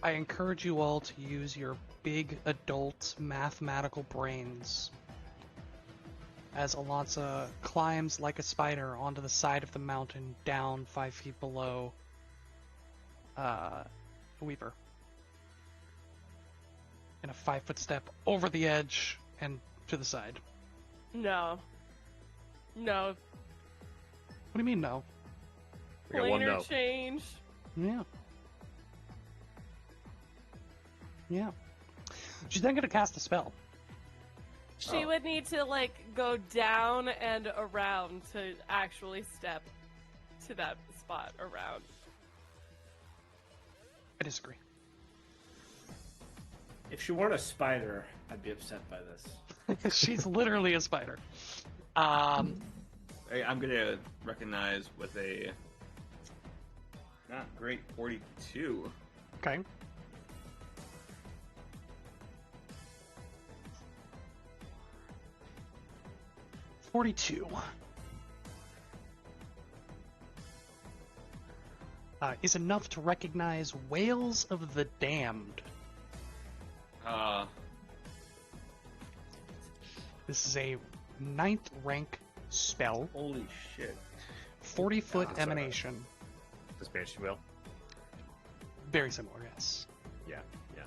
I encourage you all to use your big adult mathematical brains as Alonsa climbs like a spider onto the side of the mountain down 5 feet below Weaver. In a 5-foot step over the edge and to the side. No. No. What do you mean, no? We got one Planar no. change. Yeah. Yeah. She's then going to cast a spell. She would need to, like, go down and around to actually step to that spot around. I disagree. If she weren't a spider, I'd be upset by this. She's literally a spider. I'm gonna recognize with a not great 42. Okay. "42. Is enough to recognize Whales of the Damned. This is a 9th rank spell, Holy shit. 40-foot Ah, sorry. emanation. This Banshee Whale? Very similar, yes. Yeah, yeah.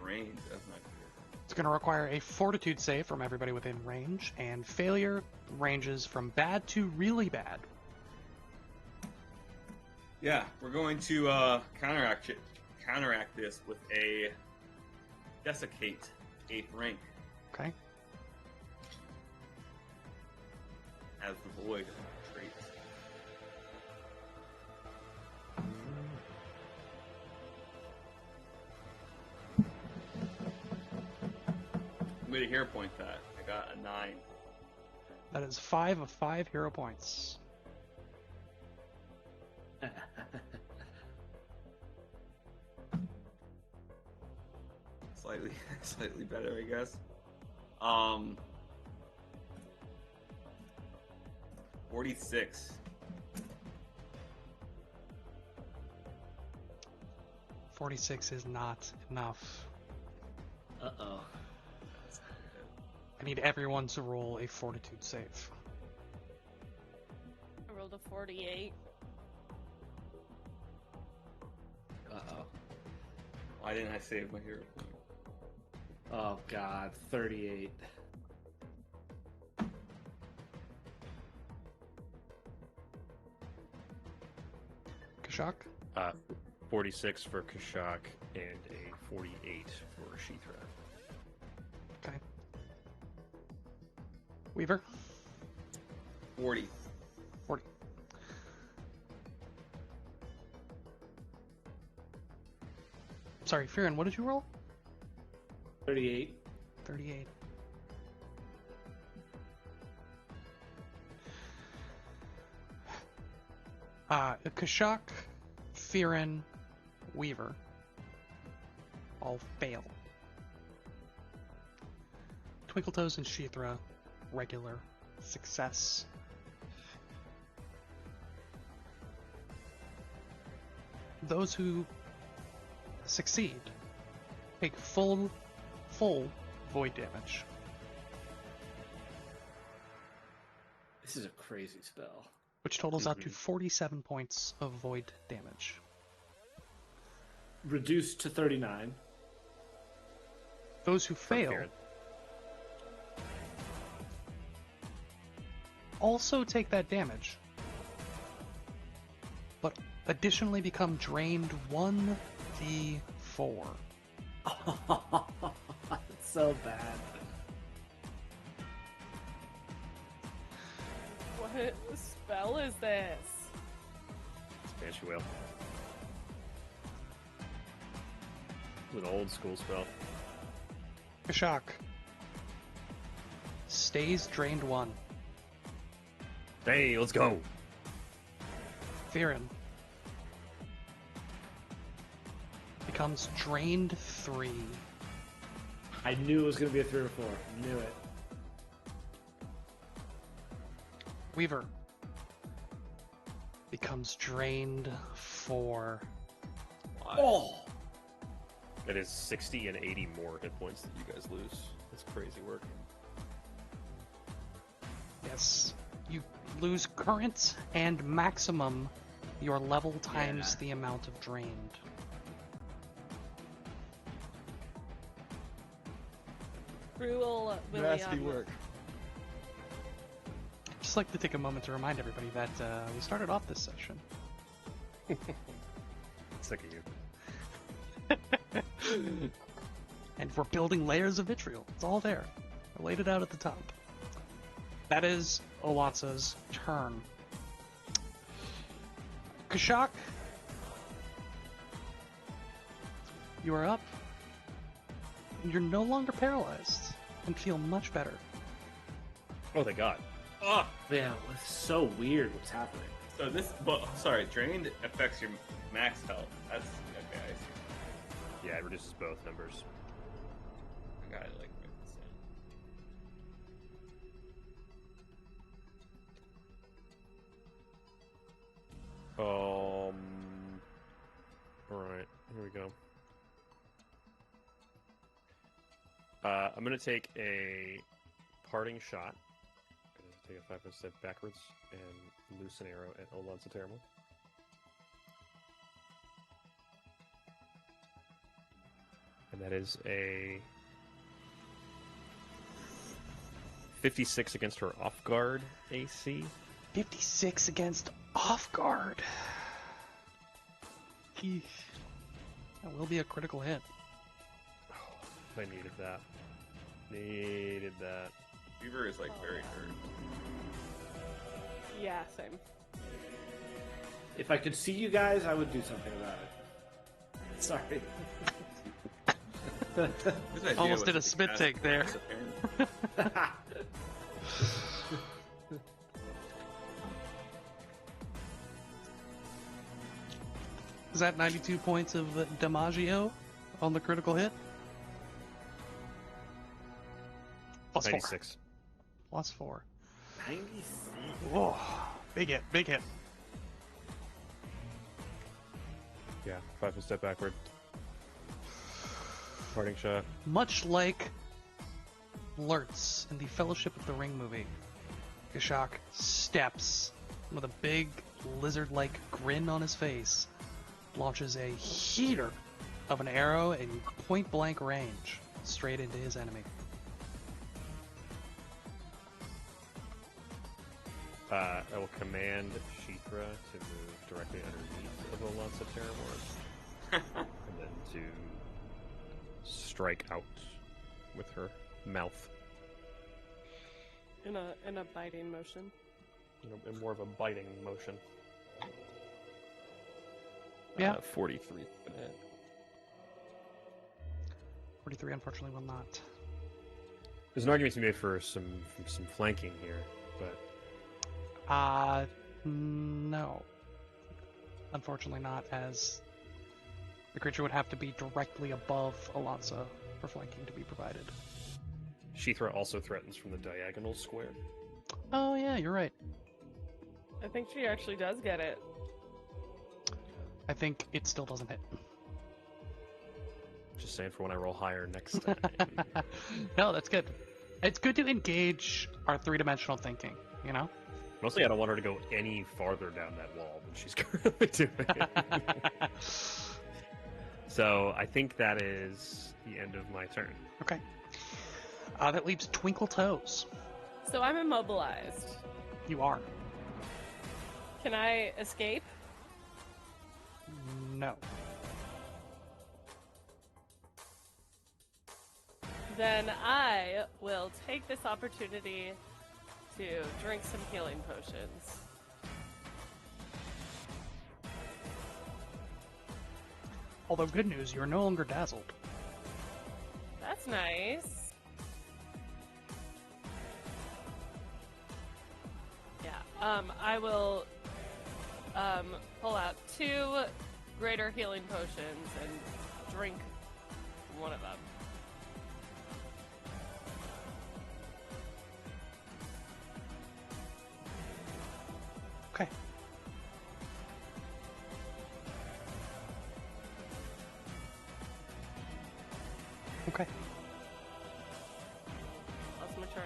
Range, that's not good. It's going to require a fortitude save from everybody within range, and failure ranges from bad to really bad. Yeah, we're going to counteract this with a Desiccate 8th rank Okay? as the Void trait. I'm going to hero point that. I got a 9. That is 5 of 5 hero points. Slightly better, I guess. 46. 46 is not enough. Uh-oh. I need everyone to roll a fortitude save. I rolled a 48. Uh-oh. Why didn't I save my hero point? Oh, God. 38. Kashak? 46 for Kashak and a 48 for Sheethra. Okay. Weaver? 40. 40. Sorry, Fearon, what did you roll? 38. 38. Kashak, Fearon, Weaver all fail. Twinkletoes and Sheethra, regular success. Those who succeed take full void damage. This is a crazy spell. Which totals out to 47 points of void damage. Reduced to 39. Those who fail Fearon. also take that damage, but additionally become drained 1d4. It's so bad. What spell is this? Banshee Whale. With an old school spell. Kashak stays drained 1. Hey, let's go! Fearon becomes drained 3. I knew it was going to be a 3 or 4. Knew it. Weaver becomes drained 4. Oh! It is 60 and 80 more hit points that you guys lose. That's crazy work. Yes, you lose current and maximum your level times the amount of drained. Cruel Nasty William. work. Just like to take a moment to remind everybody that we started off this session. Sick of you. And we're building layers of vitriol. It's all there. I laid it out at the top. That is Olatsa's turn. Kashak, you are up. You're no longer paralyzed and feel much better. Oh, thank God. Oh, Yeah, it's so weird what's happening. so this. Well, sorry, drained affects your max health. That's okay. I see. Yeah, it reduces both numbers. I gotta like write this down. Alright, here we go. I'm gonna take a parting shot. I'm gonna take a 5-foot step backwards and loose an arrow at Olansa Terrible. And that is a 56 against her off guard AC. 56 against off guard. That will be a critical hit. I needed that. Needed that. Weaver is like very hurt. Yeah, same. If I could see you guys, I would do something about it. Sorry. His idea Almost was did a to spit cast take there. Max Apparent. Is that 92 points of Damaggio on the critical hit? Plus 4. 96. Plus 4. 96. Whoa. Big hit, big hit. Yeah, 5-foot step backward. Parting shot. Much like Lurtz in the Fellowship of the Ring movie, Kashak steps with a big lizard-like grin on his face, launches a heater of an arrow in point-blank range straight into his enemy. I will command Sheethra to move directly underneath of Olansa Terramorph. And then to strike out with her mouth. In a biting motion. In more of a biting motion. Yeah. 43 for that. 43 unfortunately will not. There's an argument to be made for some flanking here, but No. Unfortunately not, as the creature would have to be directly above Alonsa for flanking to be provided. Sheathra also threatens from the diagonal square. Oh yeah, you're right. I think she actually does get it. I think it still doesn't hit. Just saying for when I roll higher next time. No, that's good. It's good to engage our three-dimensional thinking, you know? Mostly I don't want her to go any farther down that wall than she's currently doing. So I think that is the end of my turn. Okay. That leaves Twinkle Toes. So I'm immobilized. You are. Can I escape? No. Then I will take this opportunity to drink some healing potions. Although good news, you are no longer dazzled. That's nice. Yeah, I will pull out 2 greater healing potions and drink one of them. Okay. Okay. That's my turn.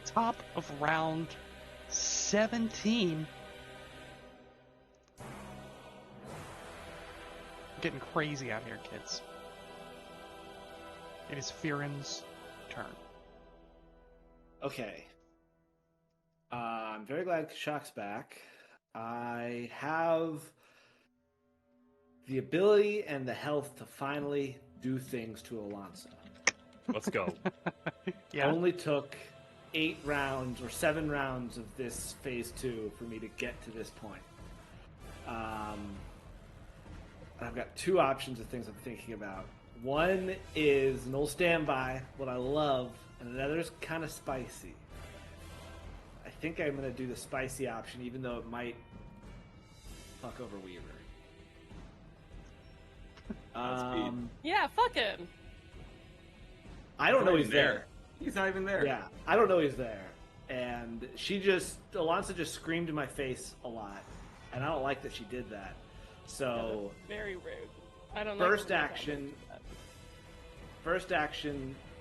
Top of round 17. Getting crazy out here, kids. It is Firen's turn. Okay. I'm very glad Kashak's back. I have the ability and the health to finally do things to Alonsa. Let's go. Yeah. Only took 8 rounds or 7 rounds of this phase 2 for me to get to this point. I've got 2 options of things I'm thinking about. One is an old standby, what I love, and another is kind of spicy. I think I'm going to do the spicy option, even though it might fuck over Weaver. Yeah, fuck him. I don't He's know not he's even there. there. He's not even there. Yeah, I don't know he's there. And Alonsa just screamed in my face a lot. And I don't like that she did that. So, Very rude. I don't First like action,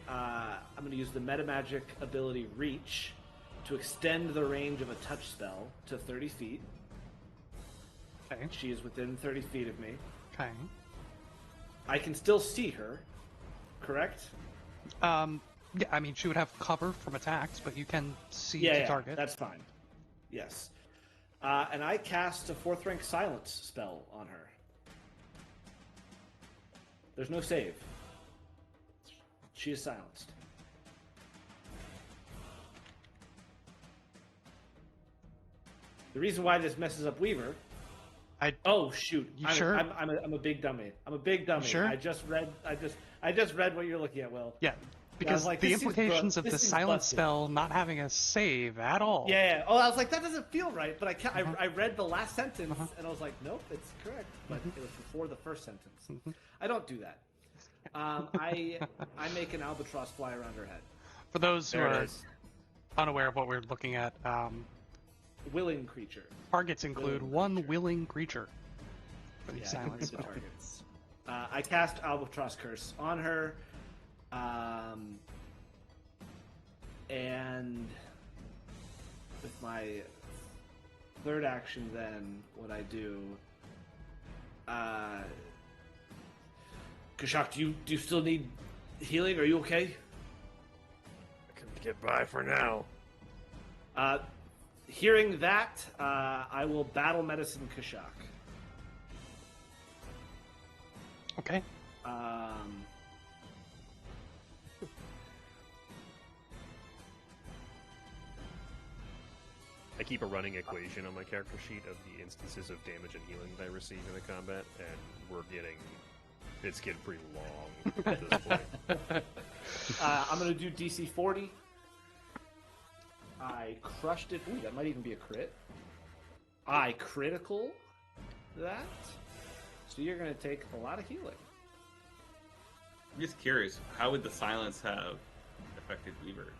I'm going to use the Metamagic ability Reach to extend the range of a touch spell to 30 feet. Okay. She is within 30 feet of me. Okay. I can still see her, correct? Yeah, I mean, she would have cover from attacks, but you can see the Yeah, target. that's fine. Yes. And I cast a 4th rank silence spell on her. There's no save. She is silenced. The reason why this messes up Weaver. Oh shoot! You sure? I'm a big dummy. I'm a big dummy. Sure? I just read what you're looking at, Will. Yeah, because like, the this seems implications of this the seems silence busted. spell not having a save at all. Yeah. Oh, I was like, that doesn't feel right. But I read the last sentence and I was like, nope, it's correct. But it was before the first sentence. I don't do that. I make an albatross fly around her head. For those who There it are is. unaware of what we're looking at, Willing creature. targets include Willing one creature. willing creature for the Yeah, silence the spell. targets. I cast albatross curse on her, and with my 3rd action, then what I do, Kashak, do you still need healing? Are you okay? I can get by for now. Hearing that, I will battle medicine Kashak. Okay. I keep a running equation on my character sheet of the instances of damage and healing that I receive in a combat, and it's getting pretty long at this point. I'm going to do DC 40. I crushed it. Ooh, that might even be a crit. I critical that. So you're going to take a lot of healing. I'm just curious, how would the silence have affected Weaver?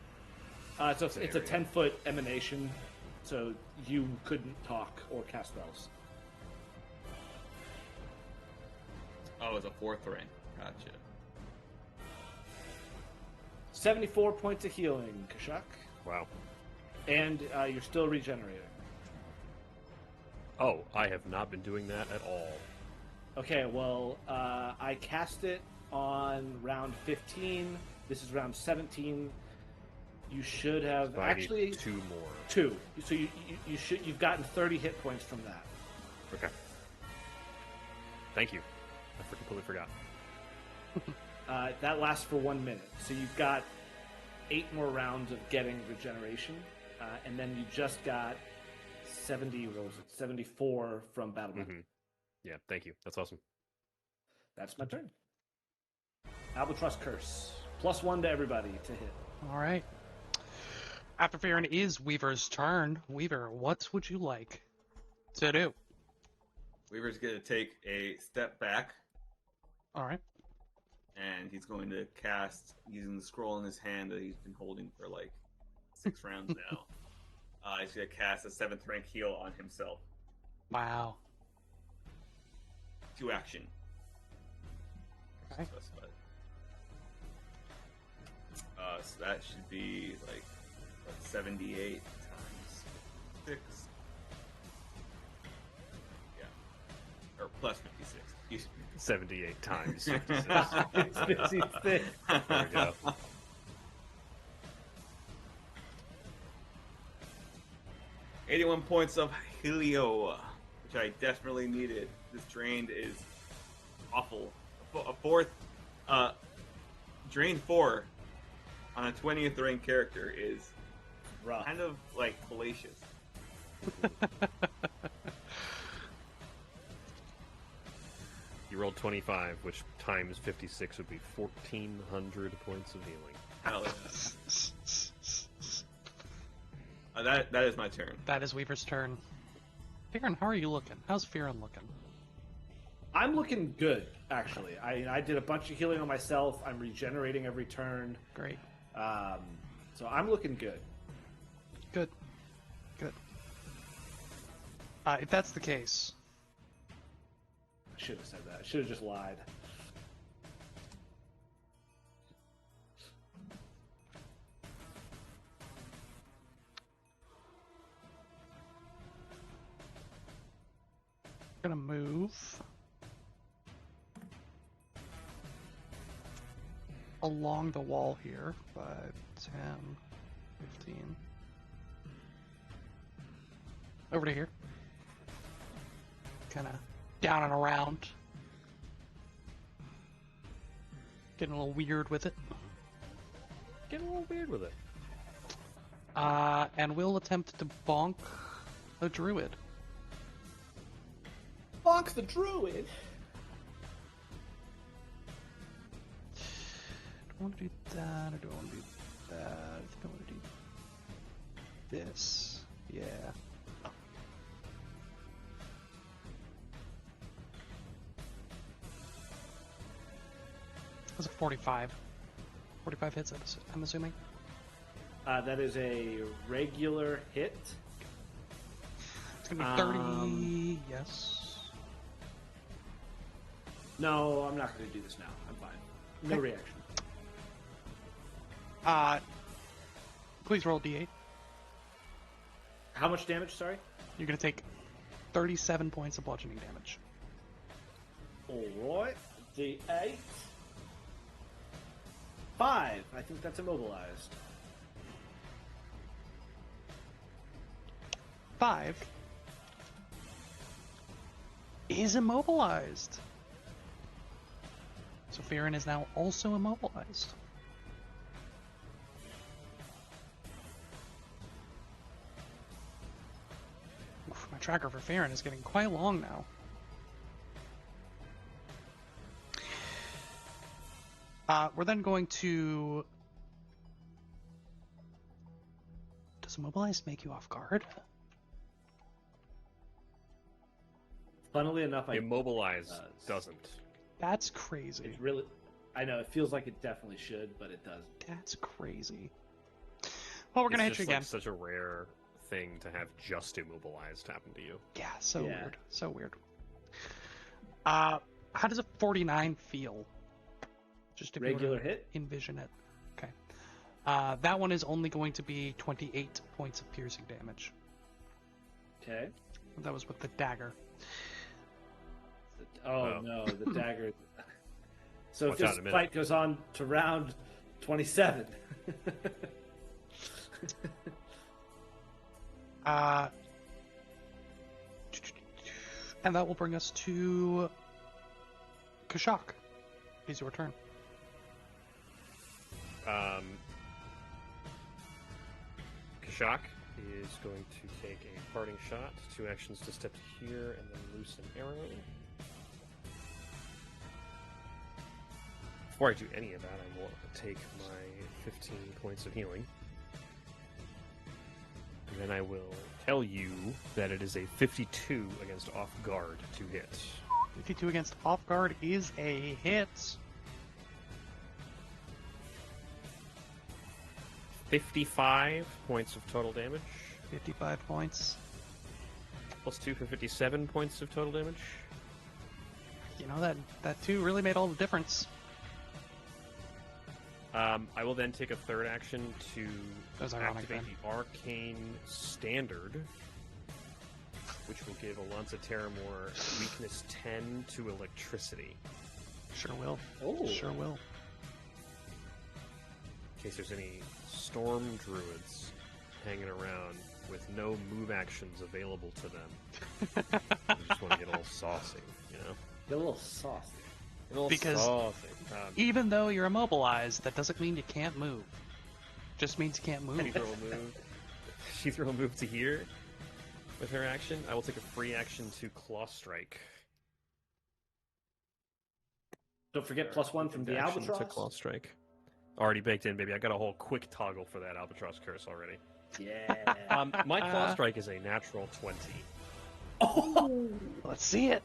It's a 10-foot emanation, so you couldn't talk or cast spells. Oh, it's a fourth rank. Gotcha. 74 points of healing, Kashak. Wow. And you're still regenerating. Oh, I have not been doing that at all. Okay, well, I cast it on round 15. This is round 17. You should have So I actually need 2 more. 2. So you've gotten 30 hit points from that. Okay. Thank you. I completely forgot. That lasts for 1 minute. So you've got 8 more rounds of getting regeneration, and then you just got 74 from Battle Bond. Mm-hmm. Yeah, thank you. That's awesome. That's my turn. Albatross Curse. +1 to everybody to hit. All right. After Farron is Weaver's turn. Weaver, what would you like to do? Weaver's going to take a step back, All right. and he's going to cast using the scroll in his hand that he's been holding for like 6 rounds now. He's going to cast a 7th rank heal on himself. Wow. 2 action. Okay. Specified. So that should be like 78 times 6. Yeah. Or plus 56. Excuse me. 78 times 56. It's 56. There we go. $81 points of Helio, which I desperately needed. This drained is awful. A fourth, drain 4 on a 20th rank character is Rough. kind of like fallacious. You rolled 25, which times 56 would be 1,400 points of healing. Hell yeah. That is my turn. That is Weaver's turn. Farron, how are you looking? How's Farron looking? I'm looking good, actually. I did a bunch of healing on myself. I'm regenerating every turn. Great. So I'm looking good. Good. Good. If that's the case, I should have said that. I should have just lied. I'm gonna move along the wall here. 5, 10, 15. Over to here. Kind of down and around. Getting a little weird with it. Getting a little weird with it. And we'll attempt to bonk a druid. Bonk the druid! Do I want to do that, or do I want to do that? I think I want to do this. Yeah. That's a 45. 45 hits, I'm assuming. That is a regular hit. It's gonna be 30. Yes. No, I'm not going to do this now. I'm fine. No Okay. reaction. Please roll a d8. How much damage, sorry? You're gonna take 37 points of bludgeoning damage. Alright. D8. 5. I think that's immobilized. 5 is immobilized. So Farron is now also immobilized. tracker for Farron is getting quite long now. We're then going to... Does Immobilize make you off guard? Funnily enough, Immobilize does. doesn't. That's crazy. It really, I know it feels like it definitely should, but it doesn't. That's crazy. Well, we're gonna hit It's you just again. like such a rare thing to have just immobilized happen to you. Yeah, so Yeah. weird. So weird. How does a 49 feel? Just if you were Regular to hit. envision it. Okay. That one is only going to be 28 points of piercing damage. Okay. That was with the dagger. Oh no, the dagger. So Watch if out this in a minute. fight goes on to round 27. And that will bring us to Kashak. It's your turn. Kashak is going to take a parting shot, 2 actions to step to here, and then loose an arrow. Before I do any of that, I will take my 15 points of healing. And then I will tell you that it is a 52 against off guard to hit. 52 against off guard is a hit. 55 points of total damage. 55 points. Plus 2 for 57 points of total damage. You know, that 2 really made all the difference. I will then take a third action to That was ironic, activate the Arcane Standard, which will give Alonza Terramore weakness 10 to electricity. Sure will. Oh. Sure will. In case there's any storm druids hanging around with no move actions available to them. I just want to get a little saucy, you know? Get a little saucy. A little Because- saucy. Even though you're immobilized, that doesn't mean you can't move. Just means you can't She move. throw a move. She throw a move to here with her action. I will take a free action to Claw Strike. Don't forget +1 from the Action albatross. to Claw Strike. Already baked in, baby. I got a whole quick toggle for that Albatross curse already. Yeah. My Claw Strike is a natural 20. Oh. Let's see it.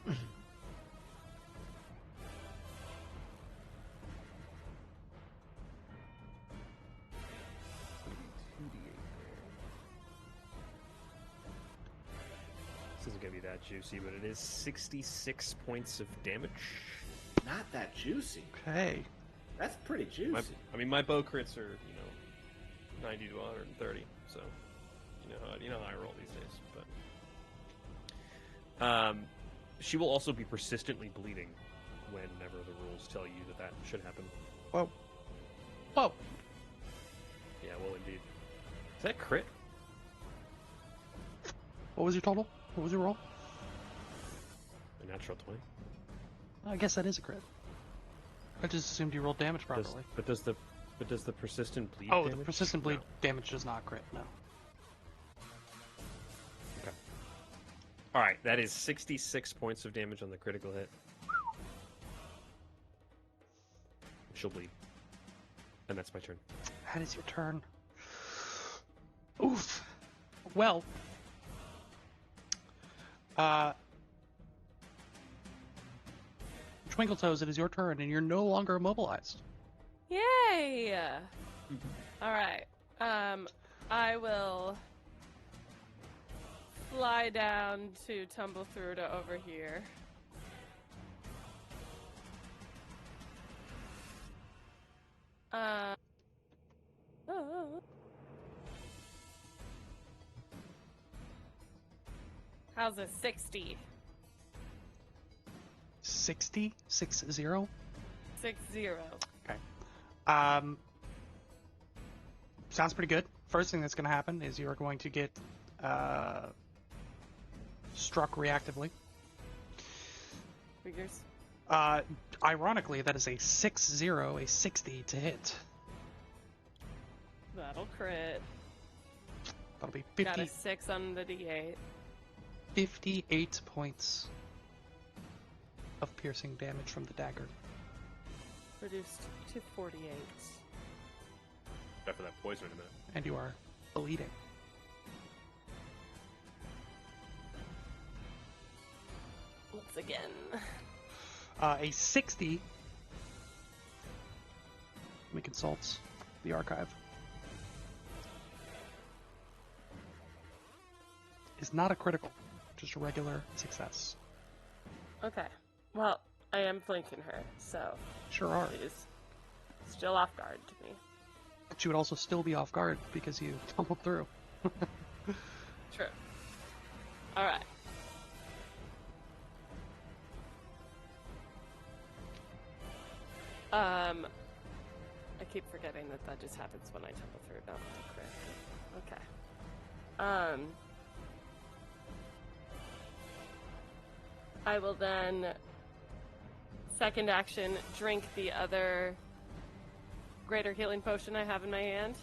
This isn't going to be that juicy, but it is 66 points of damage. Not that juicy. Okay. That's pretty juicy. My bow crits are, 90 to 130, so you know how I roll these days. But she will also be persistently bleeding whenever the rules tell you that should happen. Whoa. Whoa. Yeah, well, indeed. Is that crit? What was your total? What was your roll? A natural 20. I guess that is a crit. I just assumed you rolled damage properly. Does the persistent bleed? Oh, damage? the persistent bleed No. damage does not crit, no. Okay. All right, that is 66 points of damage on the critical hit. She'll bleed, and that's my turn. That is your turn. Oof. Well. Twinkle Toes, it is your turn, and you're no longer immobilized. Yay! All right. I will fly down to tumble through to over here. Oh. How's a 60? 60? 60? 60. Okay. Sounds pretty good. First thing that's going to happen is you're going to get struck reactively. Figures. Ironically, that is a 6-0, a 60 to hit. That'll crit. That'll be Got 50. a 6 on the D8. 58 points of piercing damage from the dagger. Reduced to 48. After that poison in a minute. And you are bleeding. Once again. A 60. Let me consult the archive. Is not a critical, just a regular success. Okay. Well, I am flanking her, so Sure are. she's still off guard to me. But you would also still be off guard because you tumbled through. True. Alright. I keep forgetting that that just happens when I tumble through, not when I crit. Okay. I will then second action drink the other greater healing potion I have in my hand.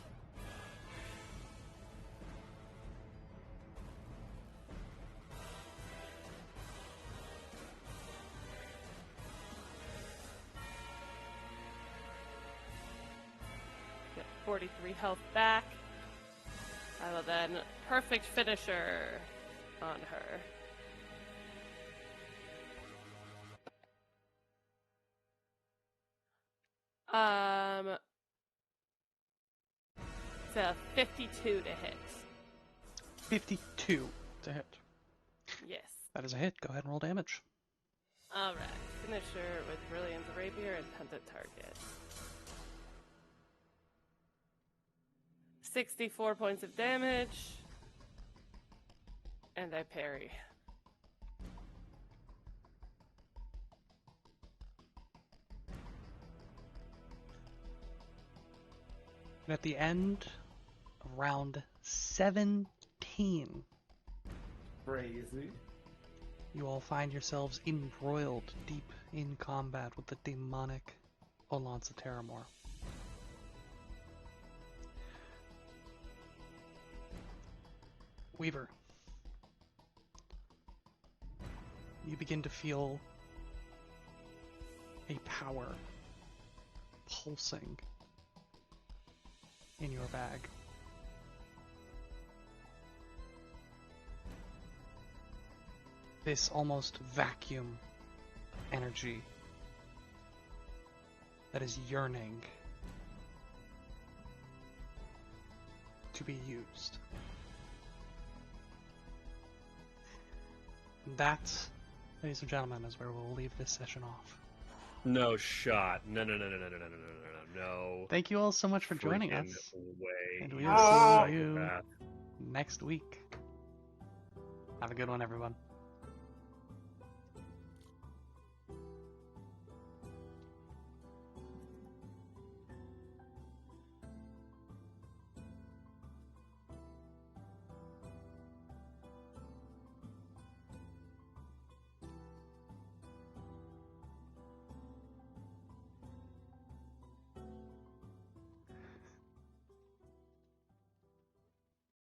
Get 43 health back. I will then perfect finisher on her. It's a 52 to hit. 52 to hit. Yes. That is a hit. Go ahead and roll damage. Alright. Finisher with Brilliant Rapier and Pendant Target. 64 points of damage. And I parry. And at the end of round 17, Crazy. you all find yourselves embroiled deep in combat with the demonic Olance Terramore. Weaver, you begin to feel a power pulsing in your bag. This almost vacuum energy that is yearning to be used. That, ladies and gentlemen, is where we'll leave this session off. No shot. No, no, no, no, no, no, no, no, no, no, no. Thank you all so much for joining Freaking us, way. and we You will see you psychopath. next week. Have a good one, everyone.